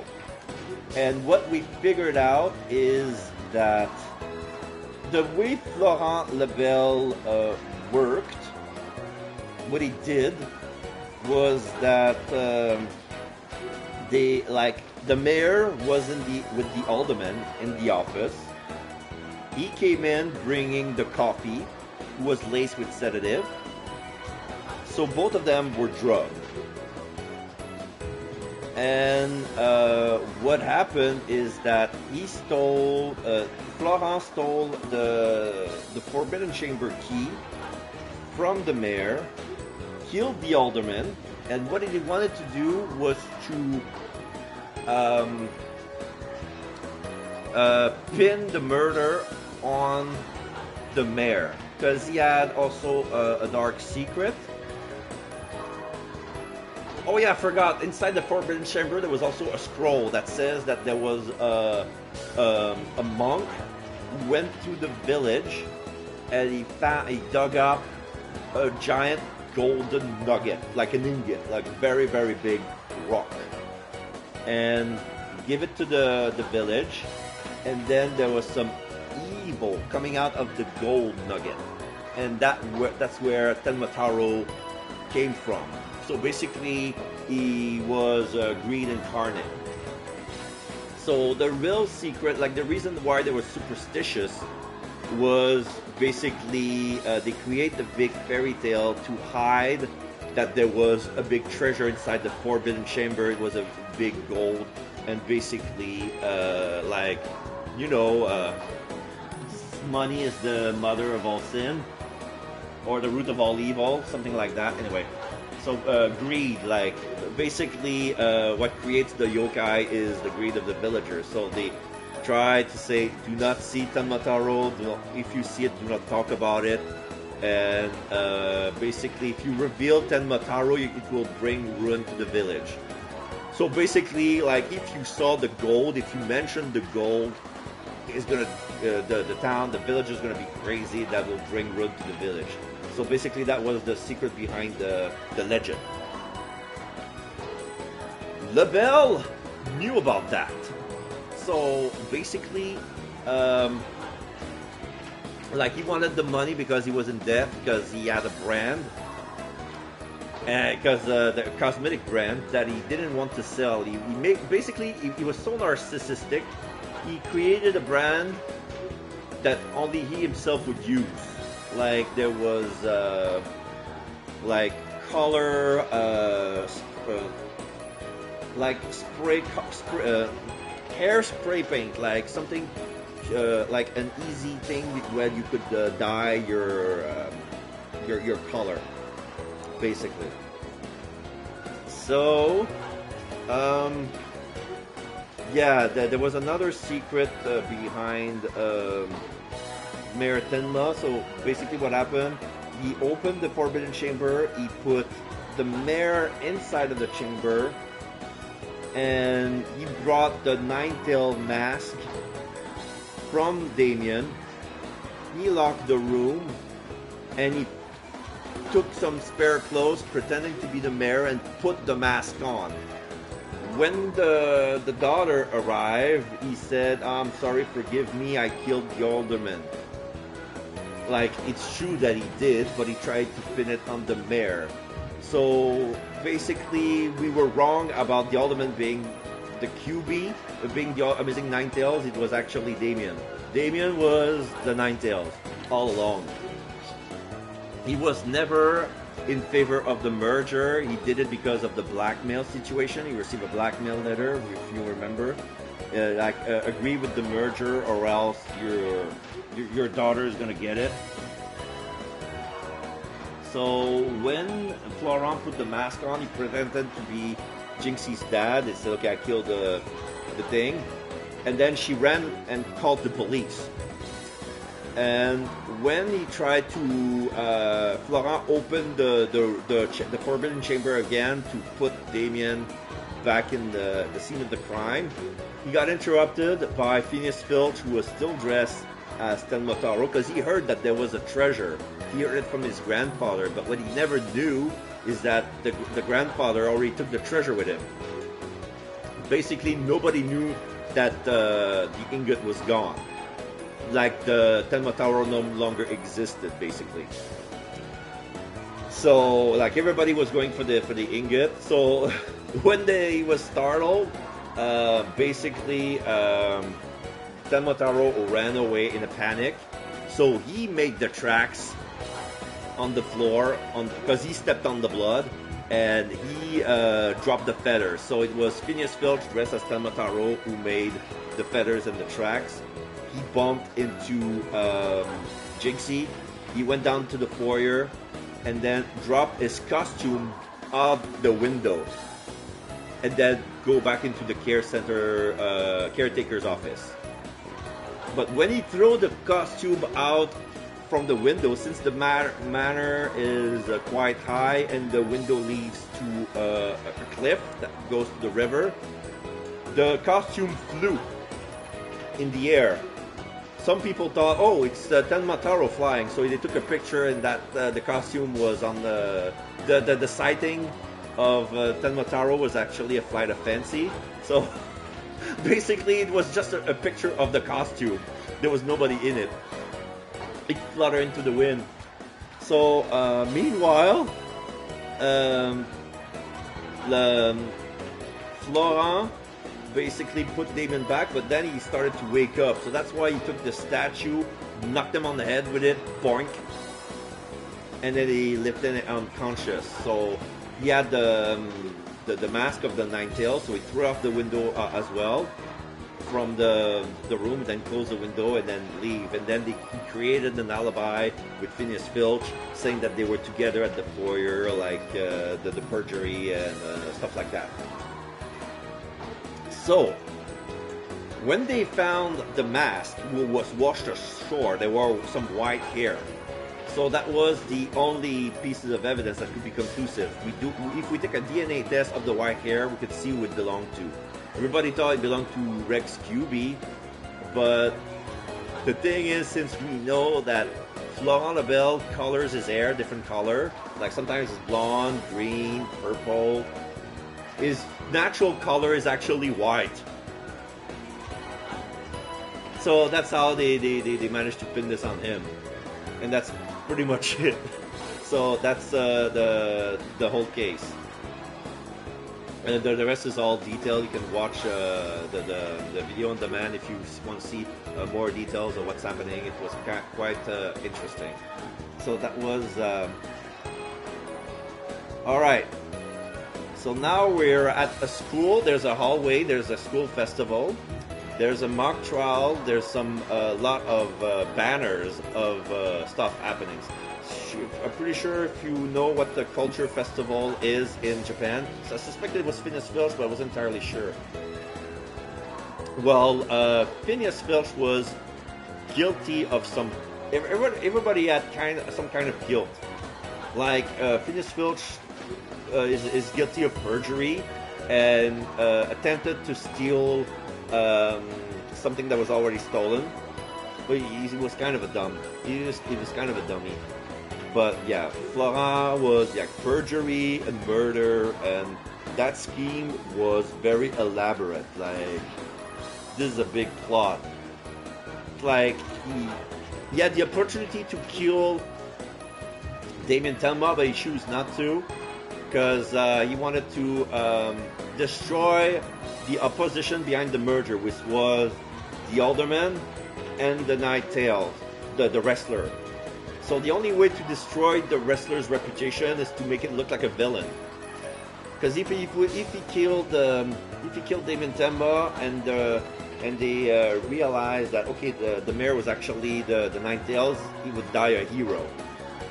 And what we figured out is that the way Florent Lebel worked, what he did was that the mayor was with the alderman in the office. He came in bringing the coffee, who was laced with sedative. So both of them were drugged. And what happened is that Florent stole the Forbidden Chamber key from the mayor, killed the alderman, and what he wanted to do was to pin the murder on the mayor, because he had also a dark secret. Oh yeah, I forgot. Inside the Forbidden Chamber, there was also a scroll that says that there was a monk who went to the village and he dug up a giant golden nugget, like an ingot, like very, very big rock, and give it to the village. And then there was some evil coming out of the gold nugget, and that's where Tenmataro came from. So basically, he was greed incarnate. So the real secret, like the reason why they were superstitious, was basically they create the big fairy tale to hide that there was a big treasure inside the Forbidden Chamber. It was a big gold, and basically, money is the mother of all sin, or the root of all evil, something like that. Anyway. So greed, like basically what creates the yokai is the greed of the villagers. So they try to say, do not see Tenmataro, if you see it, do not talk about it. And basically if you reveal Tenmataro, it will bring ruin to the village. So basically, like if you saw the gold, if you mentioned the gold, it's gonna the town, the village is gonna be crazy. That will bring ruin to the village. So basically, that was the secret behind the legend. LaBelle knew about that. So basically, like he wanted the money because he was in debt because he had a brand, because the cosmetic brand that he didn't want to sell. He was so narcissistic. He created a brand that only he himself would use. Like there was like color, like hairspray paint, like something like an easy thing where you could dye your color, basically. So, yeah, there was another secret behind Mayor Tenma. So basically what happened, he opened the Forbidden Chamber, he put the mayor inside of the chamber, and he brought the nine-tailed mask from Damien. He locked the room, and he took some spare clothes pretending to be the mayor and put the mask on. When the daughter arrived, he said, I'm sorry, forgive me, I killed the alderman. Like, it's true that he did, but he tried to pin it on the mayor. So, basically, we were wrong about the alderman being the QB, being the Amazing Ninetales. It was actually Damien. Damien was the Ninetales all along. He was never in favor of the merger. He did it because of the blackmail situation. He received a blackmail letter, if you remember. Agree with the merger or else your daughter is gonna get it. So when Florent put the mask on, he pretended to be Jinxie's dad. He said, okay, I killed the thing. And then she ran and called the police. And when he tried to, Florent opened the Forbidden Chamber again to put Damien back in the scene of the crime, he got interrupted by Phineas Filch, who was still dressed as Tenmataro, because he heard that there was a treasure. He heard it from his grandfather, but what he never knew is that the grandfather already took the treasure with him. Basically, nobody knew that the ingot was gone. Like the Tenmataro no longer existed, basically. So, like everybody was going for the ingot. So, when they was startled, basically Tenmataro ran away in a panic. So he made the tracks on the floor because he stepped on the blood, and he dropped the feathers. So it was Phineas Filch dressed as Tenmataro who made the feathers and the tracks. He bumped into Jinxie. He went down to the foyer and then dropped his costume out the window, and then go back into the caretaker's office. But when he threw the costume out from the window, since the manor is quite high and the window leads to a cliff that goes to the river, the costume flew in the air. Some people thought, oh, it's Tenmataro flying, so they took a picture, and that the costume was on the sighting of Tenmataro was actually a flight of fancy. So basically, it was just a picture of the costume. There was nobody in it. It fluttered into the wind. So meanwhile, Florent basically put Damien back, but then he started to wake up. So that's why he took the statue, knocked him on the head with it, boink, and then he lifted it unconscious. So he had the mask of the Ninetales, so he threw off the window as well. from the room, then close the window and then leave. And then he created an alibi with Phineas Filch, saying that they were together at the foyer, like the perjury and stuff like that. So when they found the mask was washed ashore, there were some white hair. So that was the only pieces of evidence that could be conclusive. If we take a DNA test of the white hair, we could see who it belonged to. Everybody thought it belonged to Rex QB, but the thing is, since we know that Florent Lebel colors his hair different color, like sometimes it's blonde, green, purple, his natural color is actually white. So that's how they managed to pin this on him, and that's pretty much it. So that's the whole case. And the rest is all detailed. You can watch the video on demand if you want to see more details of what's happening. It was quite interesting. So that was all right. So now we're at a school. There's a hallway. There's a school festival. There's a mock trial. There's some lot of banners of stuff happening. I'm pretty sure if you know what the culture festival is in Japan. So I suspected it was Phineas Filch, but I wasn't entirely sure. Well, Phineas Filch was guilty of some. Everybody had some kind of guilt. Like Phineas Filch is guilty of perjury and attempted to steal something that was already stolen. But he was kind of a dumb. He was kind of a dummy. But yeah, Florent was perjury and murder, and that scheme was very elaborate. Like, this is a big plot. Like, he had the opportunity to kill Damien Telma, but he chose not to, because he wanted to destroy the opposition behind the merger, which was the Alderman and the Nighttail, the wrestler. So the only way to destroy the wrestler's reputation is to make it look like a villain. Because if he killed Damien Temba and they realized that okay, the mayor was actually the Ninetales, he would die a hero.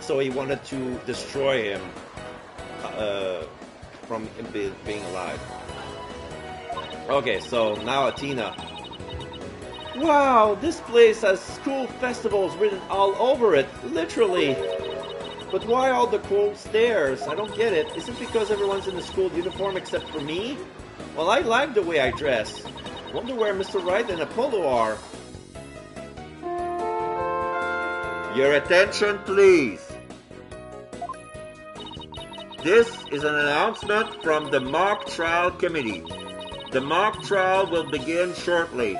So he wanted to destroy him from him being alive. Okay, so now Athena. Wow, this place has school festivals written all over it, literally. But why all the cool stairs? I don't get it. Is it because everyone's in the school uniform except for me? Well, I like the way I dress. Wonder where Mr. Wright and Apollo are. Your attention, please. This is an announcement from the mock trial committee. The mock trial will begin shortly.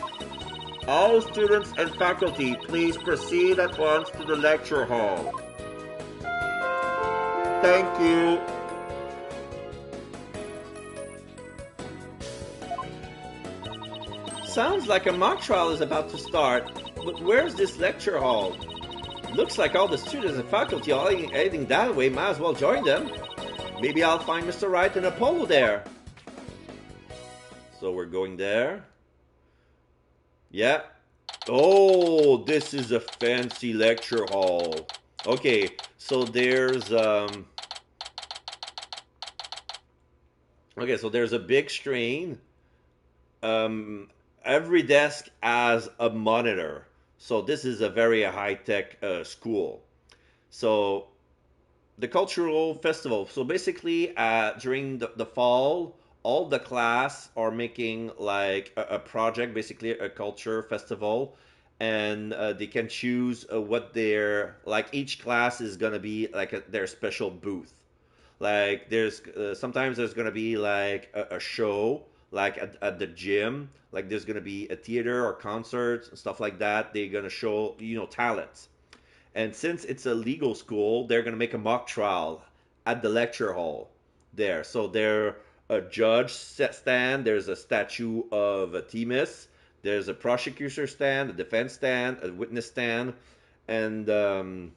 All students and faculty, please proceed at once to the lecture hall. Thank you. Sounds like a mock trial is about to start, but where's this lecture hall? Looks like all the students and faculty are heading that way. Might as well join them. Maybe I'll find Mr. Wright and Apollo there. So we're going there. Yeah. Oh, this is a fancy lecture hall. Okay, so there's there's a big screen. Every desk has a monitor. So this is a very high-tech school. So the cultural festival. So basically, during the fall, all the class are making like a project, basically a culture festival, and they can choose what their, like, each class is gonna be like their special booth. Like there's sometimes there's gonna be like a show, like at the gym, like there's gonna be a theater or concerts and stuff like that. They're gonna show talents, and since it's a legal school, they're gonna make a mock trial at the lecture hall there. So they're a judge stand, there's a statue of Themis, there's a prosecutor stand, a defense stand, a witness stand, and in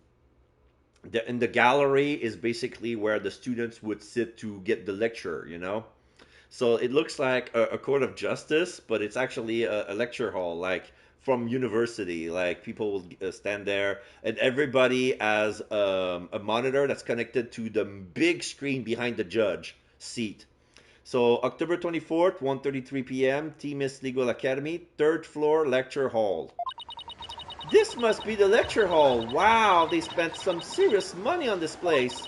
the gallery is basically where the students would sit to get the lecture, So it looks like a court of justice, but it's actually a lecture hall, like from university. Like people will stand there, and everybody has a monitor that's connected to the big screen behind the judge seat. So October 24th, 1:33 p.m., TMIS Legal Academy, 3rd floor lecture hall. This must be the lecture hall. Wow, they spent some serious money on this place.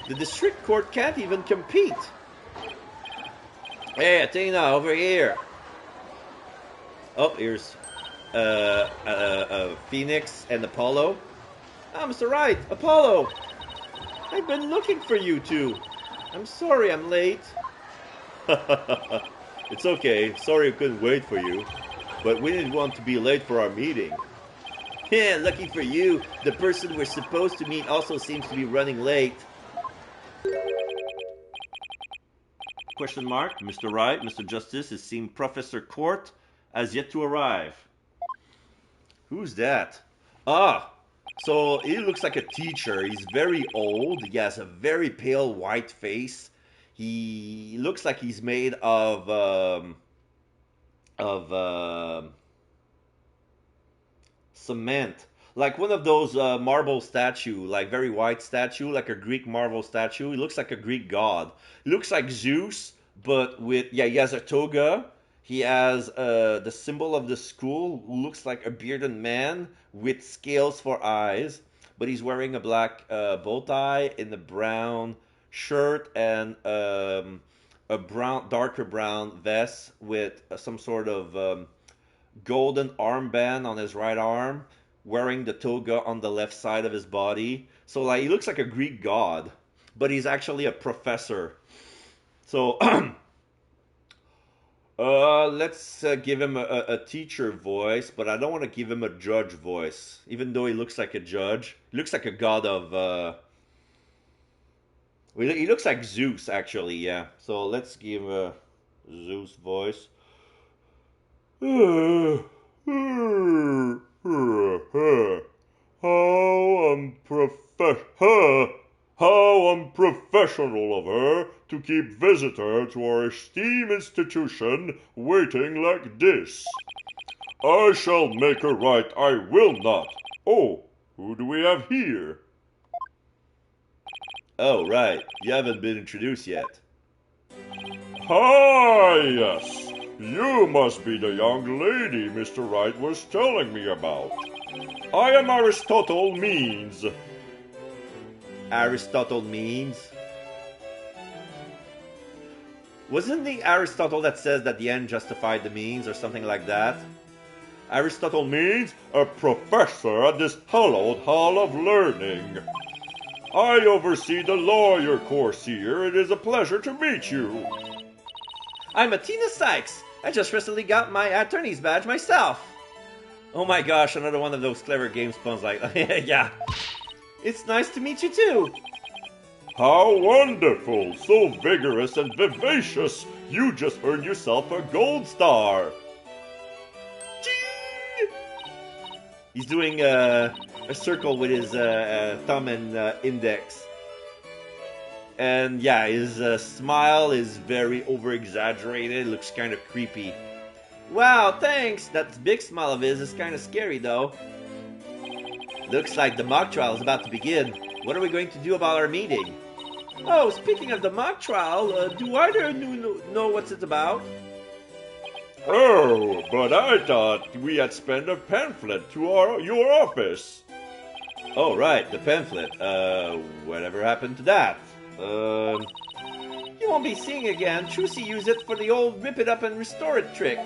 The district court can't even compete. Hey, Athena, over here. Oh, here's Phoenix and Apollo. Ah, Mr. Wright, Apollo. I've been looking for you two. I'm sorry I'm late. It's okay. Sorry I couldn't wait for you. But we didn't want to be late for our meeting. Yeah, lucky for you, the person we're supposed to meet also seems to be running late. Question mark. Mr. Wright, Mr. Justice, is seeing Professor Court has yet to arrive. Who's that? Ah, so he looks like a teacher. He's very old. He has a very pale white face. He looks like he's made of cement, like one of those marble statue, like very white statue, like a Greek marble statue. He looks like a Greek god. He looks like Zeus, but with he has a toga. He has the symbol of the school, who looks like a bearded man with scales for eyes, but he's wearing a black bow tie and a brown shirt and a darker brown vest with some sort of golden armband on his right arm, wearing the toga on the left side of his body. So like he looks like a Greek god, but he's actually a professor. So let's give him a teacher voice, but I don't want to give him a judge voice, even though he looks like a judge. He looks like a god of he looks like Zeus, actually, yeah. So let's give a Zeus voice. How unprofessional of her to keep visitor to our esteemed institution waiting like this. I shall make her right, I will not. Oh, who do we have here? Oh, right. You haven't been introduced yet. Ah, yes. You must be the young lady Mr. Wright was telling me about. I am Aristotle Means. Aristotle Means? Wasn't the Aristotle that says that the end justified the means or something like that? Aristotle Means, a professor at this hallowed hall of learning. I oversee the lawyer course here. It is a pleasure to meet you. I'm Athena Sykes. I just recently got my attorney's badge myself. Oh my gosh, another one of those clever game puns like, yeah. It's nice to meet you too. How wonderful, so vigorous and vivacious. You just earned yourself a gold star. Ching! He's doing a circle with his thumb and index. And yeah, his smile is very over-exaggerated. It looks kind of creepy. Wow, thanks! That big smile of his is kind of scary, though. Looks like the mock trial is about to begin. What are we going to do about our meeting? Oh, speaking of the mock trial, do either of you know what's it about? Oh, but I thought we had spent a pamphlet to your office. Oh, right, the pamphlet. Whatever happened to that? You won't be seeing again. Trucy used it for the old rip it up and restore it trick.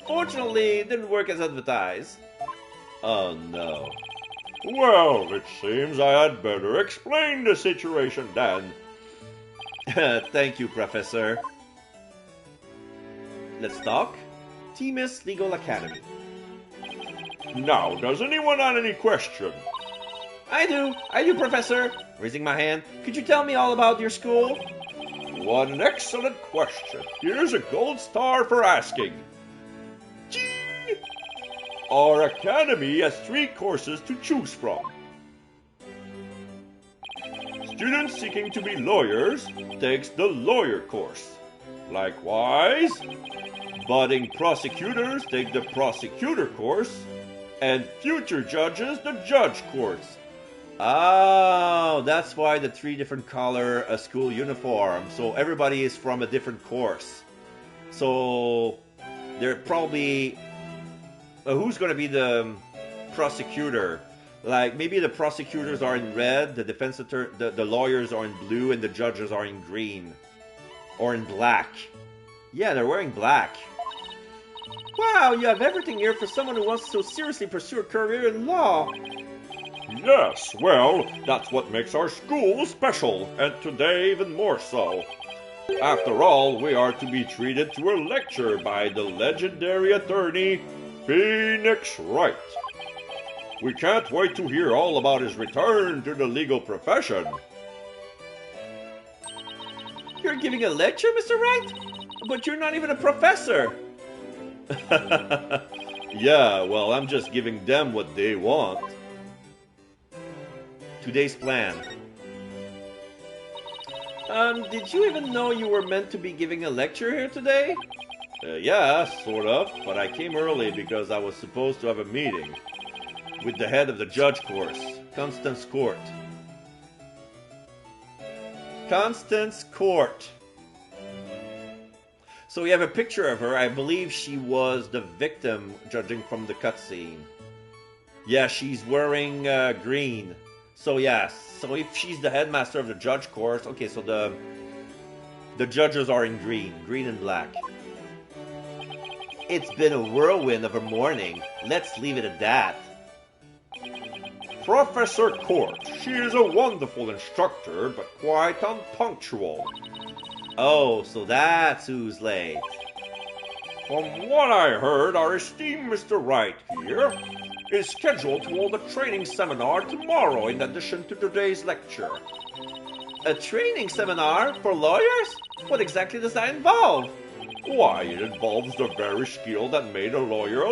Unfortunately, it didn't work as advertised. Oh no. Well, it seems I had better explain the situation then. Thank you, Professor. Let's talk. TMIS Legal Academy. Now, does anyone have any question? I do, Professor. Raising my hand. Could you tell me all about your school? What an excellent question. Here's a gold star for asking. Gee! Our academy has 3 courses to choose from. Students seeking to be lawyers takes the lawyer course. Likewise, budding prosecutors take the prosecutor course, and future judges the judge course. Oh, that's why the 3 different color school uniform. So everybody is from a different course. So they're probably who's going to be the prosecutor? Like maybe the prosecutors are in red, the the lawyers are in blue, and the judges are in green or in black. Yeah, they're wearing black. Wow, you have everything here for someone who wants to seriously pursue a career in law. Yes, well, that's what makes our school special, and today even more so. After all, we are to be treated to a lecture by the legendary attorney, Phoenix Wright. We can't wait to hear all about his return to the legal profession. You're giving a lecture, Mr. Wright? But you're not even a professor. Yeah, well, I'm just giving them what they want. Today's plan. Did you even know you were meant to be giving a lecture here today? Yeah, sort of, but I came early because I was supposed to have a meeting with the head of the judge course, Constance Court. Constance Court. So we have a picture of her. I believe she was the victim, judging from the cutscene. Yeah, she's wearing green. So yeah, so if she's the headmaster of the judge course, okay, so the judges are in green and black. It's been a whirlwind of a morning. Let's leave it at that. Professor Court. She is a wonderful instructor, but quite unpunctual. Oh, so that's who's late. From what I heard, our esteemed Mr. Wright here is scheduled to hold a training seminar tomorrow in addition to today's lecture. A training seminar for lawyers? What exactly does that involve? Why, it involves the very skill that made a lawyer.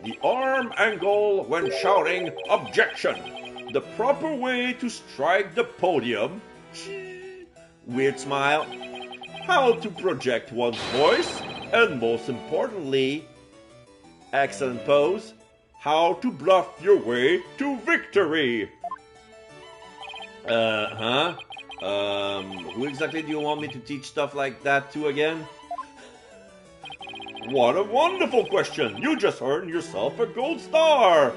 The arm angle when shouting objection. The proper way to strike the podium. Weird smile. How to project one's voice. And most importantly, excellent pose. How to bluff your way to victory. Who exactly do you want me to teach stuff like that to again? What a wonderful question! You just earned yourself a gold star!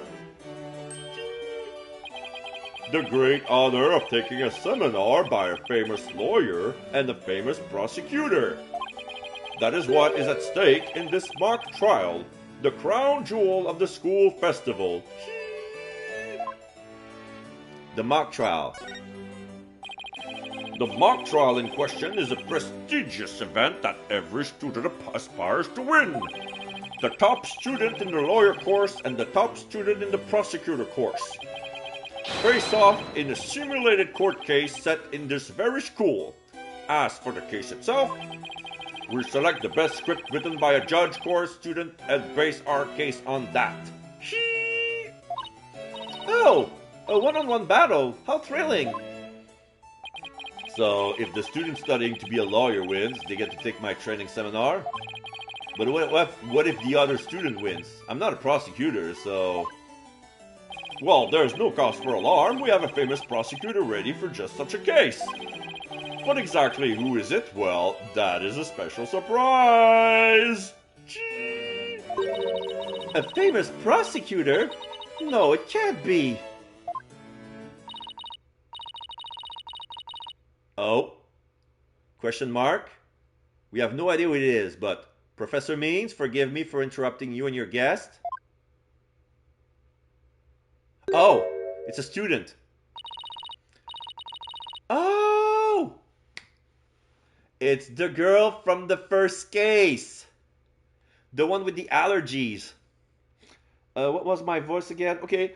The great honor of taking a seminar by a famous lawyer and a famous prosecutor. That is what is at stake in this mock trial, the crown jewel of the school festival. The mock trial. The mock trial in question is a prestigious event that every student aspires to win. The top student in the lawyer course and the top student in the prosecutor course face off in a simulated court case set in this very school. As for the case itself, we select the best script written by a judge course student and base our case on that. Oh, a one-on-one battle. How thrilling. So, if the student studying to be a lawyer wins, they get to take my training seminar. But what if the other student wins? I'm not a prosecutor, so... Well, there's no cause for alarm. We have a famous prosecutor ready for just such a case. But exactly who is it? Well, that is a special surprise! A famous prosecutor? No, it can't be. Oh? Question mark? We have no idea what it is, but Professor Means, forgive me for interrupting you and your guest. Oh, it's a student. Oh! It's the girl from the first case. The one with the allergies. What was my voice again? Okay,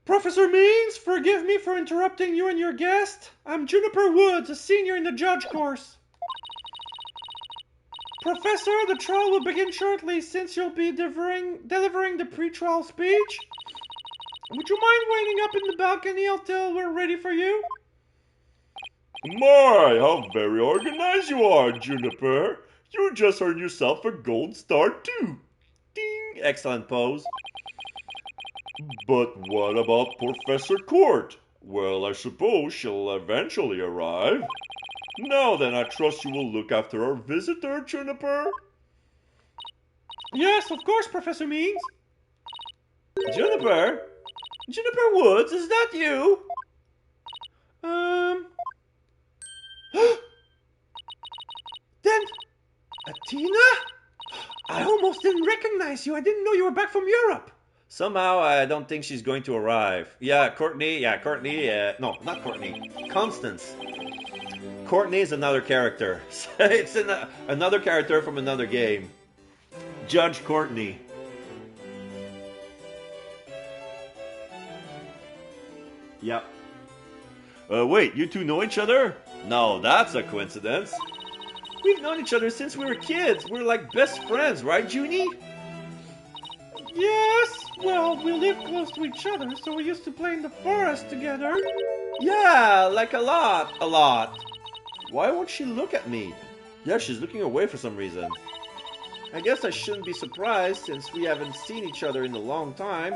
Professor Means, forgive me for interrupting you and your guest. I'm Juniper Woods, a senior in the judge course. Professor, the trial will begin shortly since you'll be delivering the pre-trial speech. Would you mind waiting up in the balcony until we're ready for you? My, how very organized you are, Juniper. You just earned yourself a gold star too. Ding! Excellent pose. But what about Professor Court? Well, I suppose she'll eventually arrive. Now then, I trust you will look after our visitor, Juniper. Yes, of course, Professor Means. Juniper? Juniper Woods, is that you? Then, Athena? I almost didn't recognize you. I didn't know you were back from Europe. Somehow, I don't think she's going to arrive. Yeah, Courtney. No, not Courtney. Constance. Courtney is another character. It's another character from another game. Judge Courtney. Yep. Wait, you two know each other? No, that's a coincidence. We've known each other since we were kids. We're like best friends, right, Junie? Yes, well, we live close to each other, so we used to play in the forest together. Yeah, like a lot. Why won't she look at me? Yeah, she's looking away for some reason. I guess I shouldn't be surprised since we haven't seen each other in a long time.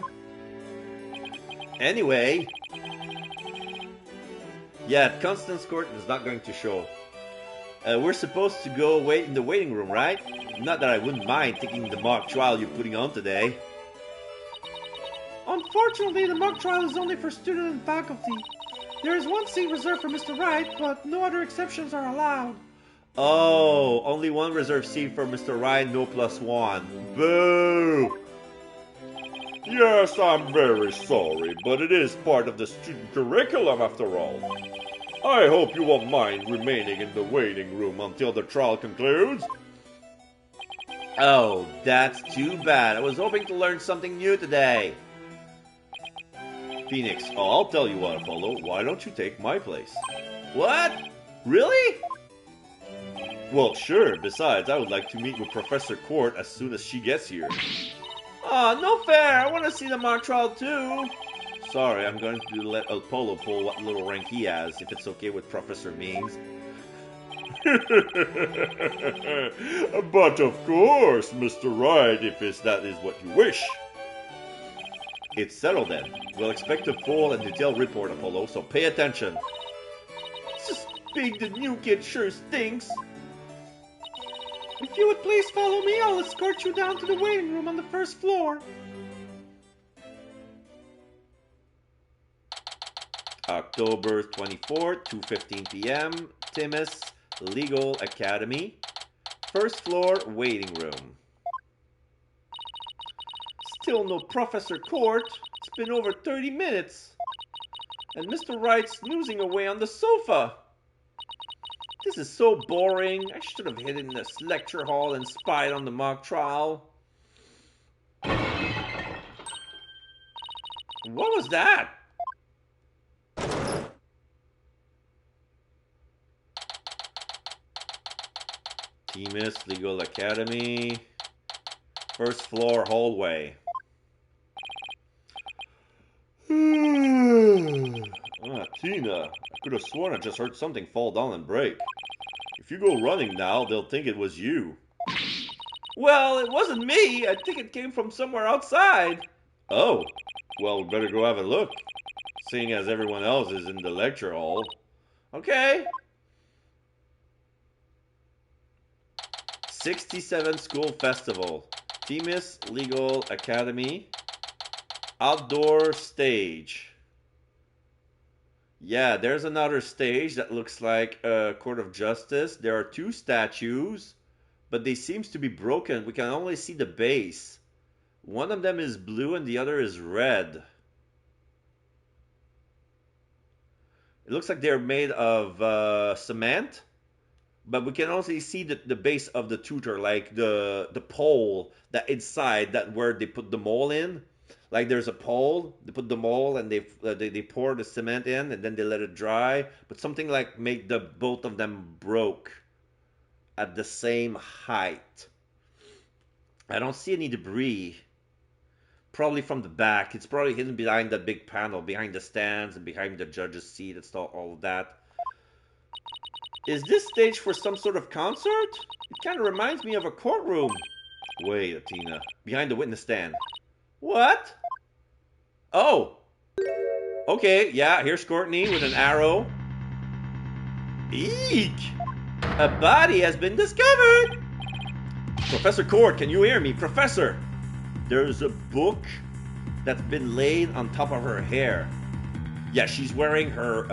Anyway. Yeah, Constance Court is not going to show. We're supposed to go wait in the waiting room, right? Not that I wouldn't mind taking the mock trial you're putting on today. Unfortunately, the mock trial is only for student and faculty. There is one seat reserved for Mr. Wright, but no other exceptions are allowed. Oh, only one reserved seat for Mr. Wright, no +1. Boo! Yes, I'm very sorry, but it is part of the student curriculum after all. I hope you won't mind remaining in the waiting room until the trial concludes. Oh, that's too bad. I was hoping to learn something new today. Phoenix, oh, I'll tell you what, Apollo. Why don't you take my place? What? Really? Well, sure. Besides, I would like to meet with Professor Court as soon as she gets here. Aw, no fair. I want to see the mock trial too. Sorry, I'm going to let Apollo pull what little rank he has, if it's okay with Professor Means. But of course, Mr. Wright, if that is what you wish. It's settled then. We'll expect a full and detailed report, Apollo, so pay attention. Just big, the new kid sure stinks. If you would please follow me, I'll escort you down to the waiting room on the first floor. October 24th, 2:15 p.m., Timis Legal Academy. First floor, waiting room. Still no Professor Court. It's been over 30 minutes. And Mr. Wright's snoozing away on the sofa. This is so boring. I should have hidden in this lecture hall and spied on the mock trial. What was that? Timis Legal Academy. First floor hallway. Tina, I could have sworn I just heard something fall down and break. If you go running now, they'll think it was you. Well, it wasn't me. I think it came from somewhere outside. Oh, well, we better go have a look, seeing as everyone else is in the lecture hall. Okay. 67 School Festival. Timis Legal Academy. Outdoor stage. Yeah, there's another stage that looks like a court of justice. There are two statues, but they seem to be broken. We can only see the base. One of them is blue and the other is red. It looks like they're made of cement, but we can also see the base of the tutor, like the pole that inside that where they put the mold in. Like there's a pole, they put the mold and they pour the cement in and then they let it dry. But something like make the both of them broke at the same height. I don't see any debris, Probably from the back. It's probably hidden behind that big panel, behind the stands and behind the judge's seat. It's all of that. Is this stage for some sort of concert? It kind of reminds me of a courtroom. Wait, Athena. Behind the witness stand. What? Oh. Okay, yeah, here's Courtney with an arrow. Eek! A body has been discovered! Professor Court, can you hear me? Professor! There's a book that's been laid on top of her hair. Yeah, she's wearing her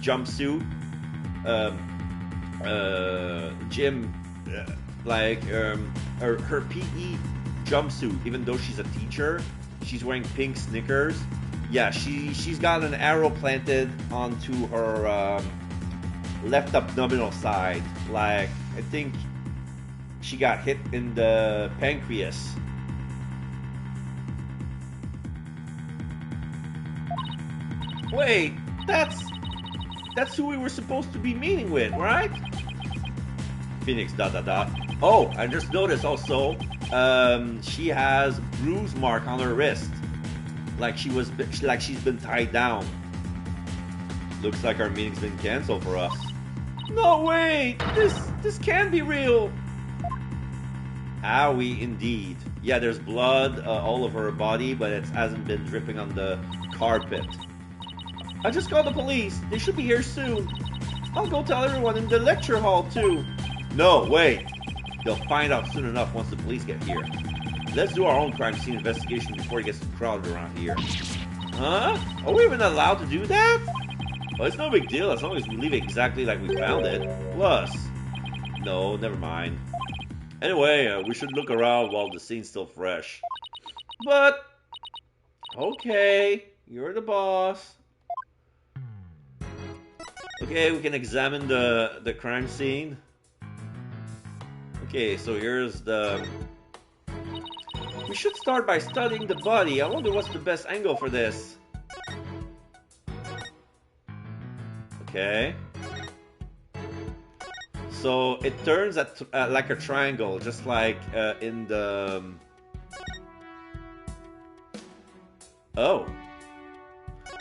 jumpsuit. Gym, her PE jumpsuit, even though she's a teacher. She's wearing pink Snickers. Yeah, she's got an arrow planted onto her left abdominal side. Like, I think she got hit in the pancreas. Wait, that's who we were supposed to be meeting with, right? Phoenix ... Oh, I just noticed also, she has bruise mark on her wrist, like she's been tied down. Looks like our meeting's been canceled for us. No way! This can't be real. Owie, indeed. Yeah, there's blood all over her body, but it hasn't been dripping on the carpet. I just called the police. They should be here soon. I'll go tell everyone in the lecture hall too. No, wait. They'll find out soon enough once the police get here. Let's do our own crime scene investigation before it gets too crowded around here. Huh? Are we even allowed to do that? Well, it's no big deal as long as we leave it exactly like we found it. Plus, no, never mind. Anyway, we should look around while the scene's still fresh. But, okay, you're the boss. Okay, we can examine the crime scene. Okay, so here's the... We should start by studying the body. I wonder what's the best angle for this. Okay. So it turns at like a triangle, just like in the... Oh.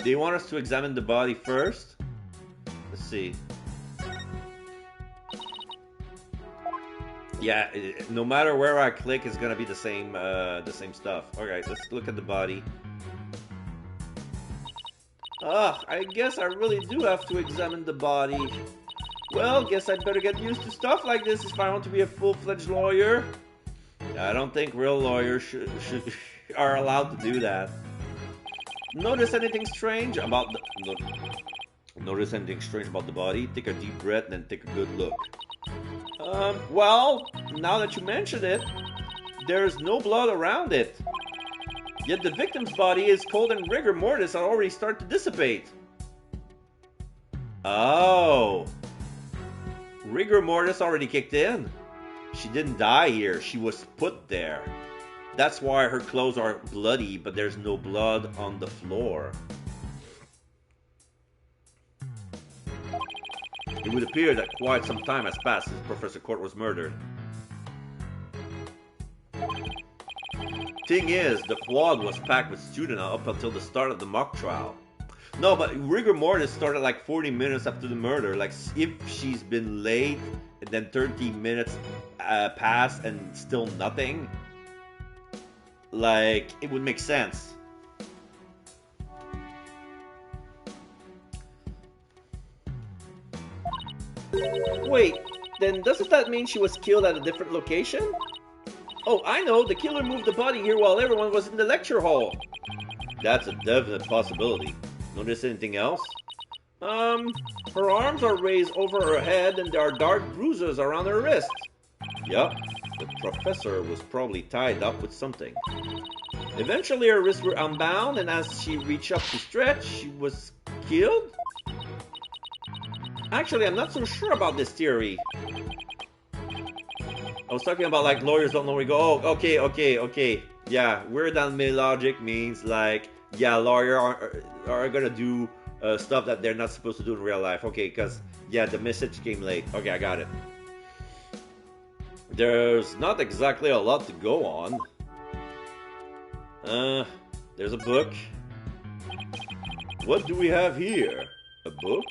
Do you want us to examine the body first? Let's see. Yeah, no matter where I click, it's gonna be the same stuff. Alright, let's look at the body. Ugh, I guess I really do have to examine the body. Well, guess I'd better get used to stuff like this if I want to be a full-fledged lawyer. I don't think real lawyers are allowed to do that. Notice anything strange about the... Notice anything strange about the body? Take a deep breath and then take a good look. Well, now that you mention it, there's no blood around it. Yet the victim's body is cold and rigor mortis are already starting to dissipate. Oh. Rigor mortis already kicked in. She didn't die here, she was put there. That's why her clothes are bloody, but there's no blood on the floor. It would appear that quite some time has passed since Professor Court was murdered. Thing is, the quad was packed with students up until the start of the mock trial. No, but rigor mortis started like 40 minutes after the murder. Like, if she's been late and then 30 minutes pass and still nothing, like, it would make sense. Wait, then doesn't that mean she was killed at a different location? Oh, I know, the killer moved the body here while everyone was in the lecture hall. That's a definite possibility. Notice anything else? Her arms are raised over her head and there are dark bruises around her wrists. Yup, the professor was probably tied up with something. Eventually her wrists were unbound and as she reached up to stretch, she was killed? Actually, I'm not so sure about this theory. I was talking about like lawyers don't know where we go. Oh, okay. Yeah, weird anime logic means like, yeah, lawyers are gonna do stuff that they're not supposed to do in real life. Okay, because, yeah, the message came late. Okay, I got it. There's not exactly a lot to go on. There's a book. What do we have here? A book?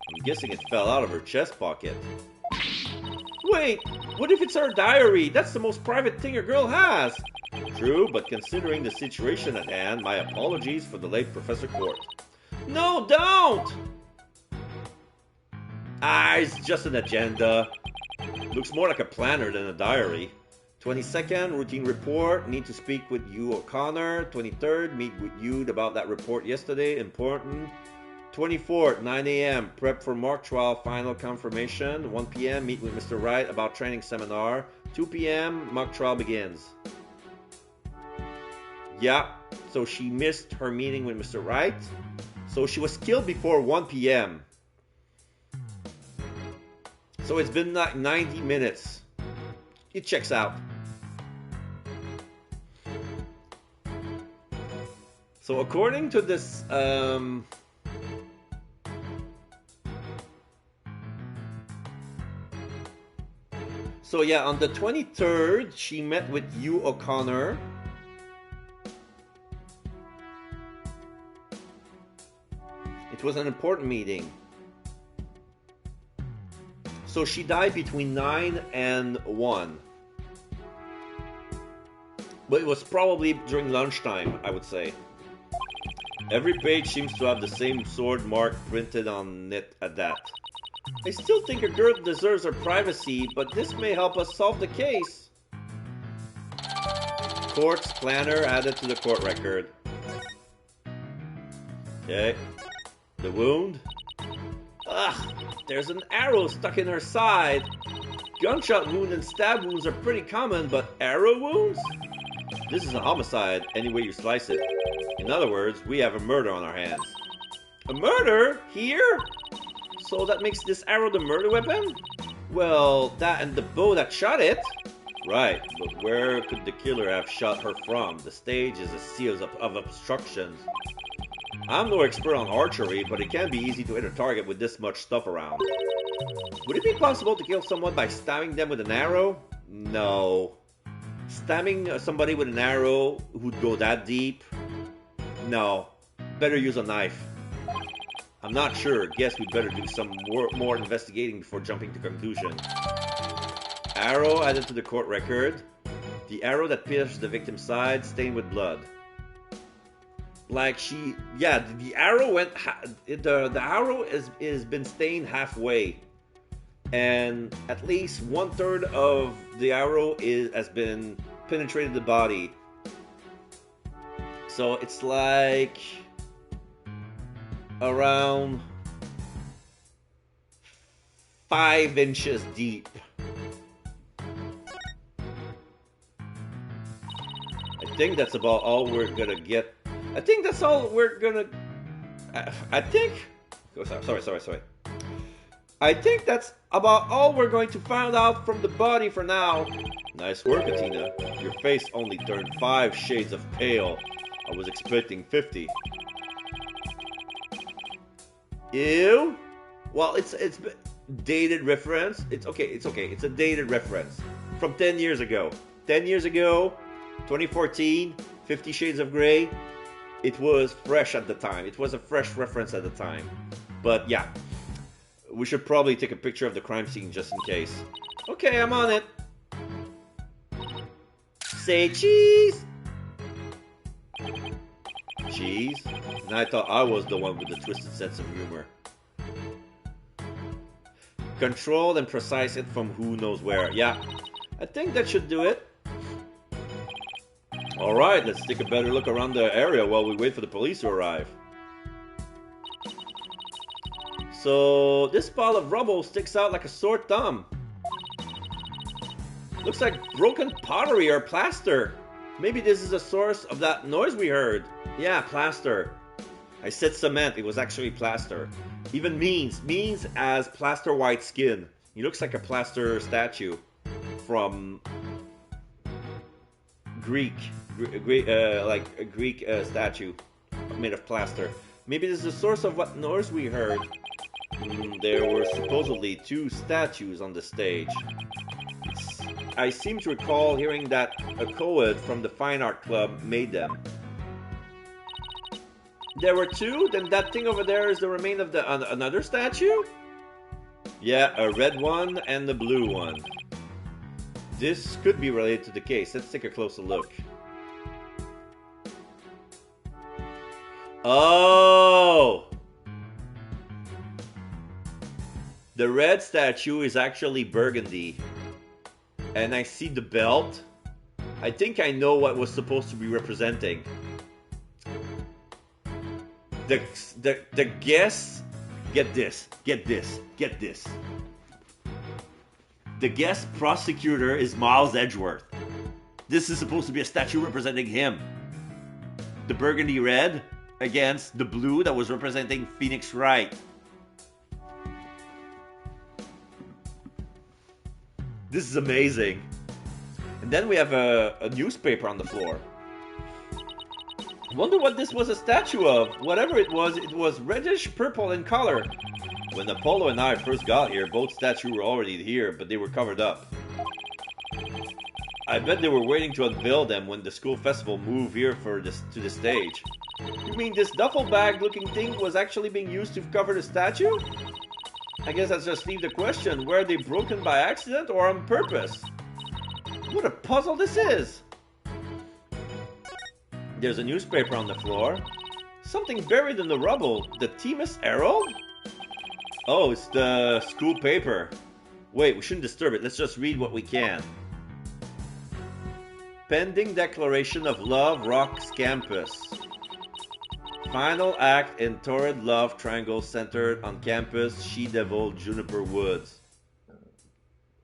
I'm guessing it fell out of her chest pocket. Wait, what if it's her diary? That's the most private thing a girl has. True, but considering the situation at hand, my apologies for the late Professor Court. No, don't! Ah, it's just an agenda. Looks more like a planner than a diary. 22nd, routine report. Need to speak with you, O'Connor. 23rd, meet with you about that report yesterday. Important. 24th, 9 a.m. Prep for mock trial, final confirmation. 1 p.m. Meet with Mr. Wright about training seminar. 2 p.m. Mock trial begins. Yeah, so she missed her meeting with Mr. Wright. So she was killed before 1 p.m. So it's been like 90 minutes. It checks out. So according to this, so yeah, on the 23rd, she met with Hugh O'Connor. It was an important meeting. So she died between 9 and 1. But it was probably during lunchtime, I would say. Every page seems to have the same sword mark printed on it at that. I still think a girl deserves her privacy, but this may help us solve the case. Court's planner added to the court record. Okay. The wound? Ugh, there's an arrow stuck in her side. Gunshot wound and stab wounds are pretty common, but arrow wounds? This is a homicide, any way you slice it. In other words, we have a murder on our hands. A murder? Here? So that makes this arrow the murder weapon? Well, that and the bow that shot it? Right, but where could the killer have shot her from? The stage is a series of obstructions. I'm no expert on archery, but it can be easy to hit a target with this much stuff around. Would it be possible to kill someone by stabbing them with an arrow? No. Stabbing somebody with an arrow who'd go that deep? No. Better use a knife. I'm not sure. Guess we'd better do some more investigating before jumping to conclusion. Arrow added to the court record. The arrow that pierced the victim's side, stained with blood. Like the arrow went. The arrow is been stained halfway, and at least 1/3 of the arrow has been penetrated the body. So it's like around 5 inches deep. I think that's about all we're gonna get. I think that's all we're gonna. I think. Oh, sorry. I think that's about all we're going to find out from the body for now. Nice work, Athena. Your face only turned 5 shades of pale. I was expecting 50. Ew. Well, it's dated reference. It's okay. It's a dated reference from 10 years ago. 10 years ago, 2014, 50 Shades of Grey. It was fresh at the time. It was a fresh reference at the time. But yeah, we should probably take a picture of the crime scene just in case. Okay, I'm on it. Say cheese! Cheese? And I thought I was the one with the twisted sense of humor. Controlled and precise it from who knows where. Yeah, I think that should do it. Alright, let's take a better look around the area while we wait for the police to arrive. So, this pile of rubble sticks out like a sore thumb. Looks like broken pottery or plaster. Maybe this is the source of that noise we heard. Yeah, plaster. I said cement, it was actually plaster. Even means as plaster white skin. He looks like a plaster statue from Greek statue made of plaster. Maybe this is the source of what noise we heard. There were supposedly 2 statues on the stage. I seem to recall hearing that a co-ed from the Fine Art Club made them. There were two? Then that thing over there is the remain of the another statue? Yeah, a red one and the blue one. This could be related to the case. Let's take a closer look. Oh! The red statue is actually burgundy. And I see the belt. I think I know what was supposed to be representing. The guess... Get this. The guest prosecutor is Miles Edgeworth. This is supposed to be a statue representing him. The burgundy red against the blue that was representing Phoenix Wright. This is amazing. And then we have a newspaper on the floor. Wonder what this was a statue of. Whatever it was reddish purple in color. When Apollo and I first got here, both statues were already here, but they were covered up. I bet they were waiting to unveil them when the school festival moved here to the stage. You mean this duffel bag looking thing was actually being used to cover the statue? I guess that's just leave the question, were they broken by accident or on purpose? What a puzzle this is! There's a newspaper on the floor. Something buried in the rubble. The Themis Herald? Oh, it's the school paper. Wait, we shouldn't disturb it. Let's just read what we can. Pending declaration of love rocks campus. Final act in torrid love triangle centered on campus She-Devil Juniper Woods.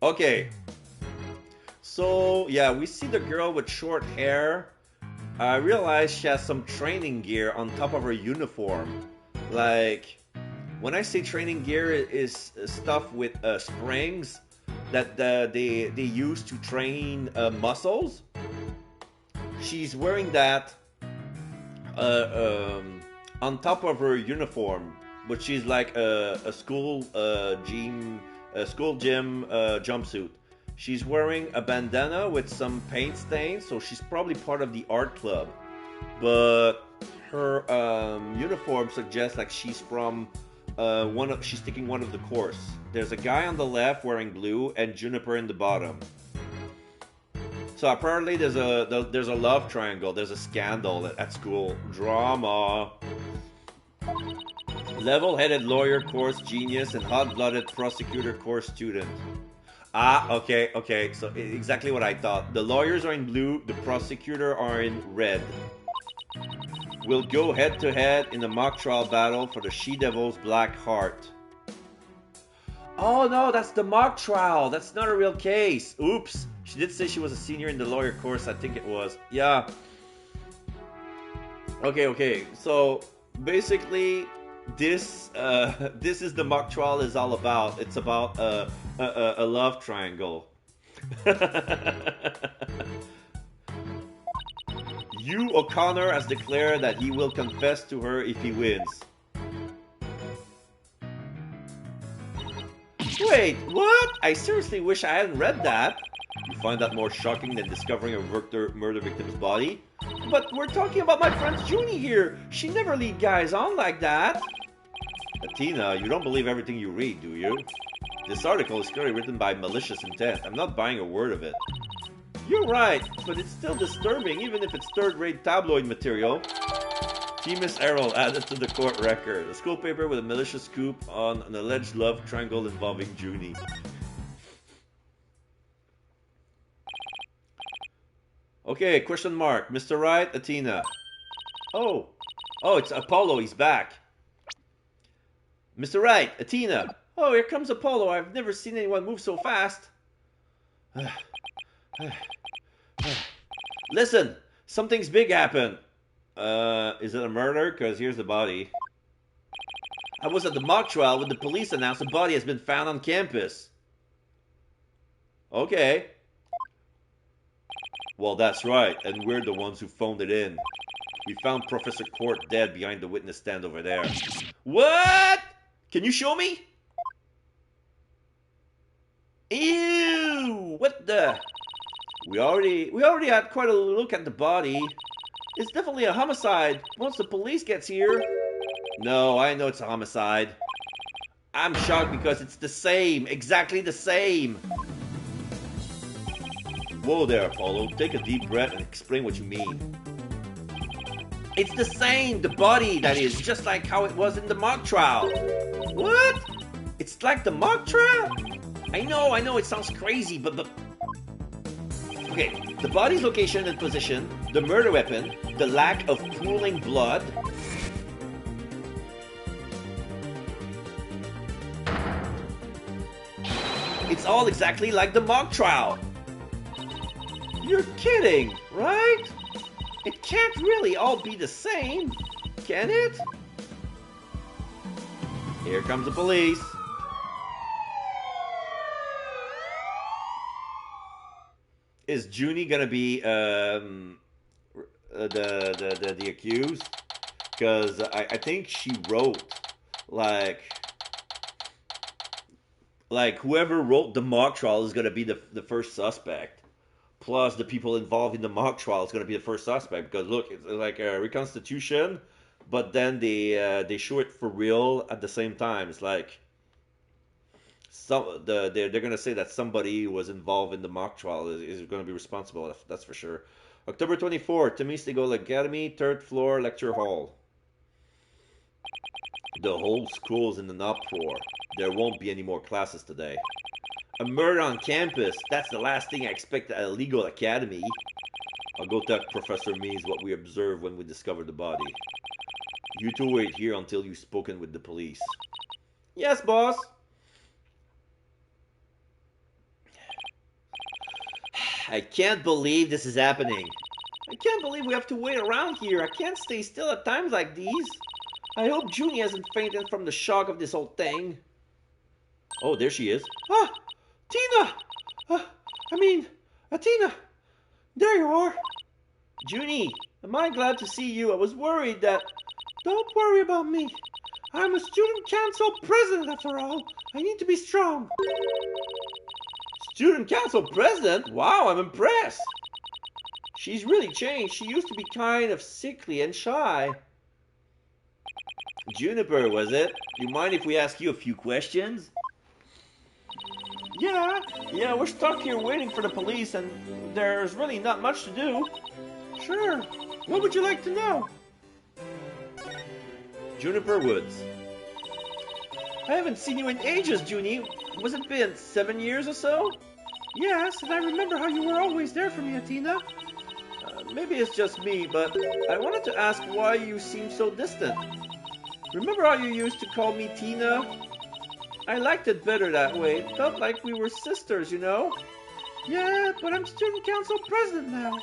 Okay. So, yeah, we see the girl with short hair. I realize she has some training gear on top of her uniform. Like, when I say training gear, it is stuff with springs that they use to train muscles. She's wearing that on top of her uniform, but she's like a school gym jumpsuit. She's wearing a bandana with some paint stains, so she's probably part of the art club. But her uniform suggests like she's from she's taking one of the course. There's a guy on the left wearing blue and Juniper in the bottom. So apparently there's a love triangle. There's a scandal at school. Drama. Level-headed lawyer course genius and hot-blooded prosecutor course student. Ah, okay. So exactly what I thought. The lawyers are in blue, the prosecutor are in red. We'll go head-to-head in a mock trial battle for the She-Devil's Black Heart. Oh no, that's the mock trial. That's not a real case. Oops. She did say she was a senior in the lawyer course, I think it was. Yeah. Okay. So basically, this is the mock trial is all about. It's about a love triangle. Hugh O'Connor has declared that he will confess to her if he wins. Wait, what? I seriously wish I hadn't read that. You find that more shocking than discovering a murder victim's body? But we're talking about my friend Junie here. She never lead guys on like that. Athena, you don't believe everything you read, do you? This article is clearly written by malicious intent. I'm not buying a word of it. You're right, but it's still disturbing, even if it's third-rate tabloid material. Themis Herald added to the court record. A school paper with a malicious scoop on an alleged love triangle involving Junie. Okay, question mark. Mr. Wright, Athena. Oh, it's Apollo. He's back. Mr. Wright, Athena. Oh, here comes Apollo. I've never seen anyone move so fast. Listen, something's big happened. Is it a murder? Because here's the body. I was at the mock trial when the police announced a body has been found on campus. Okay. Well, that's right, and we're the ones who phoned it in. We found Professor Court dead behind the witness stand over there. What? Can you show me? Ew! What the? We already had quite a look at the body. It's definitely a homicide. Once the police gets here... No, I know it's a homicide. I'm shocked because it's the same. Exactly the same. Whoa there, Apollo. Take a deep breath and explain what you mean. It's the same. The body, that is. Just like how it was in the mock trial. What? It's like the mock trial? I know, it sounds crazy, but... Okay, the body's location and position, the murder weapon, the lack of pooling blood... It's all exactly like the mock trial. You're kidding, right? It can't really all be the same, can it? Here comes the police. Is Junie gonna be the accused? Because I think she wrote like whoever wrote the mock trial is gonna be the first suspect. Plus the people involved in the mock trial is gonna be the first suspect. Because look, it's like a reconstitution, but then they show it for real at the same time. It's like they're gonna say that somebody who was involved in the mock trial is gonna be responsible. That's for sure. October 24th, Temestego Academy, 3rd floor, lecture hall. The whole school's in an uproar. There won't be any more classes today. A murder on campus. That's the last thing I expect at a legal academy. I'll go tell Professor Means what we observed when we discovered the body. You two wait here until you've spoken with the police. Yes, boss. I can't believe this is happening. I can't believe we have to wait around here. I can't stay still at times like these. I hope Junie hasn't fainted from the shock of this whole thing. Oh, there she is. Ah, Tina! Tina! There you are. Junie, am I glad to see you? I was worried that... Don't worry about me. I'm a student council president after all. I need to be strong. Student council president? Wow, I'm impressed. She's really changed. She used to be kind of sickly and shy. Juniper, was it? You mind if we ask you a few questions? Yeah, we're stuck here waiting for the police and there's really not much to do. Sure. What would you like to know? Juniper Woods. I haven't seen you in ages, Junie. Was it been 7 years or so? Yes, and I remember how you were always there for me, Tina. Maybe it's just me, but I wanted to ask why you seem so distant. Remember how you used to call me Tina? I liked it better that way. It felt like we were sisters, you know? Yeah, but I'm student council president now.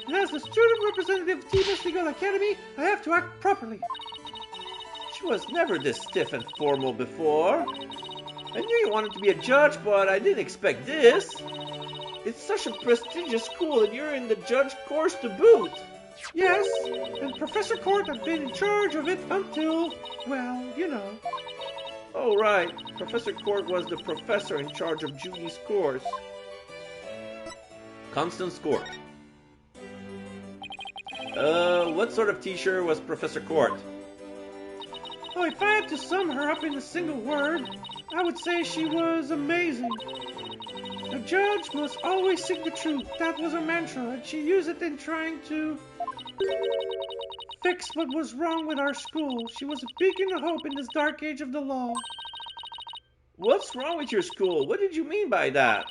And as the student representative of Temestego Academy, I have to act properly. She was never this stiff and formal before. I knew you wanted to be a judge, but I didn't expect this. It's such a prestigious school, and you're in the judge course to boot. Yes, and Professor Court had been in charge of it until, well, you know. Oh, right. Professor Court was the professor in charge of Junie's course. Constance Court. What sort of teacher was Professor Court? Oh, if I had to sum her up in a single word, I would say she was amazing. A judge must always seek the truth. That was her mantra, and she used it in trying to fix what was wrong with our school. She was a beacon of hope in this dark age of the law. What's wrong with your school? What did you mean by that?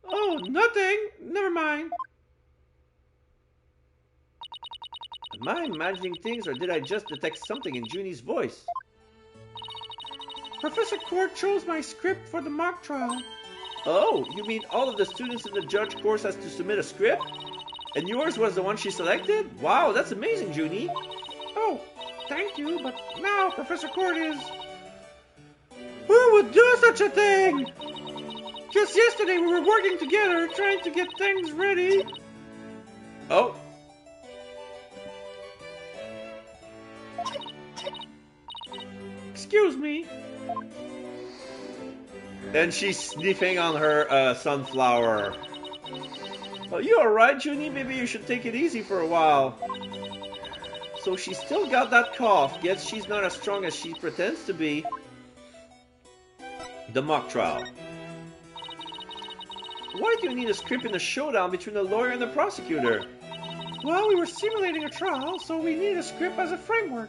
Oh, nothing. Never mind. Am I imagining things, or did I just detect something in Junie's voice? Professor Court chose my script for the mock trial. Oh, you mean all of the students in the judge course has to submit a script? And yours was the one she selected? Wow, that's amazing, Junie. Oh, thank you, but now Professor Court is... Who would do such a thing? Just yesterday we were working together, trying to get things ready. Oh. Excuse me. And she's sniffing on her sunflower. Oh, you alright, Junie? Maybe you should take it easy for a while. So she's still got that cough, yet she's not as strong as she pretends to be. The mock trial. Why do you need a script in a showdown between the lawyer and the prosecutor? Well, we were simulating a trial, so we need a script as a framework.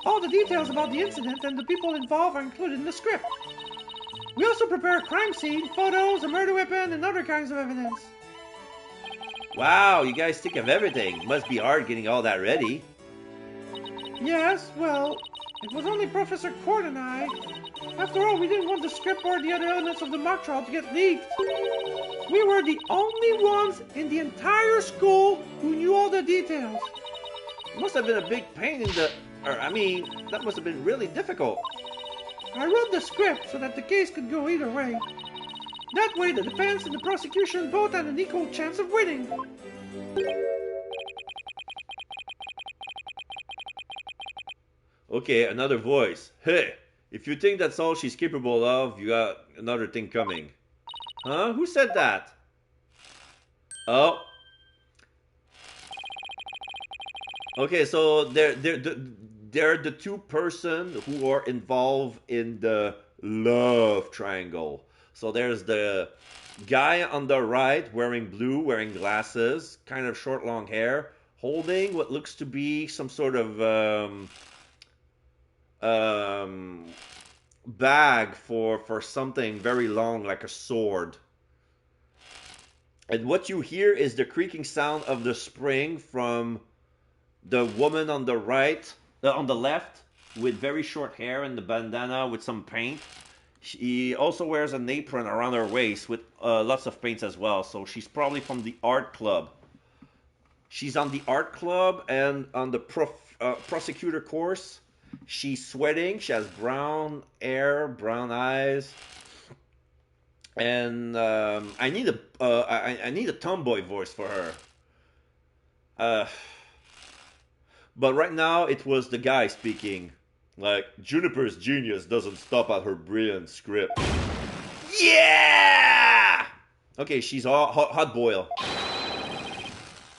All the details about the incident and the people involved are included in the script. We also prepare a crime scene, photos, a murder weapon, and other kinds of evidence. Wow, you guys think of everything. Must be hard getting all that ready. Yes, well, it was only Professor Cord and I. After all, we didn't want the script or the other elements of the mock trial to get leaked. We were the only ones in the entire school who knew all the details. It must have been a big pain in the... that must have been really difficult. I wrote the script so that the case could go either way. That way, the defense and the prosecution both had an equal chance of winning. Okay, another voice. Hey, if you think that's all she's capable of, you got another thing coming. Huh? Who said that? Oh. Okay, so they're the two persons who are involved in the love triangle. So there's the guy on the right wearing blue, wearing glasses, kind of short, long hair, holding what looks to be some sort of bag for something very long, like a sword. And what you hear is the creaking sound of the spring from the woman on the right, on the left, with very short hair and the bandana with some paint. She also wears an apron around her waist with lots of paints as well. So she's probably from the art club. She's on the art club and on the prosecutor course. She's sweating. She has brown hair, brown eyes. And I need a tomboy voice for her. But right now it was the guy speaking. Like, Juniper's genius doesn't stop at her brilliant script. Yeah! Okay, she's hot boil.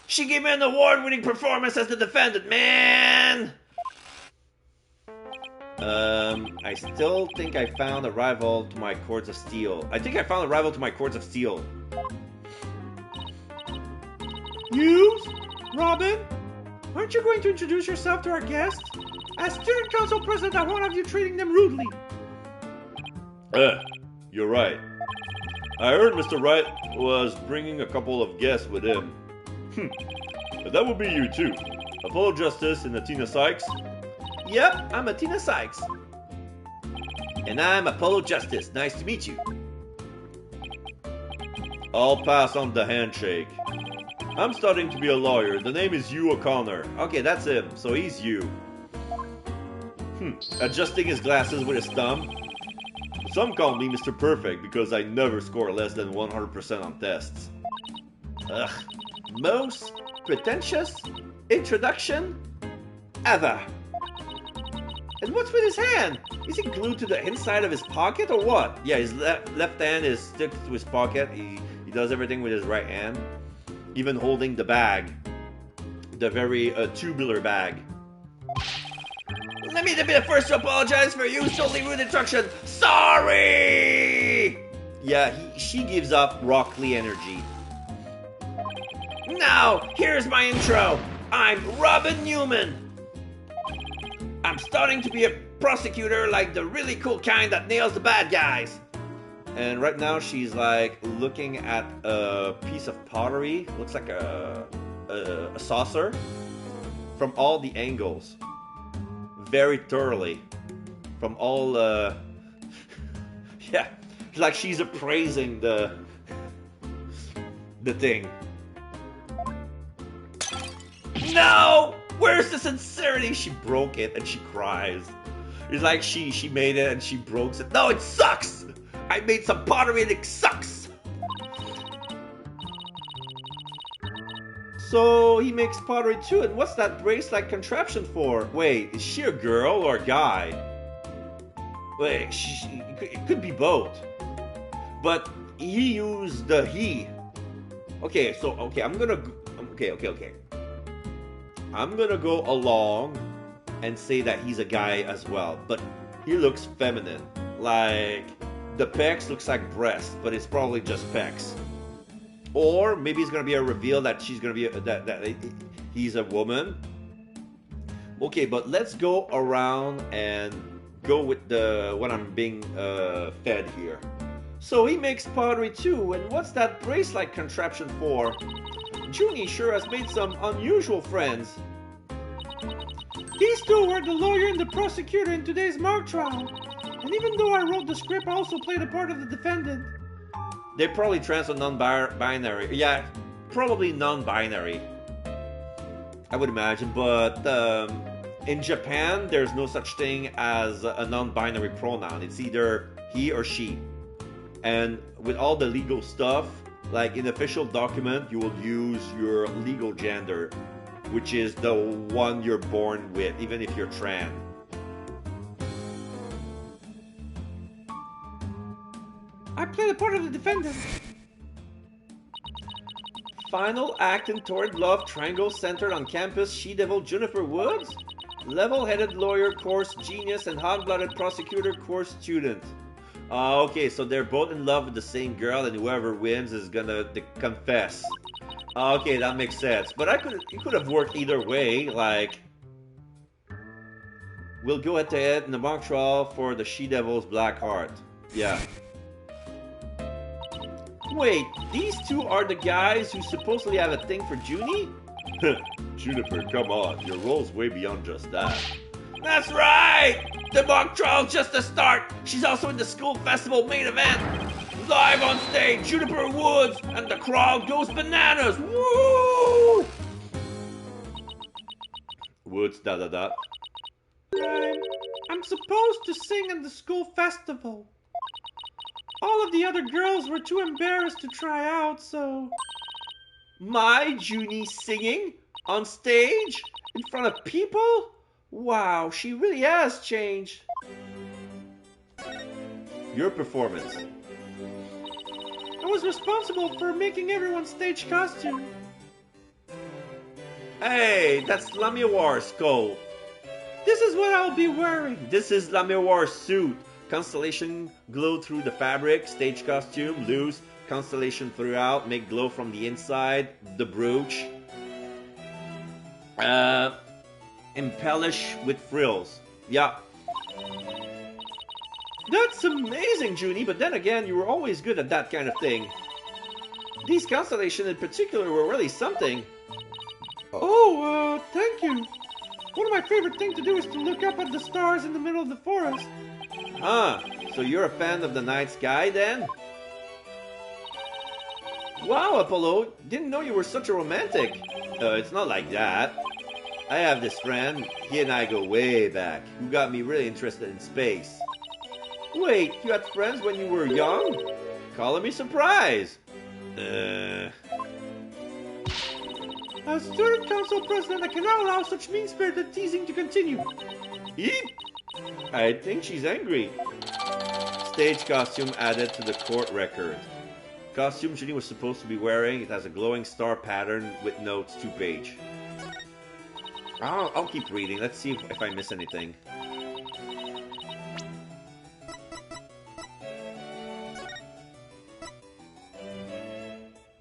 She gave me an award-winning performance as the defendant, man! I still think I found a rival to my Cords of Steel. You? Robin? Aren't you going to introduce yourself to our guests? As student council president, I won't have you treating them rudely. You're right. I heard Mr. Wright was bringing a couple of guests with him. That would be you too. Apollo Justice and Athena Sykes. Yep, I'm Athena Sykes. And I'm Apollo Justice. Nice to meet you. I'll pass on the handshake. I'm studying to be a lawyer. The name is Hugh O'Connor. Okay, that's him. So he's you. Adjusting his glasses with his thumb. Some call me Mr. Perfect because I never score less than 100% on tests. Ugh. Most pretentious introduction ever. And what's with his hand? Is he glued to the inside of his pocket or what? Yeah, his left hand is stuck to his pocket. He does everything with his right hand. Even holding the bag. The very tubular bag. Let me be the first to apologize for you totally rude instruction. Sorry! Yeah, she gives up Rock Lee energy. Now, here's my intro. I'm Robin Newman. I'm starting to be a prosecutor like the really cool kind that nails the bad guys. And right now she's like looking at a piece of pottery. Looks like a saucer. From all the angles. Very thoroughly. From all yeah. Like she's appraising the thing. No! Where's the sincerity? She broke it and she cries. It's like she made it and she broke it. No, it sucks! I made some pottery and it sucks! So he makes pottery too, and what's that brace-like contraption for? Wait, is she a girl or a guy? Wait, it could be both. But he used the he. Okay, so, okay, I'm gonna... Okay. I'm gonna go along and say that he's a guy as well, but he looks feminine. Like, the pecs looks like breasts, but it's probably just pecs. Or maybe it's gonna be a reveal that she's gonna be that he's a woman. Okay, but let's go around and go with what I'm being fed here. So he makes pottery too, and what's that brace-like contraption for? Junie sure has made some unusual friends. These two were the lawyer and the prosecutor in today's mock trial. And even though I wrote the script, I also played a part of the defendant. They're probably trans or non-binary. Yeah, probably non-binary, I would imagine. But in Japan, there's no such thing as a non-binary pronoun. It's either he or she. And with all the legal stuff, like in official document, you will use your legal gender, which is the one you're born with, even if you're trans. I played a part of the defendant. Final act in Torrid Love Triangle centered on campus She-Devil Juniper Woods? Level-headed lawyer course genius and hot-blooded prosecutor course student. Okay, so they're both in love with the same girl, and whoever wins is gonna confess. Okay, that makes sense. But it could have worked either way. Like, we'll go head-to-head in the mock trial for the She-Devil's Black Heart. Yeah. Wait, these two are the guys who supposedly have a thing for Junie? Juniper, come on. Your role's way beyond just that. That's right! The mock trial's just the start! She's also in the school festival main event! Live on stage, Juniper Woods, and the crowd goes bananas! Woo! Woods, da. I'm supposed to sing in the school festival. All of the other girls were too embarrassed to try out, so... My Junie singing? On stage? In front of people? Wow, she really has changed. Your performance. I was responsible for making everyone's stage costume. Hey, that's La Miroir's coat. This is what I'll be wearing. This is La Miroir's suit. Constellation glow through the fabric. Stage costume, loose. Constellation throughout. Make glow from the inside. The brooch. Embellish with frills. Yeah. That's amazing, Junie, but then again, you were always good at that kind of thing. These constellations in particular were really something. Oh, thank you. One of my favorite things to do is to look up at the stars in the middle of the forest. Huh, so you're a fan of the night sky then? Wow, Apollo, didn't know you were such a romantic. It's not like that. I have this friend, he and I go way back, who got me really interested in space. Wait, you had friends when you were young? Calling me surprised. As student council president, I cannot allow such mean-spirited teasing to continue. Eep! I think she's angry. Stage costume added to the court record. Costume Junie was supposed to be wearing, it has a glowing star pattern with notes 2-page. I'll keep reading. Let's see if I miss anything.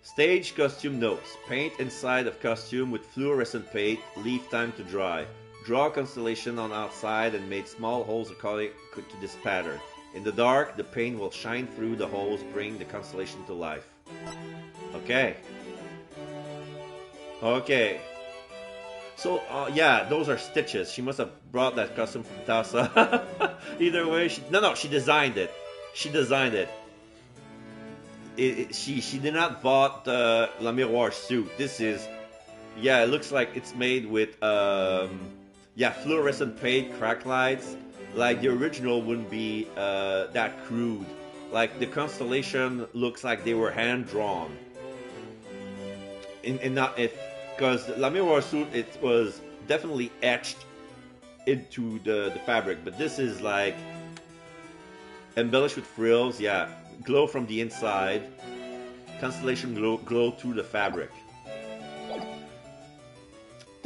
Stage costume notes. Paint inside of costume with fluorescent paint. Leave time to dry. Draw constellation on outside and make small holes according to this pattern. In the dark, the paint will shine through the holes, bring the constellation to life. Okay. Okay. So, yeah, those are stitches. She must have brought that costume from Tassa. Either way, she designed it. She designed it. She did not bought the La Miroir suit. This is, yeah, it looks like it's made with, yeah, fluorescent paint, crack lights. Like, the original wouldn't be that crude. Like, the constellation looks like they were hand-drawn. Because La Miroir suit, it was definitely etched into the fabric. But this is like embellished with frills, yeah. Glow from the inside. Constellation glow through the fabric.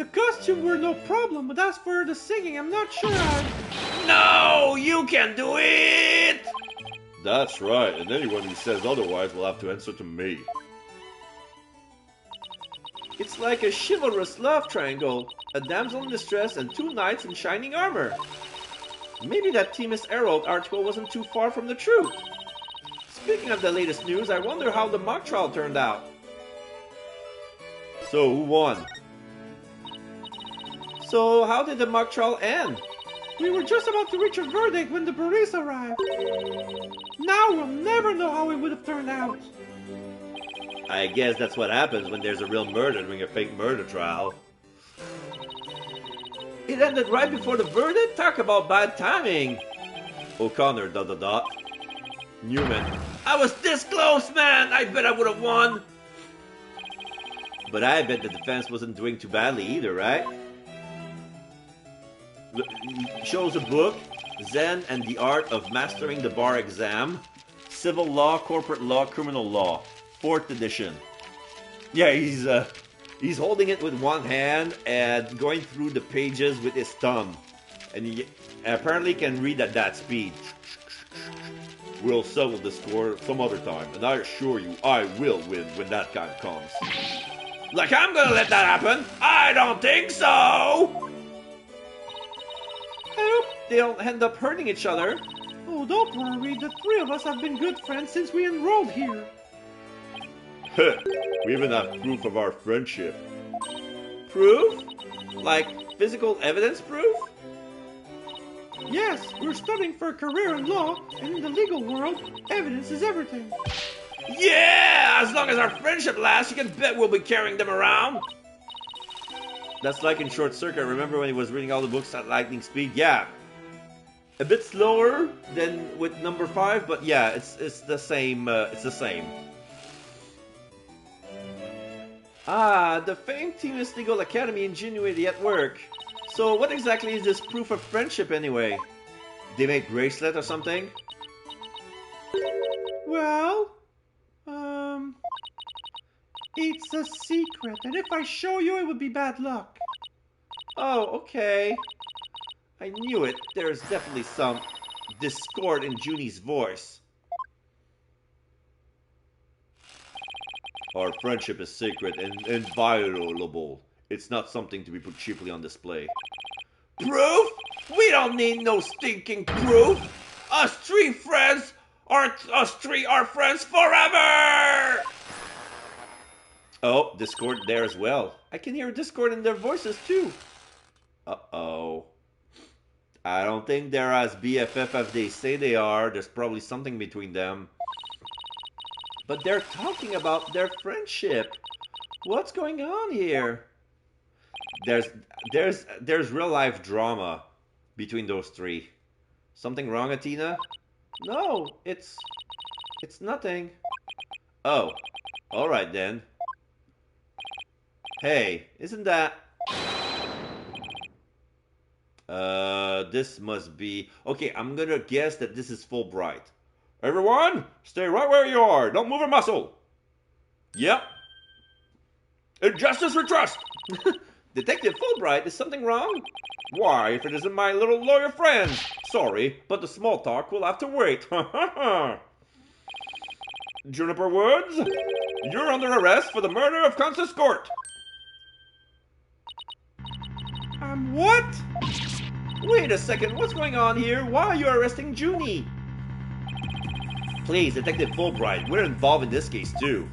The costume were no problem, but as for the singing, I'm not sure No, you can do it! That's right, and anyone who says otherwise will have to answer to me. It's like a chivalrous love triangle. A damsel in distress and two knights in shining armor. Maybe that Themis Herald article wasn't too far from the truth. Speaking of the latest news, I wonder how the mock trial turned out. So, who won? So, how did the mock trial end? we were just about to reach a verdict when the police arrived. Now we'll never know how it would have turned out. I guess that's what happens when there's a real murder during a fake murder trial. It ended right before the verdict? Talk about bad timing. O'Connor, ... Newman, I was this close, man! I bet I would have won! but I bet the defense wasn't doing too badly either, right? Shows a book, Zen and the Art of Mastering the Bar Exam, Civil Law, Corporate Law, Criminal Law, 4th edition. Yeah, he's holding it with one hand and going through the pages with his thumb. And he apparently can read at that speed. We'll settle the score some other time, and I assure you I will win when that time comes. Like I'm gonna let that happen? I don't think so! I hope They don't end up hurting each other. Oh, don't worry. The three of us have been good friends since we enrolled here. We even have proof of our friendship. Proof? Like physical evidence proof? Yes, we're studying for a career in law, and in the legal world, evidence is everything. Yeah! As long as our friendship lasts, you can bet we'll be carrying them around. That's like in Short Circuit. Remember when he was reading all the books at lightning speed? Yeah. A bit slower than with number 5, but yeah, it's the same. It's the same. Ah, the famed Themis Legal Academy ingenuity at work. So what exactly is this proof of friendship anyway? They make bracelet or something? Well, it's a secret, and if I show you, it would be bad luck. Oh, okay. I knew it. There's definitely some discord in Junie's voice. Our friendship is sacred and inviolable. It's not something to be put cheaply on display. Proof? We don't need no stinking proof. Us three friends aren't us three are friends forever. Oh, discord there as well. I can hear discord in their voices too. Uh-oh. I don't think they're as BFF as they say they are. There's probably something between them. But they're talking about their friendship. What's going on here? There's real life drama between those three. Something wrong, Athena? No, it's nothing. Oh, all right then. Hey, isn't that... this must be... Okay, I'm gonna guess that this is Fulbright. Everyone, stay right where you are. Don't move a muscle. Yep. Injustice we trust. Detective Fulbright, is something wrong? Why, if it isn't my little lawyer friend. Sorry, but the small talk will have to wait. Juniper Woods, you're under arrest for the murder of Constance Court. What? Wait a second, what's going on here? Why are you arresting Junie? Please, Detective Fulbright, we're involved in this case too.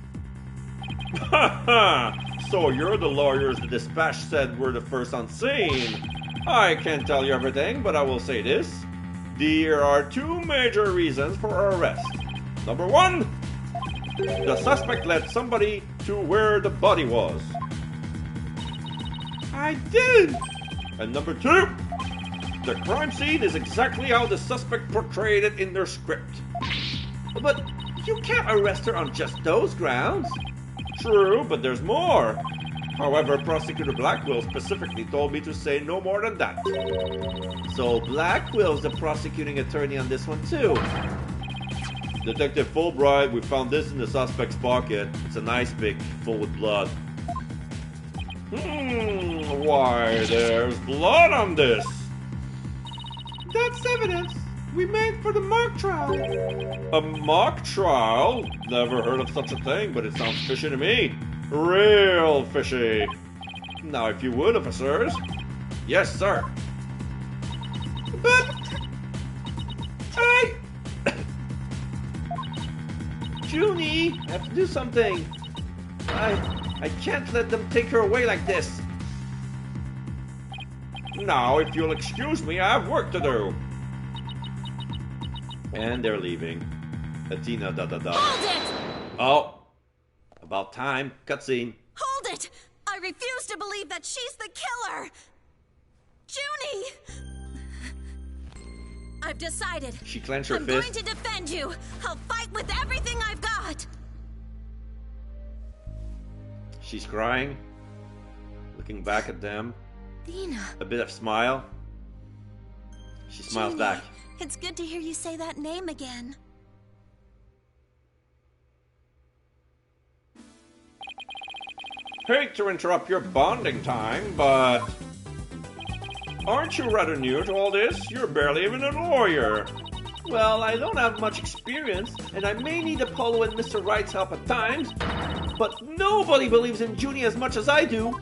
Ha ha! So you're the lawyers the dispatch said were the first on scene. I can't tell you everything, but I will say this. There are two major reasons for our arrest. Number one, the suspect led somebody to where the body was. I did! And number two, the crime scene is exactly how the suspect portrayed it in their script. But you can't arrest her on just those grounds. True, but there's more. However, Prosecutor Blackwell specifically told me to say no more than that. So Blackwell's the prosecuting attorney on this one too. Detective Fulbright, we found this in the suspect's pocket. It's an ice pick full with blood. Why, there's blood on this. That's evidence we made for the mock trial. A mock trial? Never heard of such a thing, but it sounds fishy to me. Real fishy. Now, if you would, officers. Yes, sir. But Junie, I have to do something. I can't let them take her away like this. Now, if you'll excuse me, I have work to do. And they're leaving. Athena, Hold it! Oh, about time. Cutscene. Hold it! I refuse to believe that she's the killer! Junie! I've decided. She clenched her I'm fist. going to defend you. I'll fight with everything I've got. She's crying. Looking back at them. Dina. A bit of smile. She smiles Junie, back. it's good to hear you say that name again. Hate to interrupt your bonding time, but... Aren't you rather new to all this? You're barely even a lawyer. Well, I don't have much experience, and I may need Apollo and Mr. Wright's help at times, but nobody believes in Junie as much as I do.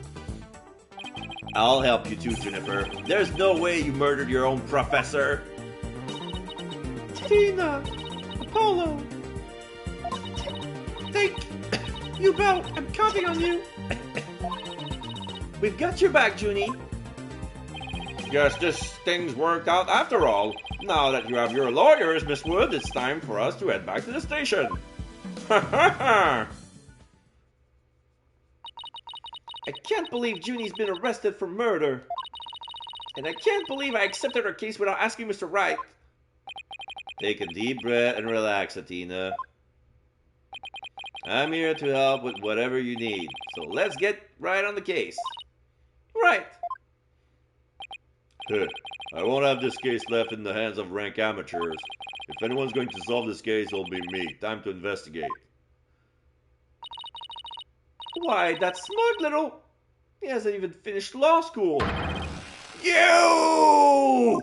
I'll help you too, Juniper. There's no way you murdered your own professor. Tina, Apollo, take you out. I'm counting on you. We've got your back, Junie. Guess this thing's worked out after all. Now that you have your lawyers, Miss Wood, it's time for us to head back to the station. Ha ha ha! I can't believe Junie's been arrested for murder. And I can't believe I accepted her case without asking Mr. Wright. Take a deep breath and relax, Athena. I'm here to help with whatever you need. So let's get right on the case. Right. I won't have this case left in the hands of rank amateurs. If anyone's going to solve this case, it'll be me. Time to investigate. Why, that smug little... He hasn't even finished law school. You!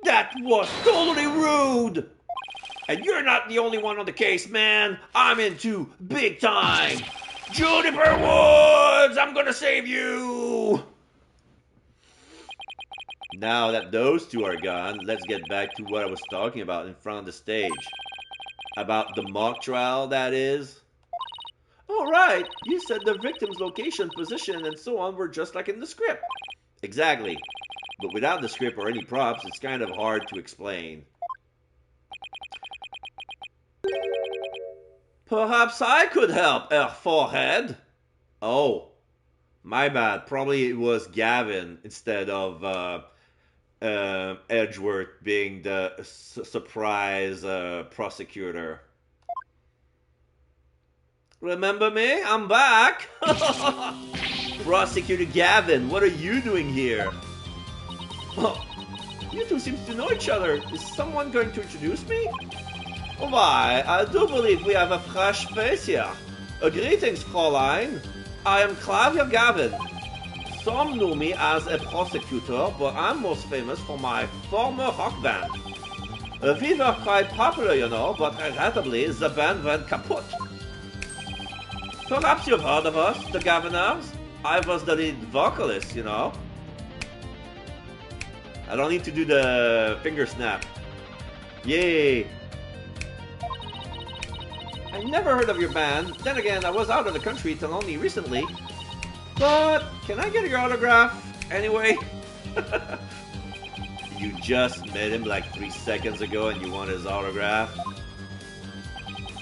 That was totally rude! And you're not the only one on the case, man. I'm into big time. Juniper Woods, I'm gonna save you! Now that those two are gone, let's get back to what I was talking about in front of the stage. About the mock trial, that is. Oh, right. You said the victim's location, position, and so on were just like in the script. Exactly. But without the script or any props, it's kind of hard to explain. Perhaps I could help, forehead. Oh, my bad. Probably it was Gavin instead of Edgeworth being the surprise prosecutor. Remember me? I'm back! Prosecutor Gavin, what are you doing here? Oh, you two seem to know each other. Is someone going to introduce me? Why, I do believe we have a fresh face here. Greetings, Fräulein. I am Claudia Gavin. Some know me as a prosecutor, but I'm most famous for my former rock band. We were quite popular, you know, but regrettably the band went kaput. Perhaps you've heard of us, the Gaviners? I was the lead vocalist, you know. I don't need to do the finger snap. Yay! I never heard of your band. Then again, I was out of the country till only recently. But, can I get your autograph? Anyway? You just met him like 3 seconds ago and you want his autograph?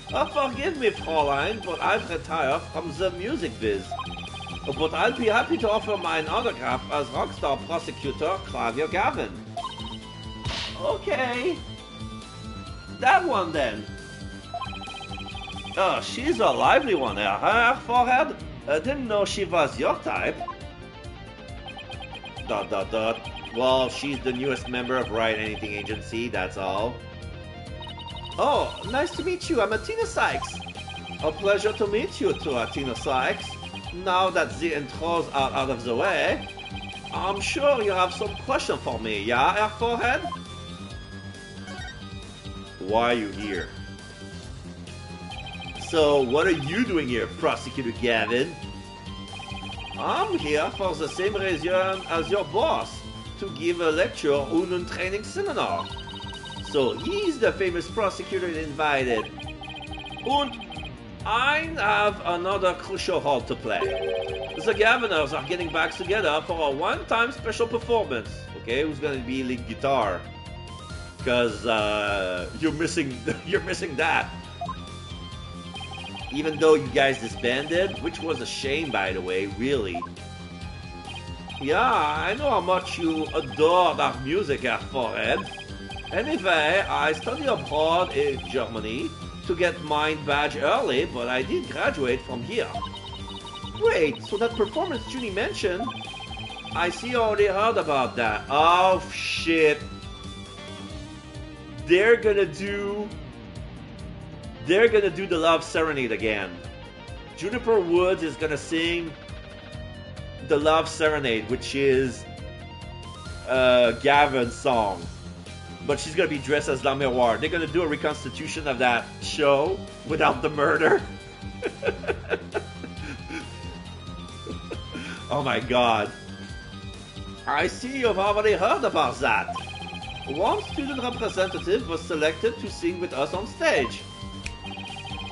Forgive me, Fräulein, but I've retired from the music biz. But I'll be happy to offer my autograph as rockstar prosecutor Claudia Gavin. Okay. That one then. Oh, she's a lively one, huh, forehead? I didn't know she was your type. ... Well, she's the newest member of Wright Anything Agency, that's all. Oh, nice to meet you. I'm Athena Sykes. A pleasure to meet you too, Athena Sykes. Now that the intros are out of the way, I'm sure you have some question for me, yeah, Air Forehead? Why are you here? So, what are you doing here, Prosecutor Gavin? I'm here for the same reason as your boss, to give a lecture on a training seminar. So, he's the famous prosecutor invited. And I have another crucial role to play. The Governors are getting back together for a one-time special performance. Okay, who's gonna be lead guitar? Because you're missing that. Even though you guys disbanded, which was a shame, by the way, really. Yeah, I know how much you adore that music, Air Forehead. Anyway, I studied abroad in Germany to get my badge early, but I did graduate from here. Wait, so that performance Junie mentioned? I see you already heard about that. Oh, shit. They're gonna do the Love Serenade again. Juniper Woods is gonna sing the Love Serenade, which is Gavin's song. But she's gonna be dressed as La Miroir. They're gonna do a reconstitution of that show without the murder. Oh my god. I see you've already heard about that. One student representative was selected to sing with us on stage.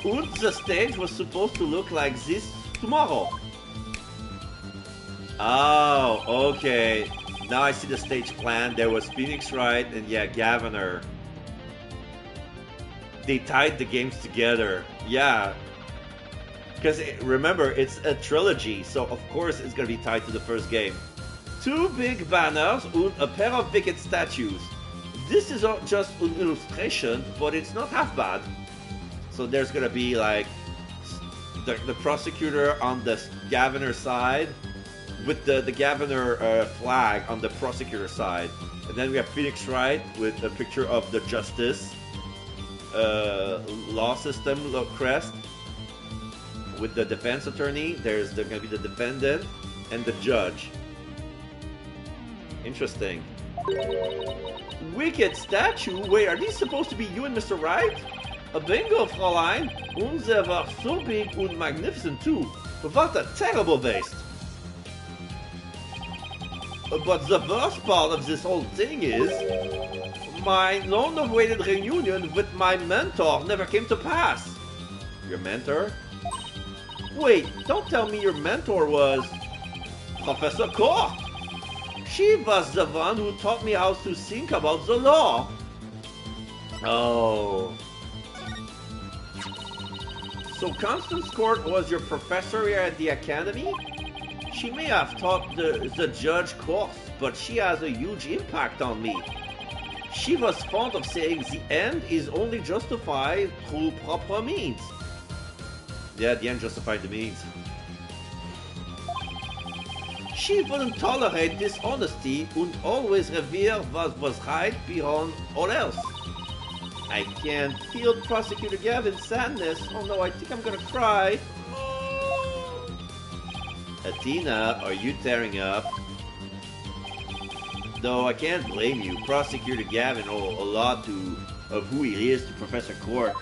And the stage was supposed to look like this tomorrow. Oh, okay. Now I see the stage plan. There was Phoenix Wright and yeah, Governor. They tied the games together. Yeah. Because remember, it's a trilogy, so of course it's going to be tied to the first game. 2 big banners and a pair of wicked statues. This is just an illustration, but it's not half bad. So there's going to be like the prosecutor on the Governor side, with the Governor flag on the prosecutor side. And then we have Phoenix Wright with a picture of the justice law system crest. With the defense attorney, there's going to be the defendant and the judge. Interesting. Wicked statue? Wait, are these supposed to be you and Mr. Wright? A bingo, Fräulein. Und they were so big and magnificent too. What a terrible waste. But the worst part of this whole thing is, my long-awaited reunion with my mentor never came to pass. Your mentor? Wait, don't tell me your mentor was Professor Koch. She was the one who taught me how to think about the law. Oh. So Constance Court was your professor here at the academy? She may have taught the judge course, but she has a huge impact on me. She was fond of saying the end is only justified through proper means. Yeah, the end justified the means. She wouldn't tolerate dishonesty and always revere what was right beyond all else. I can feel Prosecutor Gavin's sadness. Oh no, I think I'm gonna cry. Athena, are you tearing up? No, I can't blame you. Prosecutor Gavin owes a lot of who he is to Professor Cork.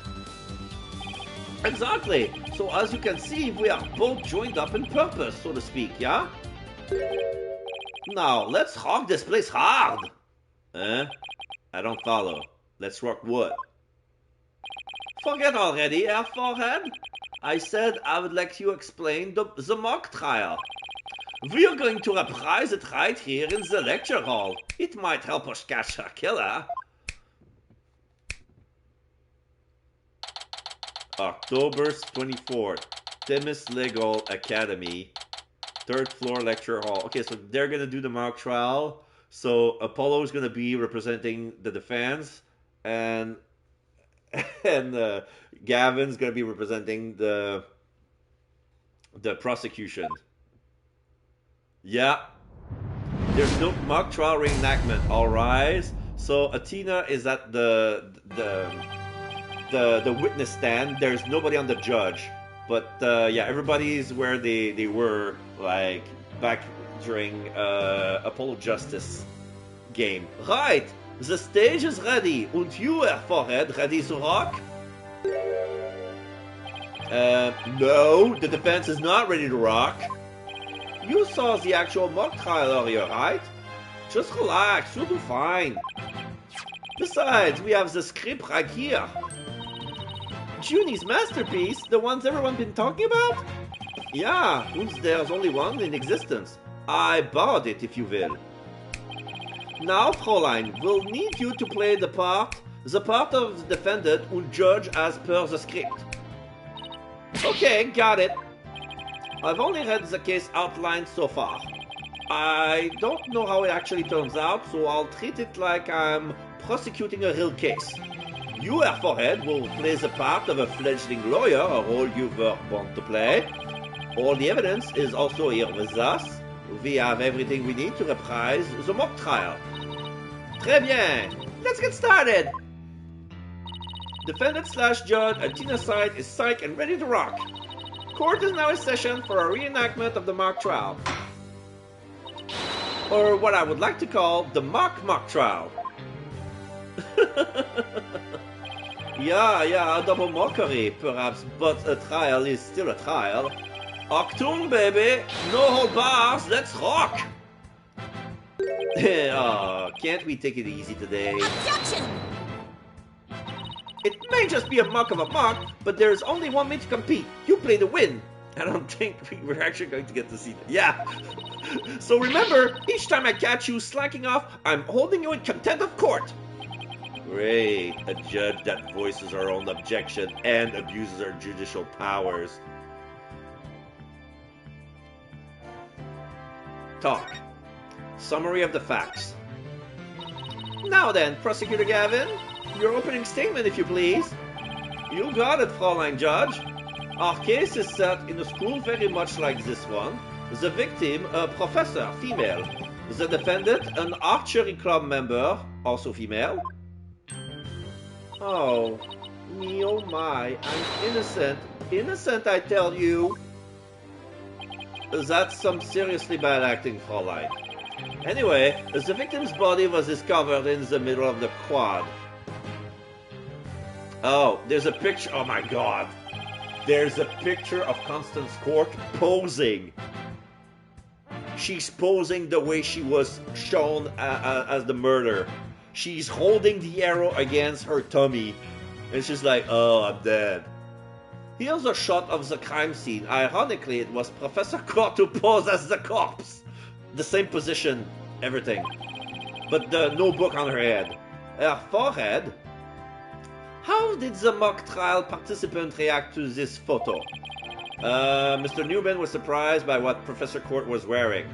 Exactly. So as you can see, we are both joined up in purpose, so to speak, yeah? Now, let's rock this place hard. Huh? I don't follow. Let's rock what? Forget already, Air Forehead. I said I would let you explain the mock trial. We are going to reprise it right here in the lecture hall. It might help us catch our killer. October 24th, Themis Legal Academy, 3rd floor lecture hall. Okay, so they're going to do the mock trial. So Apollo is going to be representing the defense, and Gavin's going to be representing the prosecution. Yeah. There's no mock trial reenactment. All rise. So Athena is at the witness stand. There's nobody on the judge. But yeah, everybody's where they were like back during Apollo Justice game. Right, the stage is ready. And you, Herr Forehead, ready to rock? No, the defense is not ready to rock. You saw the actual mock trial earlier, right? Just relax, you'll do fine. Besides, we have the script right here. Junie's masterpiece, the ones everyone's been talking about? Yeah, there's only one in existence. I borrowed it, if you will. Now, Fräulein, we'll need you to play the part of the defendant and judge as per the script. Okay, got it. I've only read the case outlined so far. I don't know how it actually turns out, so I'll treat it like I'm prosecuting a real case. You, Herr Forehead, will play the part of a fledgling lawyer, a role you were born to play. All the evidence is also here with us. We have everything we need to reprise the mock trial. Très bien! Let's get started! Defendant/judge at Tina's side is psyched and ready to rock. Court is now in session for a reenactment of the mock trial. Or what I would like to call the mock trial. Yeah, a double mockery, perhaps, but a trial is still a trial. Achtung, baby! No hold bars, let's rock! Oh, can't we take it easy today? Objection! It may just be a mock of a mock, but there's only one way to compete. You play to win. I don't think we're actually going to get to see that. Yeah. So remember, each time I catch you slacking off, I'm holding you in contempt of court. Great. A judge that voices her own objection and abuses her judicial powers. Talk. Summary of the facts. Now then, Prosecutor Gavin, your opening statement, if you please. You got it, Fräulein Judge. Our case is set in a school very much like this one. The victim, a professor, female. The defendant, an archery club member, also female. Oh, me oh my, I'm innocent. Innocent, I tell you. That's some seriously bad acting, Fräulein. Anyway, the victim's body was discovered in the middle of the quad. Oh, there's a picture. Oh my god. There's a picture of Constance Court posing. She's posing the way she was shown as the murder. She's holding the arrow against her tummy. And she's like, oh, I'm dead. Here's a shot of the crime scene. Ironically, it was Professor Court who posed as the corpse. The same position, everything. But no book on her head. Her forehead. How did the mock trial participant react to this photo? Mr. Newman was surprised by what Professor Court was wearing.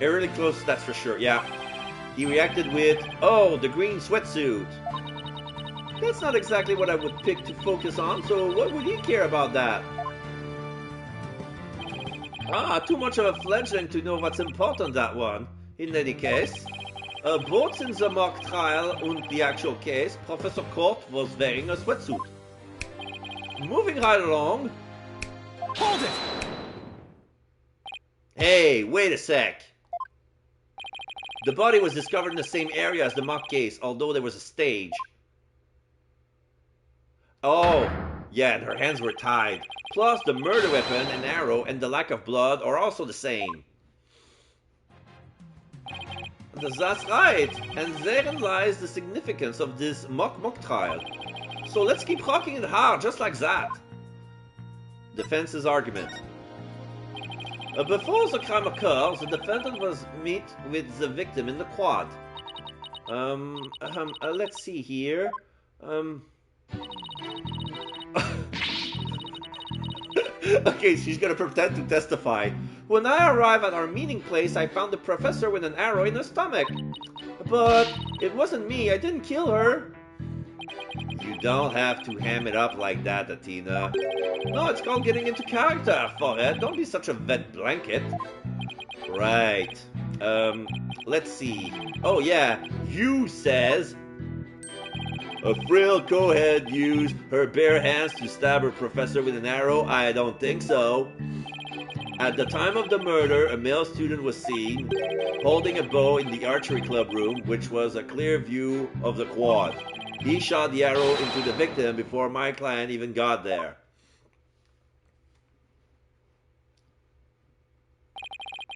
Really close, that's for sure, yeah. He reacted with, oh, the green sweatsuit. That's not exactly what I would pick to focus on, so what would he care about that? Ah, too much of a fledgling to know what's important, that one. In any case, both in the mock trial and the actual case, Professor Court was wearing a sweatsuit. Moving right along. Hold it! Hey, wait a sec. The body was discovered in the same area as the mock case, although there was a stage. Oh, yeah, and her hands were tied. Plus, the murder weapon, an arrow, and the lack of blood are also the same. That's right, and therein lies the significance of this mock trial. So let's keep rocking it hard, just like that. Defense's argument. Before the crime occurs, the defendant was meet with the victim in the quad. Let's see here. Okay, she's gonna pretend to testify. When I arrived at our meeting place, I found the professor with an arrow in her stomach. But it wasn't me, I didn't kill her. You don't have to ham it up like that, Athena. No, it's called getting into character, Forehead. Don't be such a wet blanket. Right. Let's see. Oh yeah, you says... A Frill co-head used her bare hands to stab her professor with an arrow? I don't think so. At the time of the murder, a male student was seen holding a bow in the archery club room, which was a clear view of the quad. He shot the arrow into the victim before my client even got there.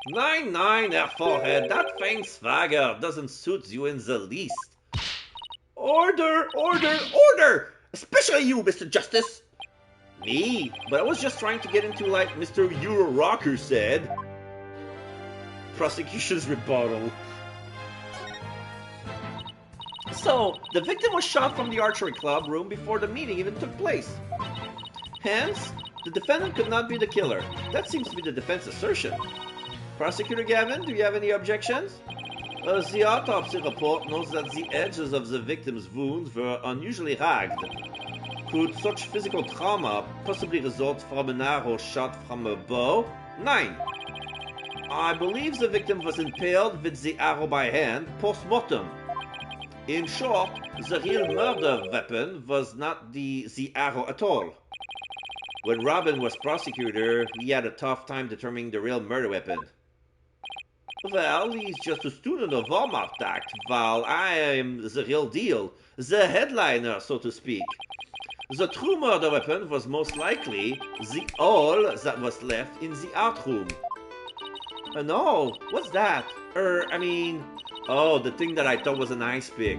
Nine, Herr Forehead, that faint swagger doesn't suit you in the least. Order! Especially you, Mr. Justice! Me? But I was just trying to get into like Mr. Euro Rocker said. Prosecution's rebuttal. So, the victim was shot from the archery club room before the meeting even took place. Hence, the defendant could not be the killer. That seems to be the defense assertion. Prosecutor Gavin, do you have any objections? The autopsy report notes that the edges of the victim's wounds were unusually ragged. Could such physical trauma possibly result from an arrow shot from a bow? 9. I believe the victim was impaled with the arrow by hand post-mortem. In short, the real murder weapon was not the arrow at all. When Robin was prosecutor, he had a tough time determining the real murder weapon. Well, he's just a student of Wehrmacht Act, while I am the real deal, the headliner, so to speak. The true murder weapon was most likely the awl that was left in the art room. No, what's that? Oh, the thing that I thought was an ice pick.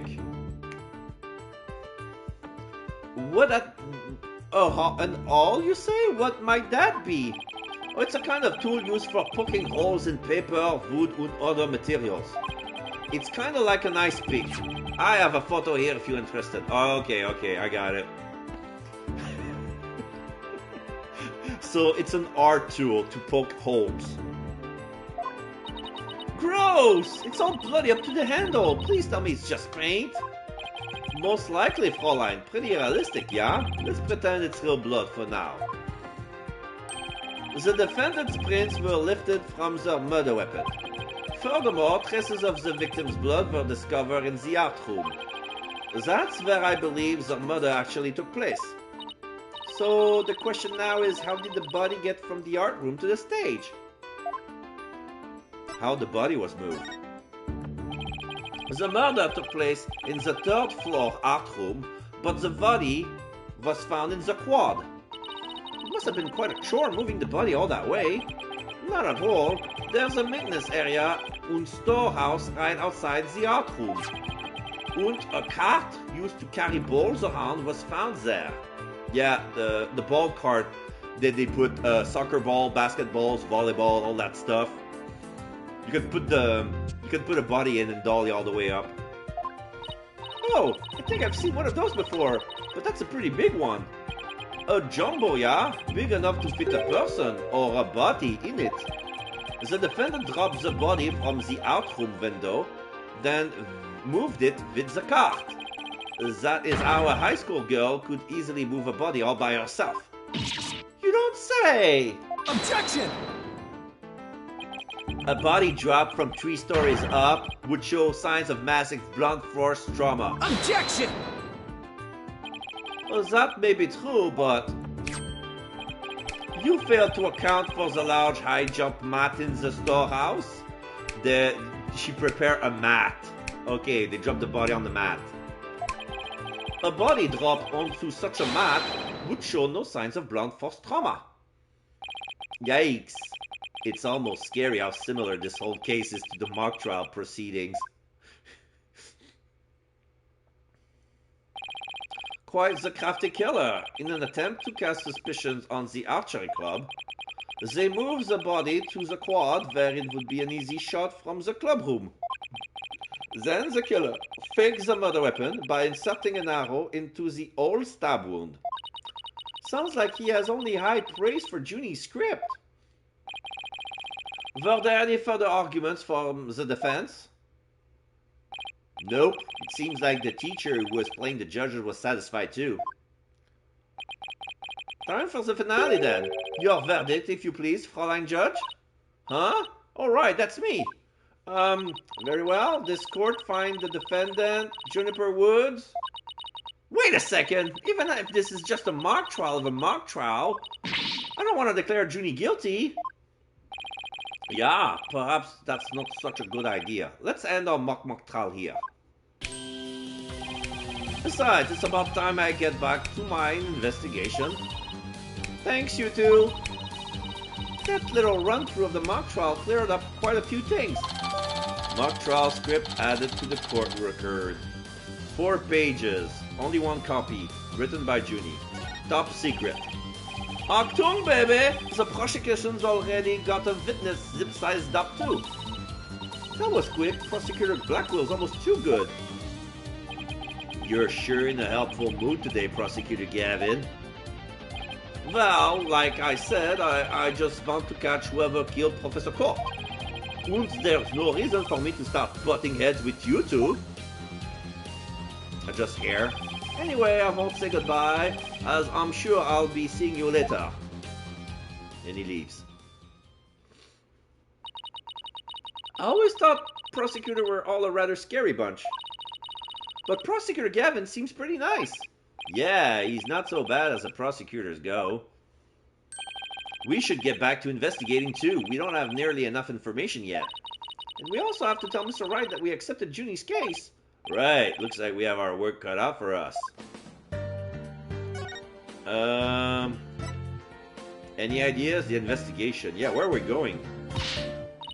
What an awl, you say? What might that be? Oh, it's a kind of tool used for poking holes in paper, wood, and other materials. It's kind of like an ice pick. I have a photo here if you're interested. Okay, I got it. So it's an art tool to poke holes. Gross! It's all bloody up to the handle. Please tell me it's just paint. Most likely, Fräulein. Pretty realistic, yeah? Let's pretend it's real blood for now. The defendant's prints were lifted from the murder weapon. Furthermore, traces of the victim's blood were discovered in the art room. That's where I believe the murder actually took place. So the question now is, how did the body get from the art room to the stage? How the body was moved. The murder took place in the 3rd floor art room, but the body was found in the quad. It must have been quite a chore moving the body all that way. Not at all. There's a maintenance area and storehouse right outside the art room. And a cart used to carry balls around was found there. Yeah, the ball cart that they put soccer ball, basketballs, volleyball, all that stuff. You could put a body in and dolly all the way up. Oh, I think I've seen one of those before, but that's a pretty big one. A jumbo, yeah? Big enough to fit a person or a body in it. The defendant dropped the body from the outroom window, then moved it with the cart. That is how a high school girl could easily move a body all by herself. You don't say! Objection! A body dropped from 3 stories up would show signs of massive blunt force trauma. Objection! Well, that may be true, but you failed to account for the large high jump mat in the storehouse. She prepared a mat. Okay, they dropped the body on the mat. A body dropped onto such a mat would show no signs of blunt force trauma. Yikes. It's almost scary how similar this whole case is to the mock trial proceedings. Quite the crafty killer. In an attempt to cast suspicions on the archery club, they moved the body to the quad where it would be an easy shot from the club room. Then the killer faked the murder weapon by inserting an arrow into the old stab wound. Sounds like he has only high praise for Junie's script. Were there any further arguments from the defense? Nope. It seems like the teacher who was playing the judges was satisfied too. Time for the finale then. Your verdict, if you please, Fräulein Judge. Huh? Alright, that's me. Very well. This court finds the defendant, Juniper Woods, Wait a second. Even if this is just a mock trial of a mock trial, I don't want to declare Junie guilty. Yeah, perhaps that's not such a good idea. Let's end our mock trial here. Besides, it's about time I get back to my investigation. Thanks, you two. That little run-through of the mock trial cleared up quite a few things. Mock trial script added to the court record. 4 pages, only 1 copy, written by Junie. Top secret. Achtung, baby! The prosecution's already got a witness zip-sized up too. That was quick. Prosecutor Blackwell's almost too good. You're sure in a helpful mood today, Prosecutor Gavin. Well, like I said, I just want to catch whoever killed Professor Court. And there's no reason for me to start butting heads with you two. I just here. Anyway, I won't say goodbye, as I'm sure I'll be seeing you later. And he leaves. I always thought Prosecutor were all a rather scary bunch. But Prosecutor Gavin seems pretty nice. Yeah, he's not so bad as the prosecutors go. We should get back to investigating too. We don't have nearly enough information yet. And we also have to tell Mr. Wright that we accepted Junie's case. Right, looks like we have our work cut out for us. Any ideas? The investigation. Yeah, where are we going?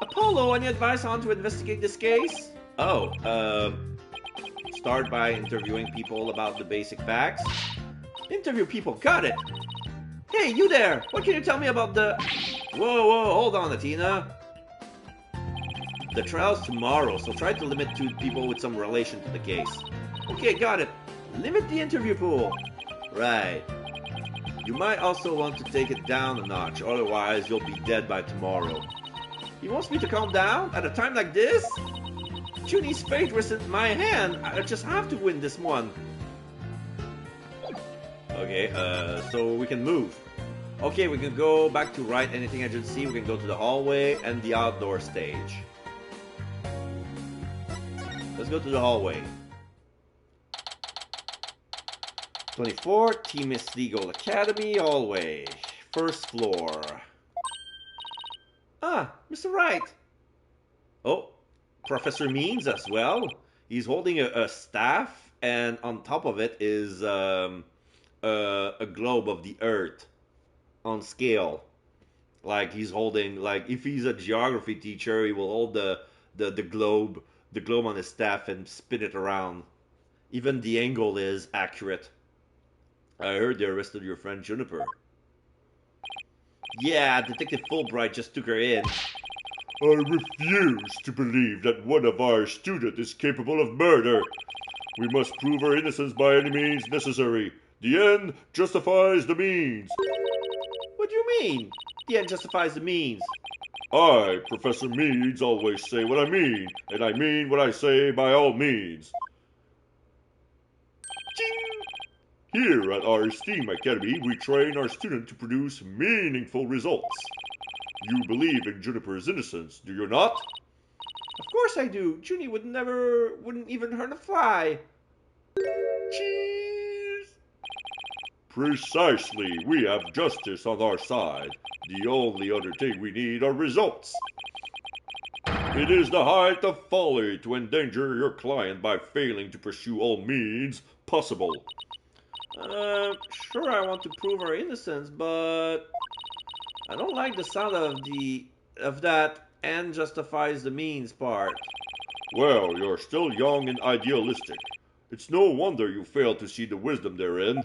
Apollo, any advice on to investigate this case? Start by interviewing people about the basic facts. Interview people, got it! Hey, you there! What can you tell me about the... Whoa, hold on, Athena. The trial's tomorrow, so try to limit to people with some relation to the case. Okay, got it. Limit the interview pool. Right. You might also want to take it down a notch, otherwise you'll be dead by tomorrow. He wants me to calm down at a time like this? Junie's fate was in my hand. I just have to win this one. Okay, so we can move. Okay, we can go back to Wright Anything Agency. We can go to the hallway and the outdoor stage. Let's go to the hallway. 24, Temis Legal Academy, hallway. First floor. Ah, Mr. Wright. Oh, Professor Means as well. He's holding a staff, and on top of it is a globe of the Earth on scale. Like he's holding, like if he's a geography teacher, he will hold the globe on his staff and spin it around. Even the angle is accurate. I heard they arrested your friend Juniper. Yeah, Detective Fulbright just took her in. I refuse to believe that one of our students is capable of murder. We must prove her innocence by any means necessary. The end justifies the means. What do you mean? The end justifies the means. I, Professor Meads, always say what I mean, and I mean what I say by all means. Here at our STEAM Academy, we train our students to produce meaningful results. You believe in Juniper's innocence, do you not? Of course I do. Junie wouldn't even hurt a fly. Cheese! Precisely. We have justice on our side. The only other thing we need are results. It is the height of folly to endanger your client by failing to pursue all means possible. Sure I want to prove her innocence, but I don't like the sound of that "and justifies the means" part. Well, you're still young and idealistic. It's no wonder you fail to see the wisdom therein.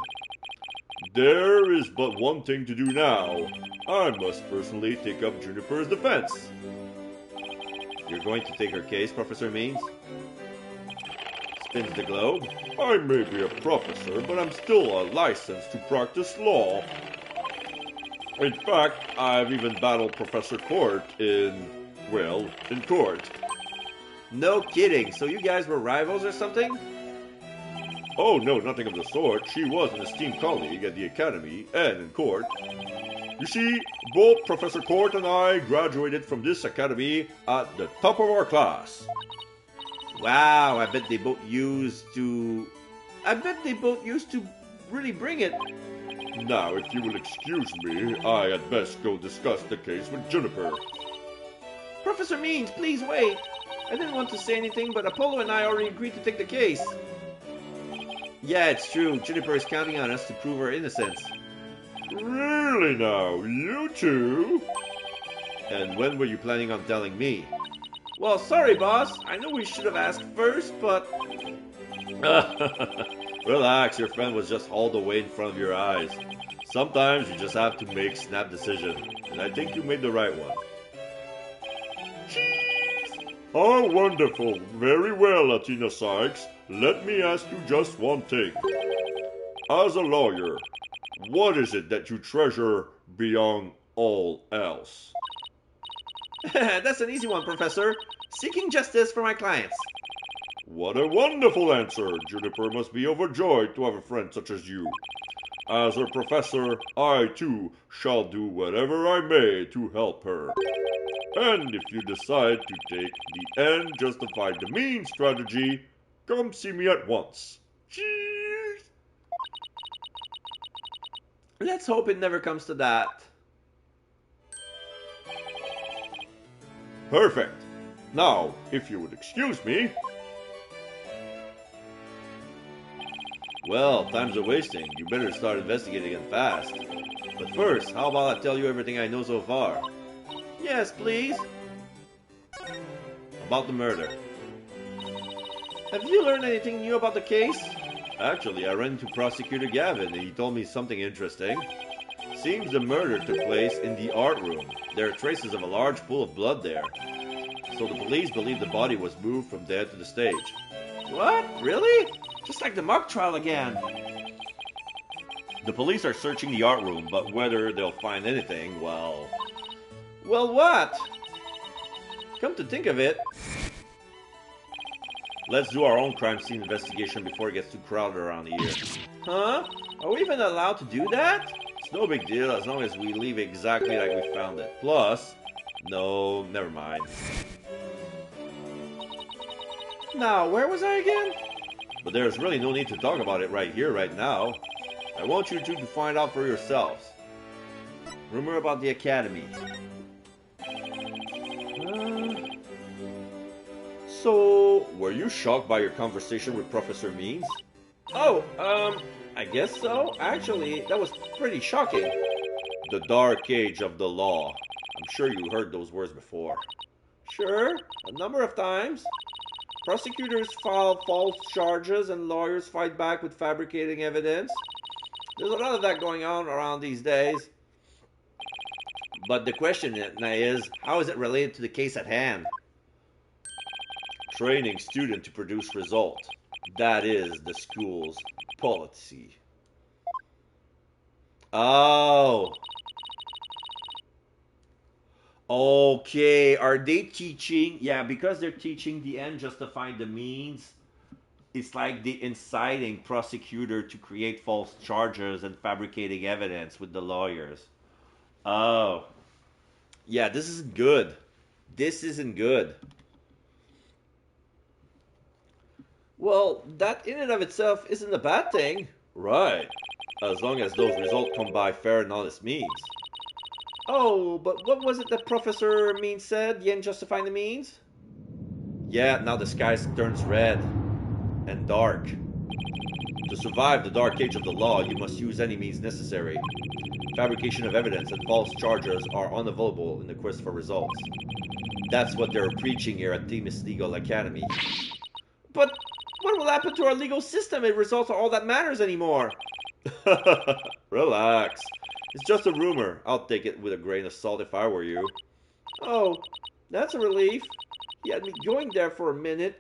There is but one thing to do now. I must personally take up Juniper's defense. You're going to take her case, Professor Means? Spins the globe. I may be a professor, but I'm still licensed to practice law. In fact, I've even battled Professor Court in court. No kidding. So you guys were rivals or something? Oh no, nothing of the sort. She was an esteemed colleague at the academy and in court. You see, both Professor Court and I graduated from this academy at the top of our class. Wow, I bet they both used to I bet they both used to really bring it. Now, if you will excuse me, I had best go discuss the case with Juniper. Professor Means, please wait. I didn't want to say anything, but Apollo and I already agreed to take the case. Yeah, it's true. Juniper is counting on us to prove her innocence. Really now, you two? And when were you planning on telling me? Well, sorry, boss. I know we should have asked first, but... Relax, your friend was just hauled away in front of your eyes. Sometimes you just have to make snap decisions, and I think you made the right one. Oh, wonderful. Very well, Latina Sykes. Let me ask you just one thing. As a lawyer, what is it that you treasure beyond all else? That's an easy one, Professor. Seeking justice for my clients. What a wonderful answer. Juniper must be overjoyed to have a friend such as you. As her professor, I too shall do whatever I may to help her. And if you decide to take the end justify the means strategy, come see me at once. Cheers! Let's hope it never comes to that. Perfect. Now, if you would excuse me. Well, time's a wasting. You better start investigating it fast. But first, how about I tell you everything I know so far? Yes, please. About the murder. Have you learned anything new about the case? Actually, I ran into Prosecutor Gavin and he told me something interesting. Seems the murder took place in the art room. There are traces of a large pool of blood there. So the police believe the body was moved from there to the stage. What? Really? Just like the mock trial again. The police are searching the art room, but whether they'll find anything, well... Well, what? Come to think of it... Let's do our own crime scene investigation before it gets too crowded around here. Huh? Are we even allowed to do that? It's no big deal as long as we leave it exactly like we found it. Plus... No, never mind. Now, where was I again? But there's really no need to talk about it right here, right now. I want you two to find out for yourselves. Rumor about the academy. So, were you shocked by your conversation with Professor Means? Oh, I guess so. Actually, that was pretty shocking. The dark age of the law. I'm sure you heard those words before. Sure, a number of times. Prosecutors file false charges and lawyers fight back with fabricating evidence. There's a lot of that going on around these days. But the question is, how is it related to the case at hand? Training student to produce result. That is the school's policy. Oh. Okay, are they teaching? Yeah, because they're teaching the end justifying the means. It's like the inciting prosecutor to create false charges and fabricating evidence with the lawyers. Oh. Yeah, this isn't good. This isn't good. Well, that in and of itself isn't a bad thing. Right. As long as those results come by fair and honest means. Oh, but what was it that Professor Means said? The end justifying the means? Yeah, now the sky turns red and dark. To survive the dark age of the law, you must use any means necessary. Fabrication of evidence and false charges are unavailable in the quest for results. That's what they're preaching here at Themis Legal Academy. But what will happen to our legal system if results are all that matters anymore? Relax. It's just a rumor. I'll take it with a grain of salt if I were you. Oh, that's a relief. He had me going there for a minute.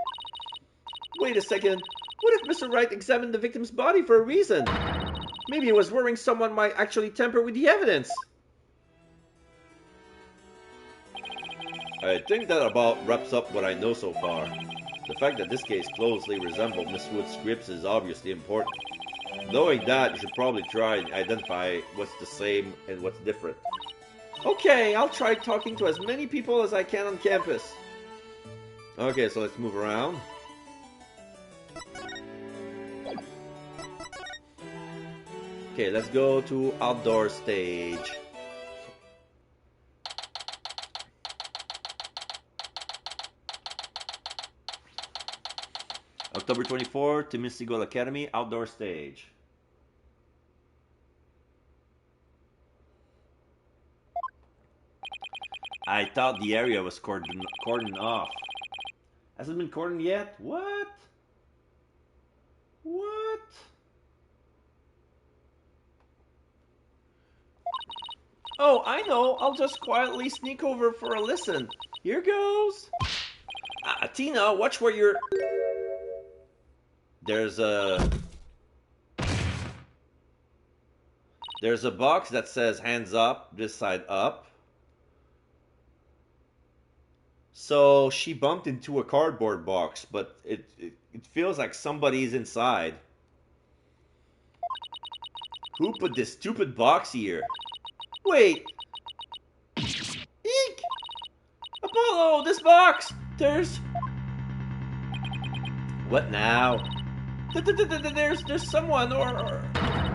Wait a second. What if Mr. Wright examined the victim's body for a reason? Maybe he was worrying someone might actually tamper with the evidence. I think that about wraps up what I know so far. The fact that this case closely resembled Miss Wood's scripts is obviously important. Knowing that, you should probably try and identify what's the same and what's different. Okay, I'll try talking to as many people as I can on campus. Okay, so let's move around. Okay, let's go to outdoor stage. October 24th, Temescal Academy, outdoor stage. I thought the area was cordoned off. Hasn't been cordoned yet? What? What? Oh, I know. I'll just quietly sneak over for a listen. Here goes. Tina, watch where you're... There's a box that says hands up, this side up. So she bumped into a cardboard box, but it feels like somebody's inside. Who put this stupid box here? Wait! Eek! Apollo, this box! There's... What now? There's someone or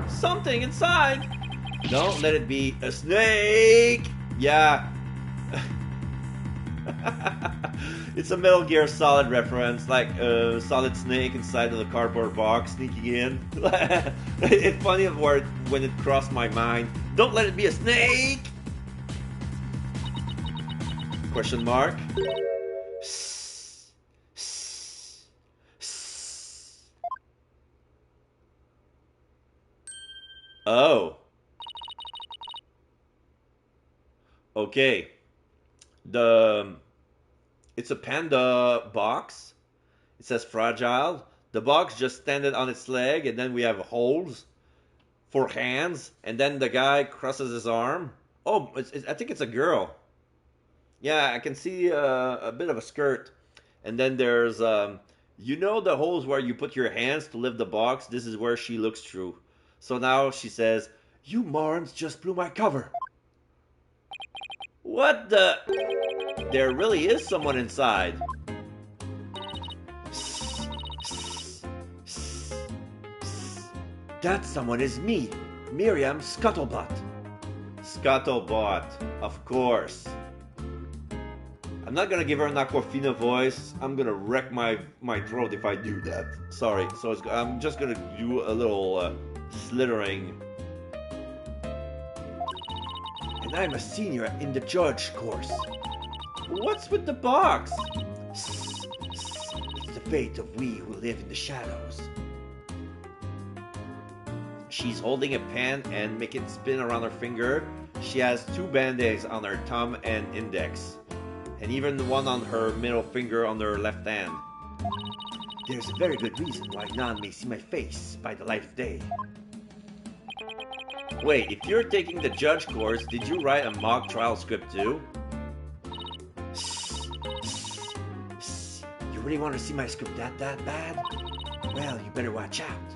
something inside. Don't let it be a snake! Yeah. It's a Metal Gear Solid reference, like a solid snake inside of the cardboard box sneaking in. It's funny when it crossed my mind. Don't let it be a snake! Question mark. Oh. Okay. It's a panda box. It says fragile. The box just standing on its leg, and then we have holes for hands, and then the guy crosses his arm. Oh, I think it's a girl. Yeah, I can see a bit of a skirt. And then there's, you know the holes where you put your hands to lift the box? This is where she looks through. So now she says, "You morons just blew my cover." What the... There really is someone inside. That someone is me, Miriam Scuttlebutt. Scuttlebutt, of course. I'm not gonna give her an Aquafina voice. I'm gonna wreck my throat if I do that. Sorry. So I'm just gonna do a little slithering. And I'm a senior in the judge course. What's with the box? It's the fate of we who live in the shadows. She's holding a pen and making it spin around her finger. She has 2 band-aids on her thumb and index. And even one on her middle finger on her left hand. There's a very good reason why none may see my face by the light of day. Wait, if you're taking the judge course, did you write a mock trial script too? You really want to see my script that bad? Well, you better watch out.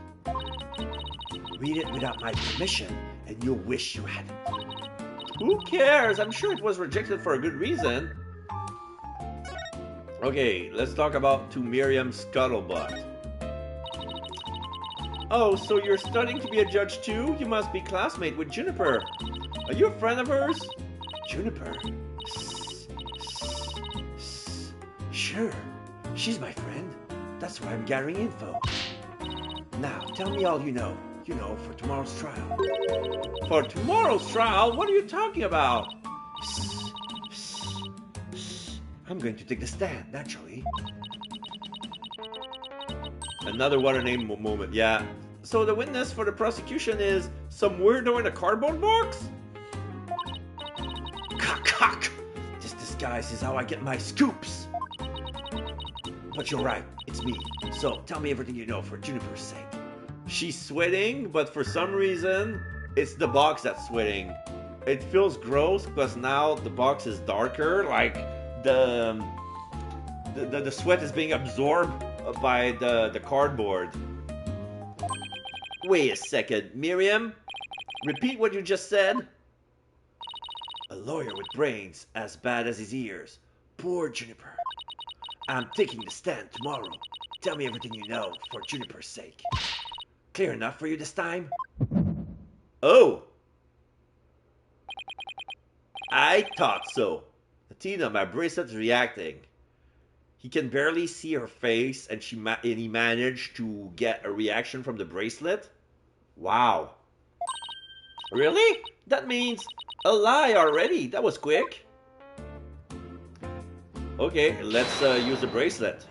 Read it without my permission, and you'll wish you hadn't. Who cares? I'm sure it was rejected for a good reason. Okay, let's talk about to Miriam Scuttlebutt. Oh, so you're studying to be a judge too? You must be classmate with Juniper. Are you a friend of hers? Juniper? Sure, she's my friend. That's why I'm gathering info. Now, tell me all you know for tomorrow's trial. For tomorrow's trial? What are you talking about? I'm going to take the stand, naturally. Another what a name moment, yeah. So the witness for the prosecution is some weirdo in a cardboard box? Cock! This disguise is how I get my scoops. But you're right, it's me. So tell me everything you know for Juniper's sake. She's sweating, but for some reason, it's the box that's sweating. It feels gross because now the box is darker, like the sweat is being absorbed by the cardboard. Wait a second, Miriam? Repeat what you just said? A lawyer with brains as bad as his ears. Poor Juniper. I'm taking the stand tomorrow. Tell me everything you know for Juniper's sake. Clear enough for you this time? Oh! I thought so. Tina, my bracelet's reacting. He can barely see her face, and he managed to get a reaction from the bracelet? Wow. Really? That means a lie already. That was quick. Okay, let's use the bracelet.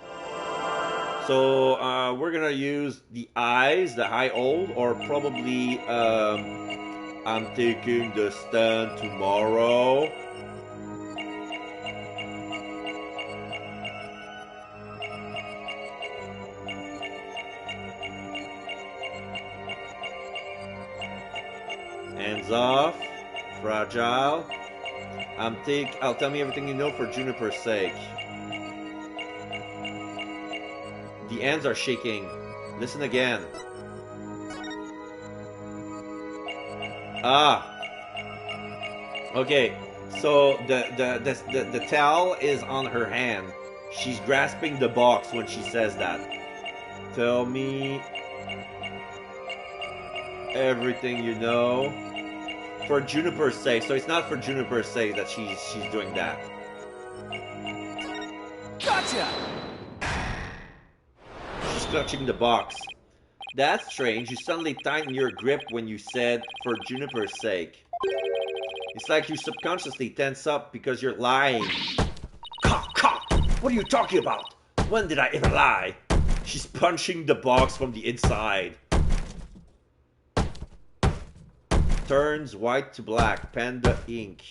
So we're gonna use the eyes, the high old, or probably I'm taking the stand tomorrow. Hands off. Fragile. I'll tell me everything you know for Juniper's sake. The ends are shaking. Listen again. Ah. Okay. So the towel is on her hand. She's grasping the box when she says that. Tell me everything you know. For Juniper's sake. So it's not for Juniper's sake that she's doing that. Gotcha! She's clutching the box. That's strange. You suddenly tightened your grip when you said for Juniper's sake. It's like you subconsciously tense up because you're lying. Cock! What are you talking about? When did I ever lie? She's punching the box from the inside. Turns white to black. Panda ink.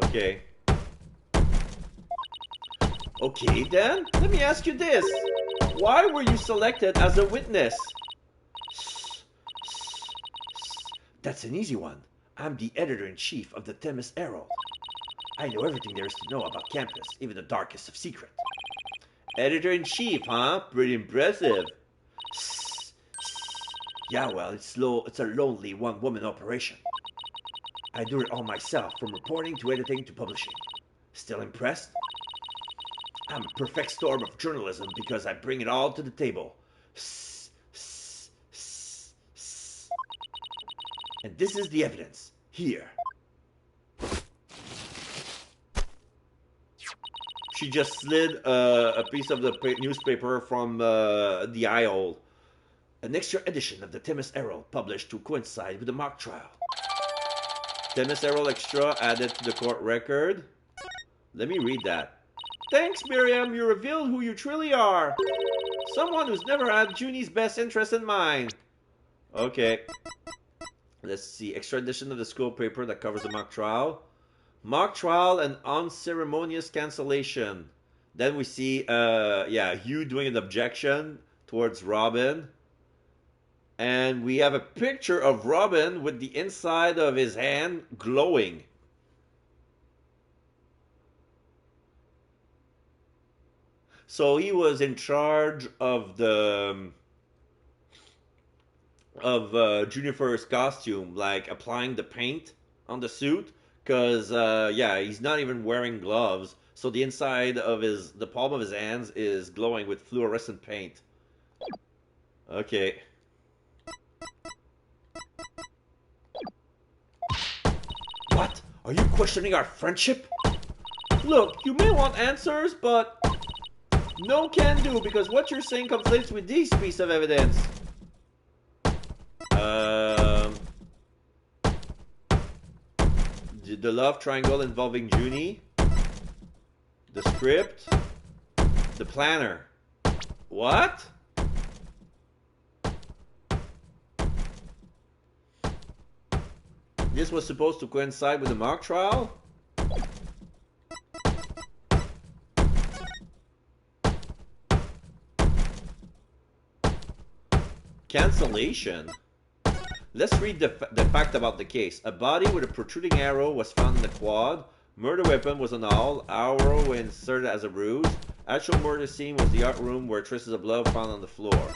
Okay. Okay then, let me ask you this. Why were you selected as a witness? That's an easy one. I'm the editor-in-chief of the Themis Herald. I know everything there is to know about campus, even the darkest of secrets. Editor-in-chief, huh? Pretty impressive. Yeah, well, it's a lonely one-woman operation. I do it all myself, from reporting to editing to publishing. Still impressed? I'm a perfect storm of journalism because I bring it all to the table. And this is the evidence. Here. She just slid a piece of the newspaper from the eye hole. An extra edition of the Themis Herald published to coincide with the mock trial. Themis Herald Extra added to the court record. Let me read that. Thanks, Miriam. You revealed who you truly are. Someone who's never had Junie's best interest in mind. Okay. Let's see. Extra edition of the school paper that covers the mock trial. Mock trial and unceremonious cancellation. Then we see, Hugh doing an objection towards Robin. And we have a picture of Robin with the inside of his hand glowing. So he was in charge of Juniper's costume, like applying the paint on the suit, because he's not even wearing gloves. So the inside of the palm of his hands is glowing with fluorescent paint. Okay. What? Are you questioning our friendship? Look, you may want answers, but no can do, because what you're saying conflicts with this piece of evidence. The love triangle involving Junie. The script. The planner. What? This was supposed to coincide with the mock trial? Cancellation? Let's read the fact about the case. A body with a protruding arrow was found in the quad. Murder weapon was an awl. Arrow inserted as a ruse. Actual murder scene was the art room where traces of blood found on the floor.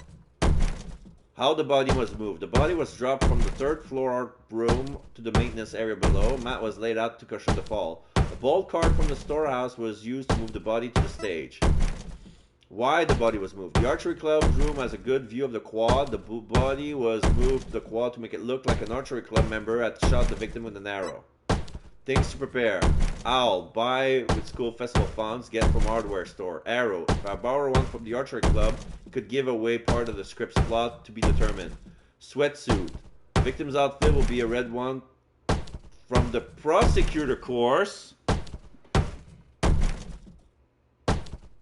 How the body was moved. The body was dropped from the third floor art room to the maintenance area below. Mat was laid out to cushion the fall. A bolt cart from the storehouse was used to move the body to the stage. Why the body was moved. The archery club's room has a good view of the quad. The body was moved to the quad to make it look like an archery club member had shot the victim with an arrow. Things to prepare. Owl. Buy with school festival funds. Get from hardware store. Arrow. If I borrow one from the archery club, it could give away part of the script's plot to be determined. Sweatsuit. Victim's outfit will be a red one from the prosecutor course.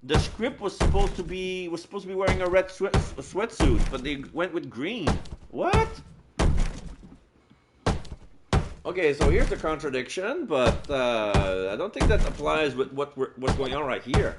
The script was supposed to be wearing a red sweatsuit, but they went with green. What? Okay, so here's the contradiction, but I don't think that applies with what's going on right here.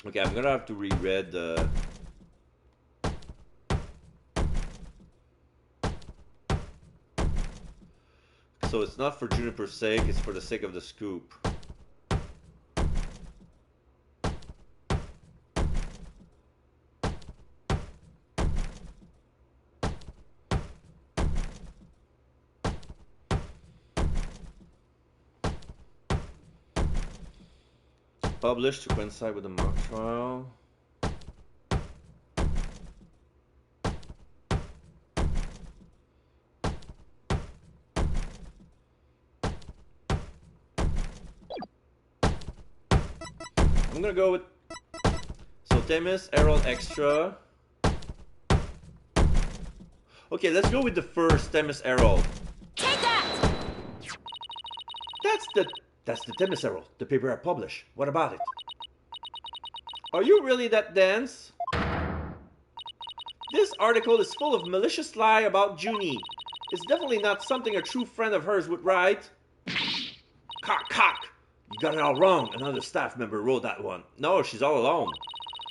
Okay, I'm gonna have to reread the... So it's not for Juniper's sake, it's for the sake of the scoop. Published to coincide with the mock trial. I'm gonna go with... So Themis, Herald Extra. Okay, let's go with the first Themis Herald. Take that! That's the Themis Herald, the paper I publish. What about it? Are you really that dense? This article is full of malicious lie about Junie. It's definitely not something a true friend of hers would write. Cock! You got it all wrong. Another staff member wrote that one. No, she's all alone.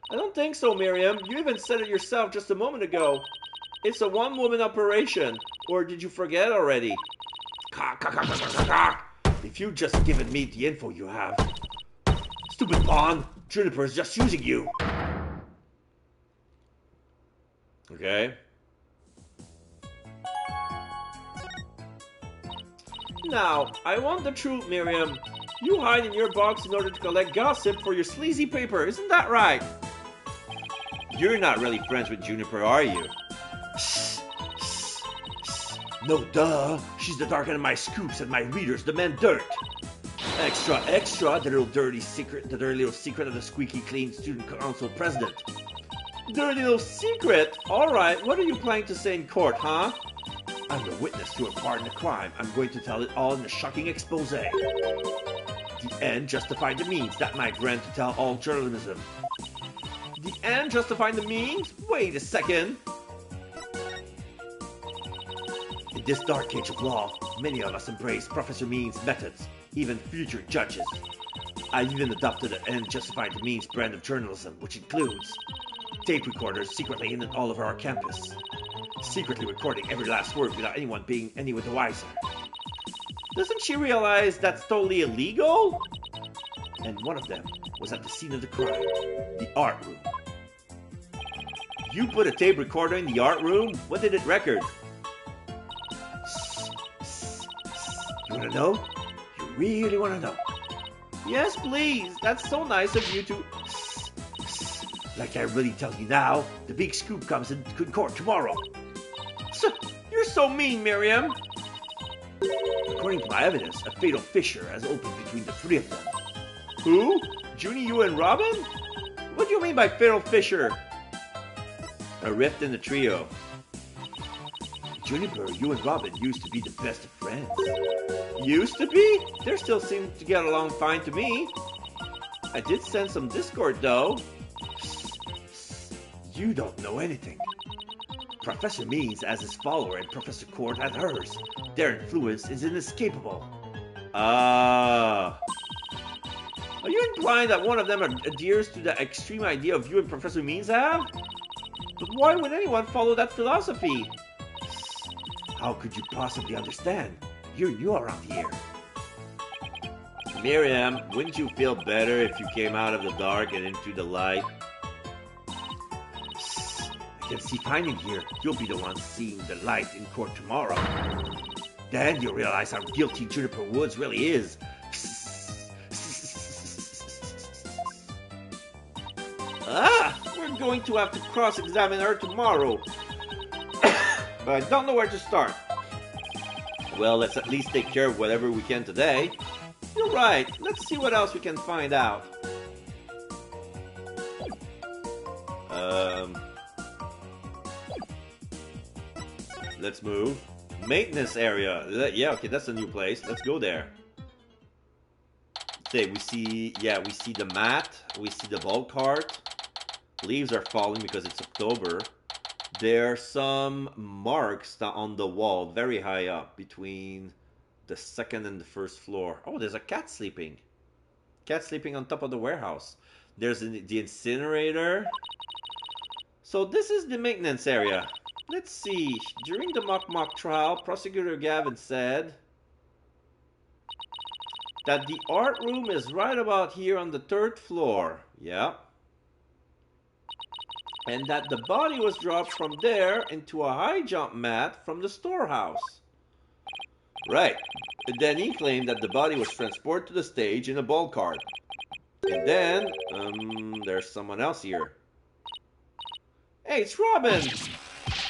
I don't think so, Miriam. You even said it yourself just a moment ago. It's a one-woman operation. Or did you forget already? Cock! If you'd just given me the info you have. Stupid pawn. Juniper is just using you. Okay. Now, I want the truth, Miriam. You hide in your box in order to collect gossip for your sleazy paper, isn't that right? You're not really friends with Juniper, are you? No, duh. She's the dark end of my scoops and my readers demand dirt. Extra, the dirty little secret of the squeaky clean student council president. Dirty little secret? Alright, what are you planning to say in court, huh? I'm a witness to a part in the crime. I'm going to tell it all in a shocking expose. The end justified the means. That might grant to tell all journalism. The end justified the means? Wait a second. In this dark age of law, many of us embrace Professor Means' methods, even future judges. I've even adopted an end justified the means brand of journalism, which includes tape recorders secretly in all of our campus, secretly recording every last word without anyone being any the wiser. Doesn't she realize that's totally illegal? And one of them was at the scene of the crime, the art room. You put a tape recorder in the art room? What did it record? You wanna know? You really wanna know? Yes, please. That's so nice of you to... Like I really tell you now, the big scoop comes in court tomorrow. You're so mean, Miriam. According to my evidence, a fatal fissure has opened between the three of them. Who? Junie, you, and Robin? What do you mean by fatal fissure? A rift in the trio. Juniper, you and Robin used to be the best of friends. Used to be? They still seem to get along fine to me. I did sense some discord, though. You don't know anything. Professor Means has his follower and Professor Court has hers. Their influence is inescapable. Ah. Are you implying that one of them adheres to the extreme idea of you and Professor Means have? But why would anyone follow that philosophy? How could you possibly understand? You're new around here. Miriam, wouldn't you feel better if you came out of the dark and into the light? I can see fine in here. You'll be the one seeing the light in court tomorrow. Then you'll realize how guilty Juniper Woods really is. We're going to have to cross-examine her tomorrow. But I don't know where to start. Well, let's at least take care of whatever we can today. You're right. Let's see what else we can find out. Let's move. Maintenance area. Yeah, okay, that's a new place. Let's go there. Okay, we see the mat. We see the bulk cart. Leaves are falling because it's October. There are some marks on the wall very high up between the second and the first floor. Oh, there's a cat sleeping. Cat sleeping on top of the warehouse. There's the incinerator. So this is the maintenance area. Let's see. During the mock trial, Prosecutor Gavin said that the art room is right about here on the 3rd floor. Yeah. And that the body was dropped from there into a high jump mat from the storehouse. Right. And then he claimed that the body was transported to the stage in a bulk cart. And then, there's someone else here. Hey, it's Robin!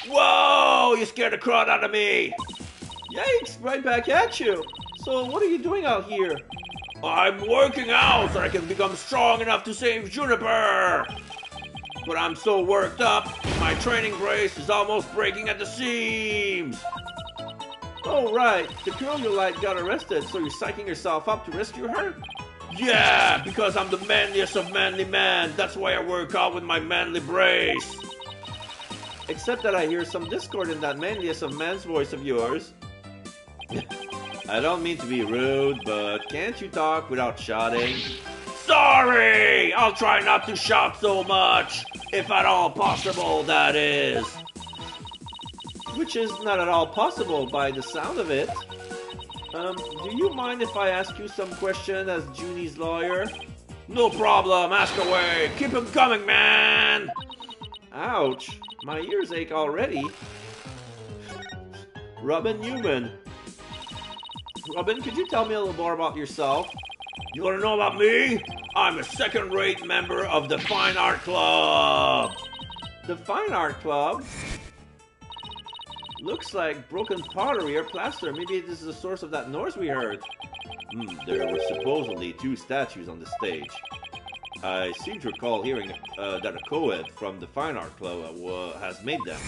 Whoa! You scared the crud out of me! Yikes! Right back at you! So, what are you doing out here? I'm working out so I can become strong enough to save Juniper! But I'm so worked up, my training brace is almost breaking at the seams! Oh, right. The girl you like got arrested, so you're psyching yourself up to rescue her? Yeah, because I'm the manliest of manly men. That's why I work out with my manly brace. Except that I hear some discord in that manliest of man's voice of yours. I don't mean to be rude, but can't you talk without shouting? Sorry! I'll try not to shout so much. If at all possible, that is. Which is not at all possible by the sound of it. Do you mind if I ask you some question as Junie's lawyer? No problem, ask away. Keep him coming, man! Ouch, my ears ache already. Robin Newman. Robin, could you tell me a little more about yourself? You want to know about me? I'm a second-rate member of the Fine Art Club. The Fine Art Club? Looks like broken pottery or plaster. Maybe this is the source of that noise we heard. There were supposedly 2 statues on the stage. I seem to recall hearing that a co-ed from the Fine Art Club has made them.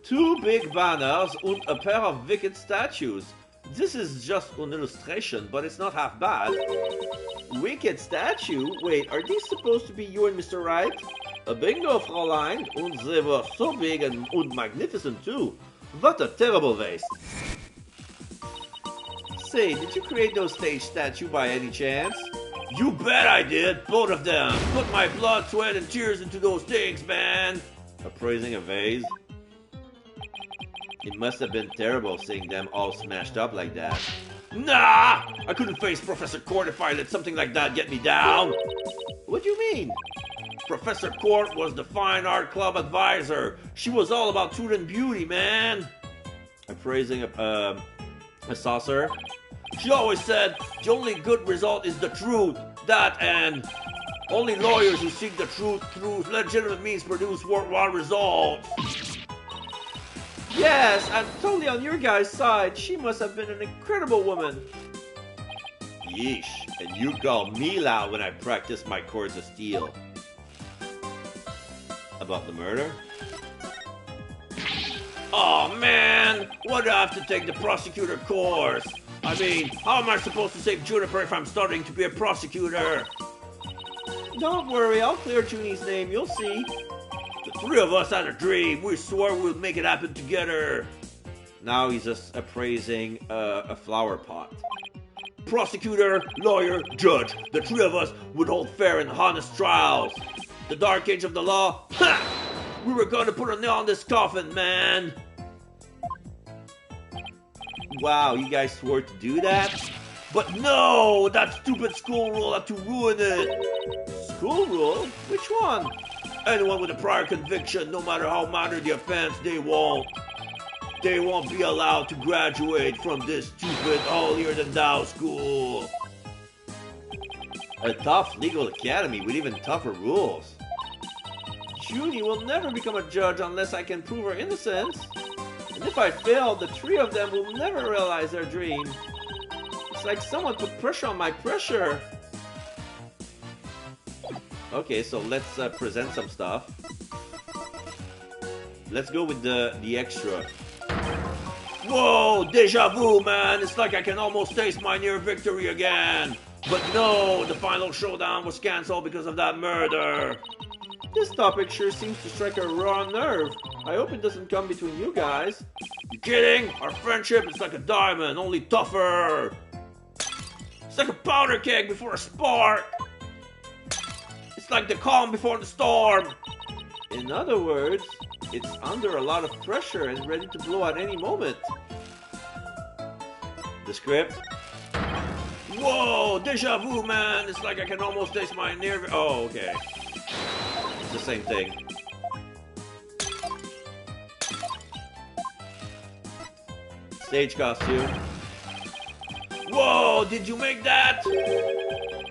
2 big banners and a pair of wicked statues. This is just an illustration, but it's not half bad. Wicked statue? Wait, are these supposed to be you and Mr. Wright? A bingo, Fräulein, and they were so big and magnificent too. What a terrible waste. Say, did you create those stage statues by any chance? You bet I did, both of them. Put my blood, sweat, and tears into those things, man. Appraising a vase? It must have been terrible seeing them all smashed up like that. Nah! I couldn't face Professor Court if I let something like that get me down. What do you mean? Professor Court was the Fine Art Club advisor. She was all about truth and beauty, man. Appraising a saucer? She always said, the only good result is the truth. That and only lawyers who seek the truth through legitimate means produce worthwhile results. Yes, I'm totally on your guys' side. She must have been an incredible woman. Yeesh, and you call me loud when I practice my chords of steel. About the murder? Oh man, why do I have to take the prosecutor course? I mean, how am I supposed to save Juniper if I'm starting to be a prosecutor? Don't worry, I'll clear Junie's name, you'll see. The 3 of us had a dream. We swore we'd make it happen together. Now he's just appraising a flower pot. Prosecutor, lawyer, judge. The 3 of us would hold fair and honest trials. The dark age of the law? Ha! We were going to put a nail on this coffin, man. Wow, you guys swore to do that? But no, that stupid school rule had to ruin it. School rule? Which one? Anyone with a prior conviction, no matter how minor the offense, they won't be allowed to graduate from this stupid holier-than-thou school. A tough legal academy with even tougher rules. Junie will never become a judge unless I can prove her innocence. And if I fail, the three of them will never realize their dream. It's like someone put pressure on my pressure. Okay, so let's present some stuff. Let's go with the extra. Whoa, deja vu, man. It's like I can almost taste my near victory again. But no, the final showdown was cancelled because of that murder. This topic sure seems to strike a raw nerve. I hope it doesn't come between you guys. You kidding? Our friendship is like a diamond, only tougher. It's like a powder keg before a spark. It's like the calm before the storm. In other words, it's under a lot of pressure and ready to blow at any moment. The script. Whoa, deja vu, man. It's like I can almost taste my near... Oh, okay. It's the same thing. Stage costume. Whoa, did you make that?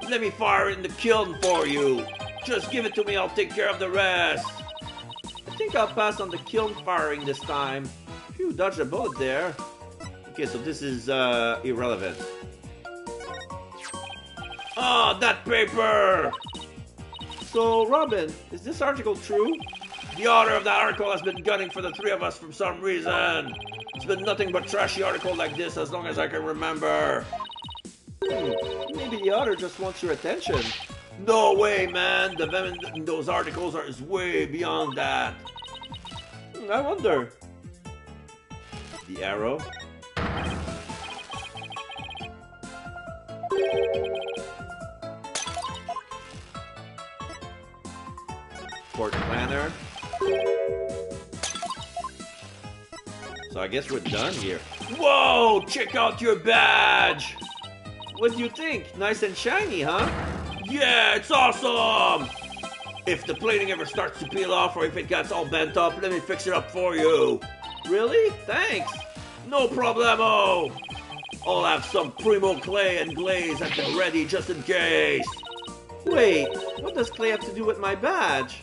Let me fire it in the kiln for you. Just give it to me, I'll take care of the rest. I think I'll pass on the kiln firing this time. Phew, dodged a bullet there. Okay, so this is irrelevant. Ah, that paper! So, Robin, is this article true? The author of that article has been gunning for the three of us for some reason. It's been nothing but trashy article like this as long as I can remember. Maybe the author just wants your attention. No way, man. The venom in those articles is way beyond that. I wonder. The arrow. Court planner. So I guess we're done here. Whoa! Check out your badge! What do you think? Nice and shiny, huh? Yeah, it's awesome! If the plating ever starts to peel off or if it gets all bent up, let me fix it up for you. Really? Thanks. No problemo! I'll have some primo clay and glaze at the ready just in case. Wait, what does clay have to do with my badge?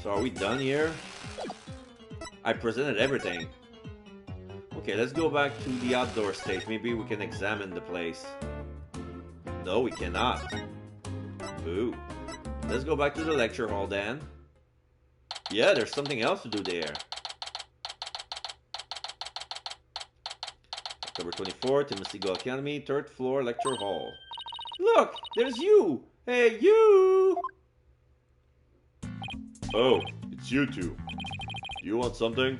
So are we done here? I presented everything. Okay, let's go back to the outdoor stage. Maybe we can examine the place. No, we cannot. Boo. Let's go back to the lecture hall then. Yeah, there's something else to do there. October 24th, Timothy Go Academy, 3rd floor, lecture hall. Look, there's you! Hey, you! Oh, it's you two. You want something?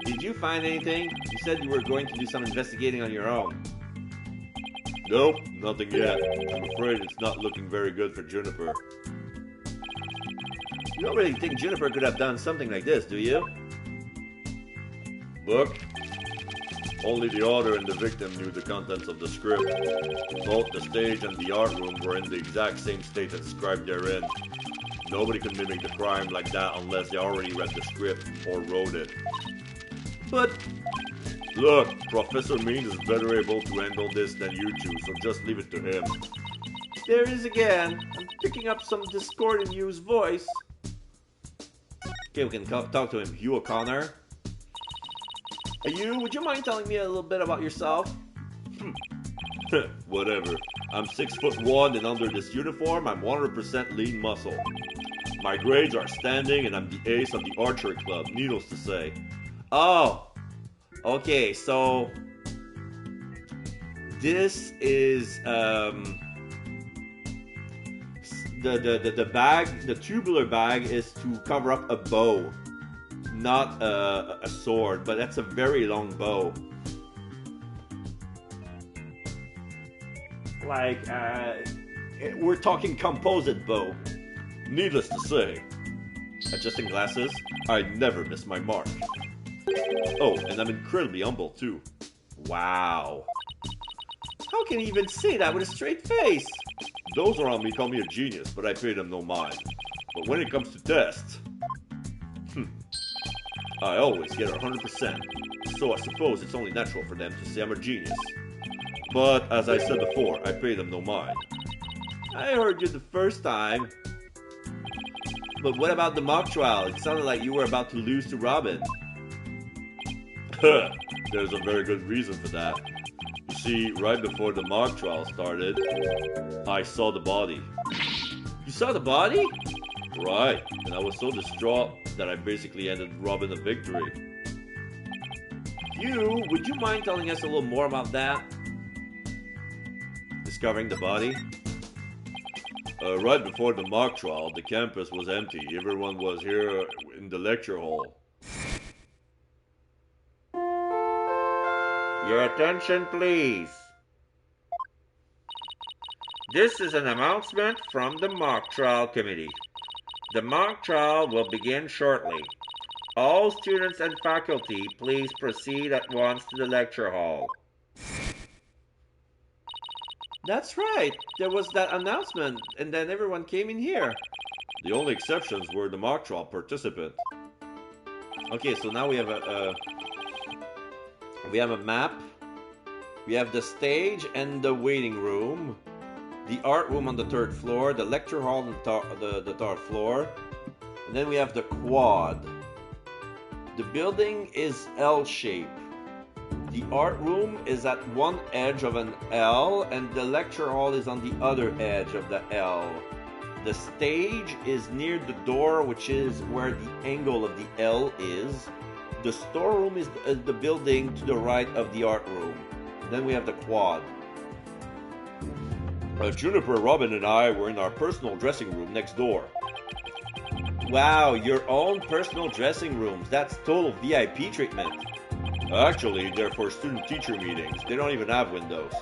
Did you find anything? You said you were going to do some investigating on your own. Nope, nothing yet. I'm afraid it's not looking very good for Juniper. You don't really think Juniper could have done something like this, do you? Look. Only the author and the victim knew the contents of the script. Both the stage and the art room were in the exact same state as described therein. Nobody could mimic the crime like that unless they already read the script or wrote it. But... Look, Professor Means is better able to handle this than you two, so just leave it to him. There he is again. I'm picking up some discord in Hugh's voice. Okay, we can talk to him. Hugh O'Connor. Hey, Hugh, would you mind telling me a little bit about yourself? Whatever. I'm 6'1", and under this uniform, I'm 100% lean muscle. My grades are standing, and I'm the ace of the archery club, needless to say. Oh, okay, so this is the bag, the tubular bag is to cover up a bow, not a sword, but that's a very long bow. Like, we're talking composite bow. Needless to say, Adjusting glasses. I never miss my mark. Oh, and I'm incredibly humble too. Wow. How can he even say that with a straight face? Those around me call me a genius, but I pay them no mind. But when it comes to tests, I always get 100%. So I suppose it's only natural for them to say I'm a genius. But as I said before, I pay them no mind. I heard you the first time. But what about the mock trial? It sounded like you were about to lose to Robin. There's a very good reason for that. You see, right before the mock trial started, I saw the body. You saw the body? Right, and I was so distraught that I basically handed Robin a victory. Would you mind telling us a little more about that? Discovering the body? Right before the mock trial, the campus was empty. Everyone was here in the lecture hall. Your attention, please. This is an announcement from the mock trial committee. The mock trial will begin shortly. All students and faculty, please proceed at once to the lecture hall. That's right. There was that announcement, and then everyone came in here. The only exceptions were the mock trial participant. Okay, so now we have a map. We have the stage and the waiting room, the art room on the 3rd floor, the lecture hall on the 3rd floor, and then we have the quad. The building is L-shaped. The art room is at one edge of an L, and the lecture hall is on the other edge of the L. The stage is near the door, which is where the angle of the L is. The storeroom is the building to the right of the art room. Then we have the quad. Juniper, Robin, and I were in our personal dressing room next door. Wow, your own personal dressing rooms. That's total VIP treatment. Actually, they're for student-teacher meetings. They don't even have windows.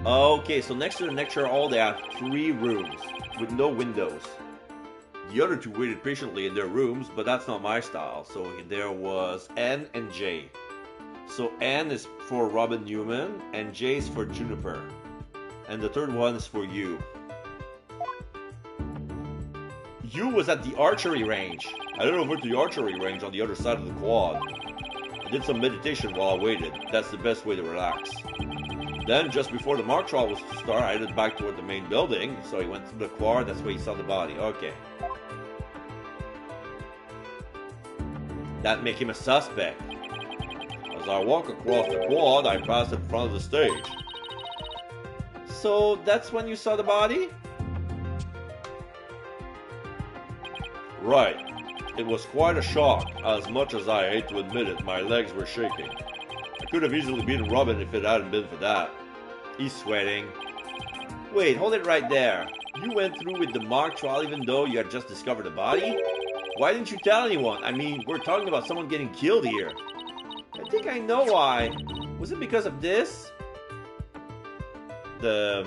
Okay, so next to the lecture hall, they have 3 rooms with no windows. The other 2 waited patiently in their rooms, But that's not my style. So there was N and J. So N is for Robin Newman, and J is for Juniper. And the 3rd one is for you. You was at the archery range. I headed over to the archery range on the other side of the quad. I did some meditation while I waited. That's the best way to relax. Then, just before the mock trial was to start, I headed back toward the main building. So he went to the quad, that's where he saw the body. Okay. That make him a suspect. As I walk across the quad, I pass in front of the stage. So that's when you saw the body? Right. It was quite a shock. As much as I hate to admit it, my legs were shaking. I could have easily beaten Robin if it hadn't been for that. He's sweating. Wait, hold it right there. You went through with the mock trial even though you had just discovered the body? Why didn't you tell anyone? I mean, we're talking about someone getting killed here. I think I know why. Was it because of this? The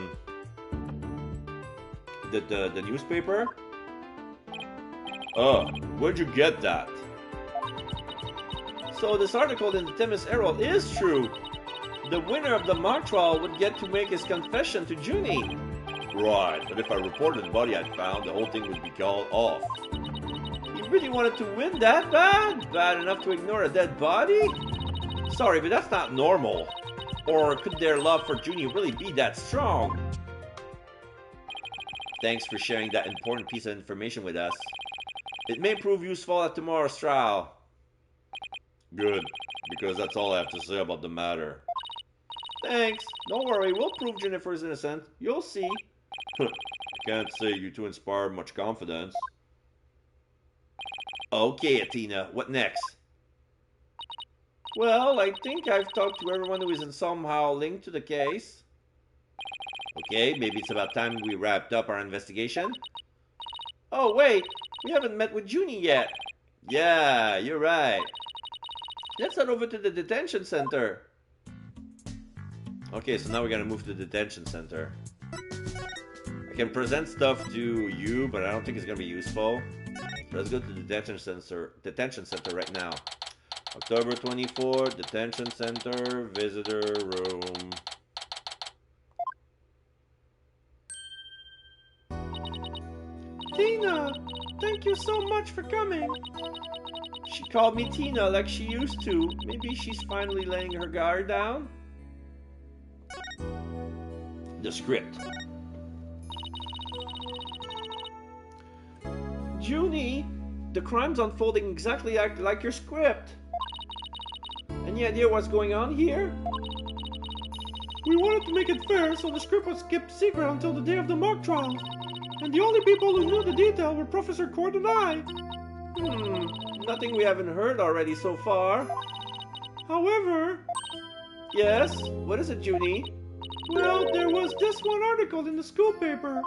newspaper? Where'd you get that? So this article in the Times Herald is true. The winner of the mock trial would get to make his confession to Junie. Right, but if I reported the body I'd found, the whole thing would be called off. You really wanted to win that bad? Bad enough to ignore a dead body? Sorry, but that's not normal. Or could their love for Junie really be that strong? Thanks for sharing that important piece of information with us. It may prove useful at tomorrow's trial. Good, because that's all I have to say about the matter. Thanks. Don't worry, we'll prove Jennifer's innocent. You'll see. I can't say you two inspire much confidence. Okay, Athena, what next? Well, I think I've talked to everyone who is somehow linked to the case. Okay, maybe it's about time we wrapped up our investigation. Oh, wait, we haven't met with Junie yet. Yeah, you're right. Let's head over to the detention center. Okay, so now we're gonna move to the detention center. I can present stuff to you, but I don't think it's gonna be useful. So let's go to the detention center right now. October 24th, detention center, visitor room. Tina, thank you so much for coming. She called me Tina like she used to. Maybe she's finally laying her guard down? The script. Junie, the crime's unfolding exactly like your script. Any idea what's going on here? We wanted to make it fair, so the script was kept secret until the day of the mock trial. And the only people who knew the detail were Professor Court and I. Nothing we haven't heard already so far. However... Yes? What is it, Junie? Well, there was this one article in the school paper.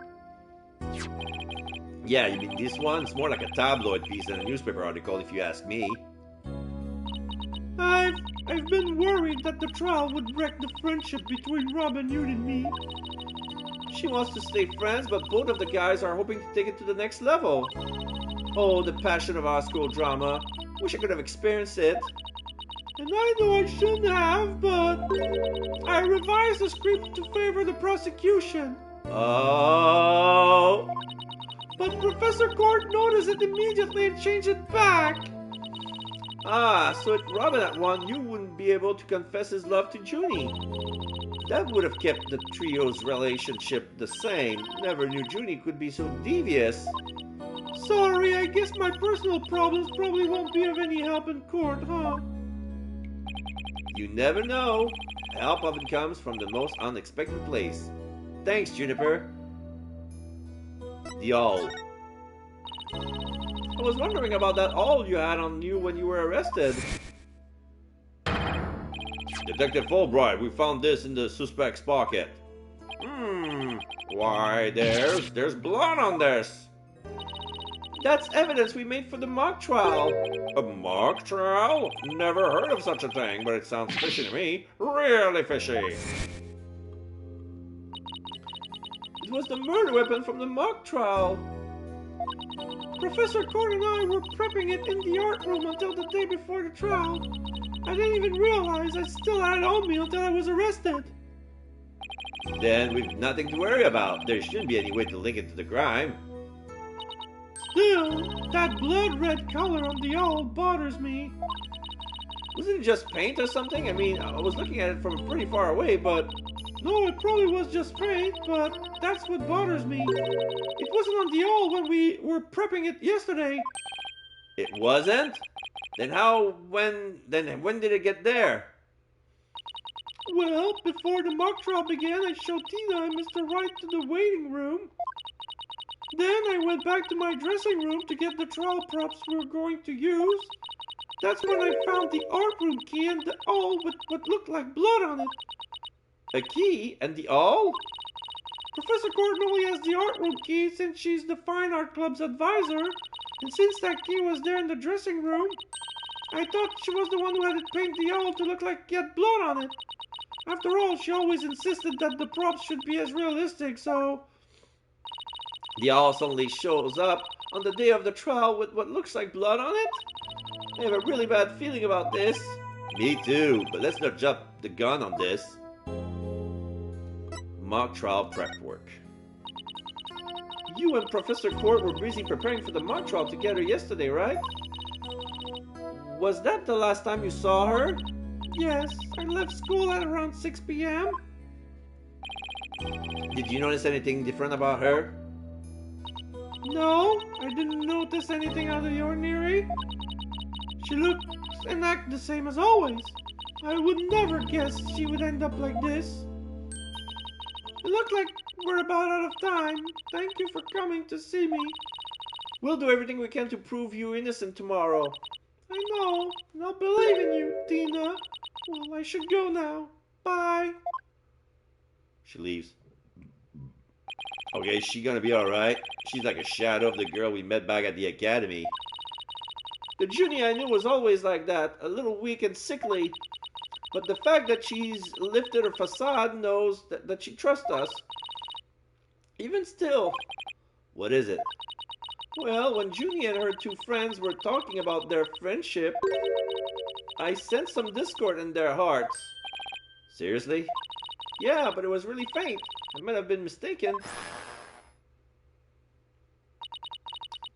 Yeah, you mean this one? It's more like a tabloid piece than a newspaper article, if you ask me. I've been worried that the trial would wreck the friendship between Robin, you and me. She wants to stay friends, but both of the guys are hoping to take it to the next level. Oh, the passion of our school drama. Wish I could have experienced it. And I know I shouldn't have, but I revised the script to favor the prosecution. Oh. But Professor Court noticed it immediately and changed it back. Ah, so if Robin had won, you wouldn't be able to confess his love to Junie. That would have kept the trio's relationship the same. Never knew Junie could be so devious. Sorry, I guess my personal problems probably won't be of any help in court, huh? You never know. Help often comes from the most unexpected place. Thanks, Juniper. The awl. I was wondering about that awl you had on you when you were arrested. Detective Fulbright, we found this in the suspect's pocket. Why, there's blood on this. That's evidence we made for the mock trial. A mock trial? Never heard of such a thing, but it sounds fishy to me. Really fishy. It was the murder weapon from the mock trial. Professor Court and I were prepping it in the art room until the day before the trial. I didn't even realize I still had it on me until I was arrested. Then we've nothing to worry about. There shouldn't be any way to link it to the crime. Still, that blood red color on the owl bothers me. Wasn't it just paint or something? I mean, I was looking at it from pretty far away, but... No, it probably was just paint, but that's what bothers me. It wasn't on the owl when we were prepping it yesterday. It wasn't? Then when did it get there? Well, before the mock trial began, I showed Tina and Mr. Wright to the waiting room. Then I went back to my dressing room to get the trial props we were going to use. That's when I found the art room key and the awl with what looked like blood on it. A key and the awl? Professor Gordon only has the art room key since she's the Fine Art Club's advisor, and since that key was there in the dressing room, I thought she was the one who had it paint the owl to look like it had blood on it. After all, she always insisted that the props should be as realistic, so... The owl suddenly shows up on the day of the trial with what looks like blood on it? I have a really bad feeling about this. Me too, but let's not jump the gun on this. Mock trial prep work. You and Professor Court were busy preparing for the mock trial together yesterday, right? Was that the last time you saw her? Yes, I left school at around 6 p.m. Did you notice anything different about her? No, I didn't notice anything out of the ordinary. She looks and acts the same as always. I would never guess she would end up like this. It looked like we're about out of time. Thank you for coming to see me. We'll do everything we can to prove you innocent tomorrow. I know, and I'll believe in you, Tina. Well, I should go now. Bye. She leaves. Okay, is she gonna be alright? She's like a shadow of the girl we met back at the academy. The Junie I knew was always like that, a little weak and sickly. But the fact that she's lifted her facade knows that she trusts us. Even still. What is it? Well, when Junie and her two friends were talking about their friendship, I sensed some discord in their hearts. Seriously? Yeah, but it was really faint. I might have been mistaken.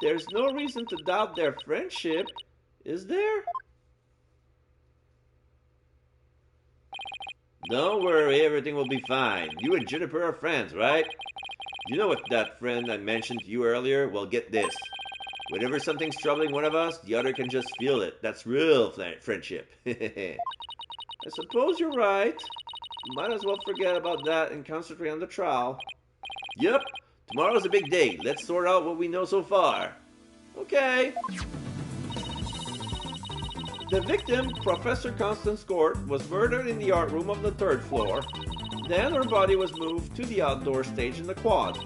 There's no reason to doubt their friendship, is there? Don't worry, everything will be fine. You and Juniper are friends, right? You know what that friend I mentioned to you earlier? Well, get this. Whenever something's troubling one of us, the other can just feel it. That's real friendship. I suppose you're right. Might as well forget about that and concentrate on the trial. Yep, tomorrow's a big day. Let's sort out what we know so far. Okay. The victim, Professor Constance Court, was murdered in the art room of the 3rd floor. Then her body was moved to the outdoor stage in the quad.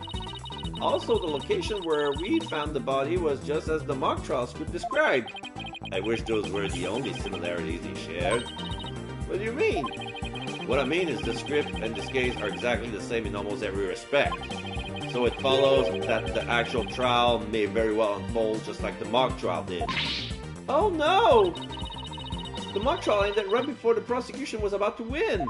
Also, the location where we found the body was just as the mock trial script described. I wish those were the only similarities they shared. What do you mean? What I mean is the script and this case are exactly the same in almost every respect. So it follows that the actual trial may very well unfold just like the mock trial did. Oh no! The mock trial ended right before the prosecution was about to win.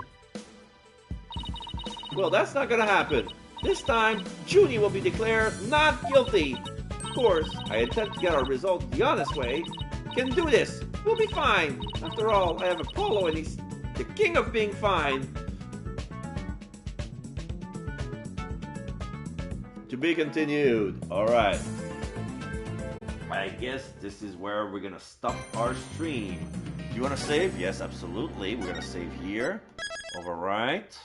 Well, that's not gonna happen. This time, Junie will be declared not guilty. Of course, I intend to get our result the honest way. Can do this. We'll be fine. After all, I have Apollo and he's the king of being fine. To be continued. Alright. I guess this is where we're gonna stop our stream. Do you wanna save? Yes, absolutely. We're gonna save here. Overwrite.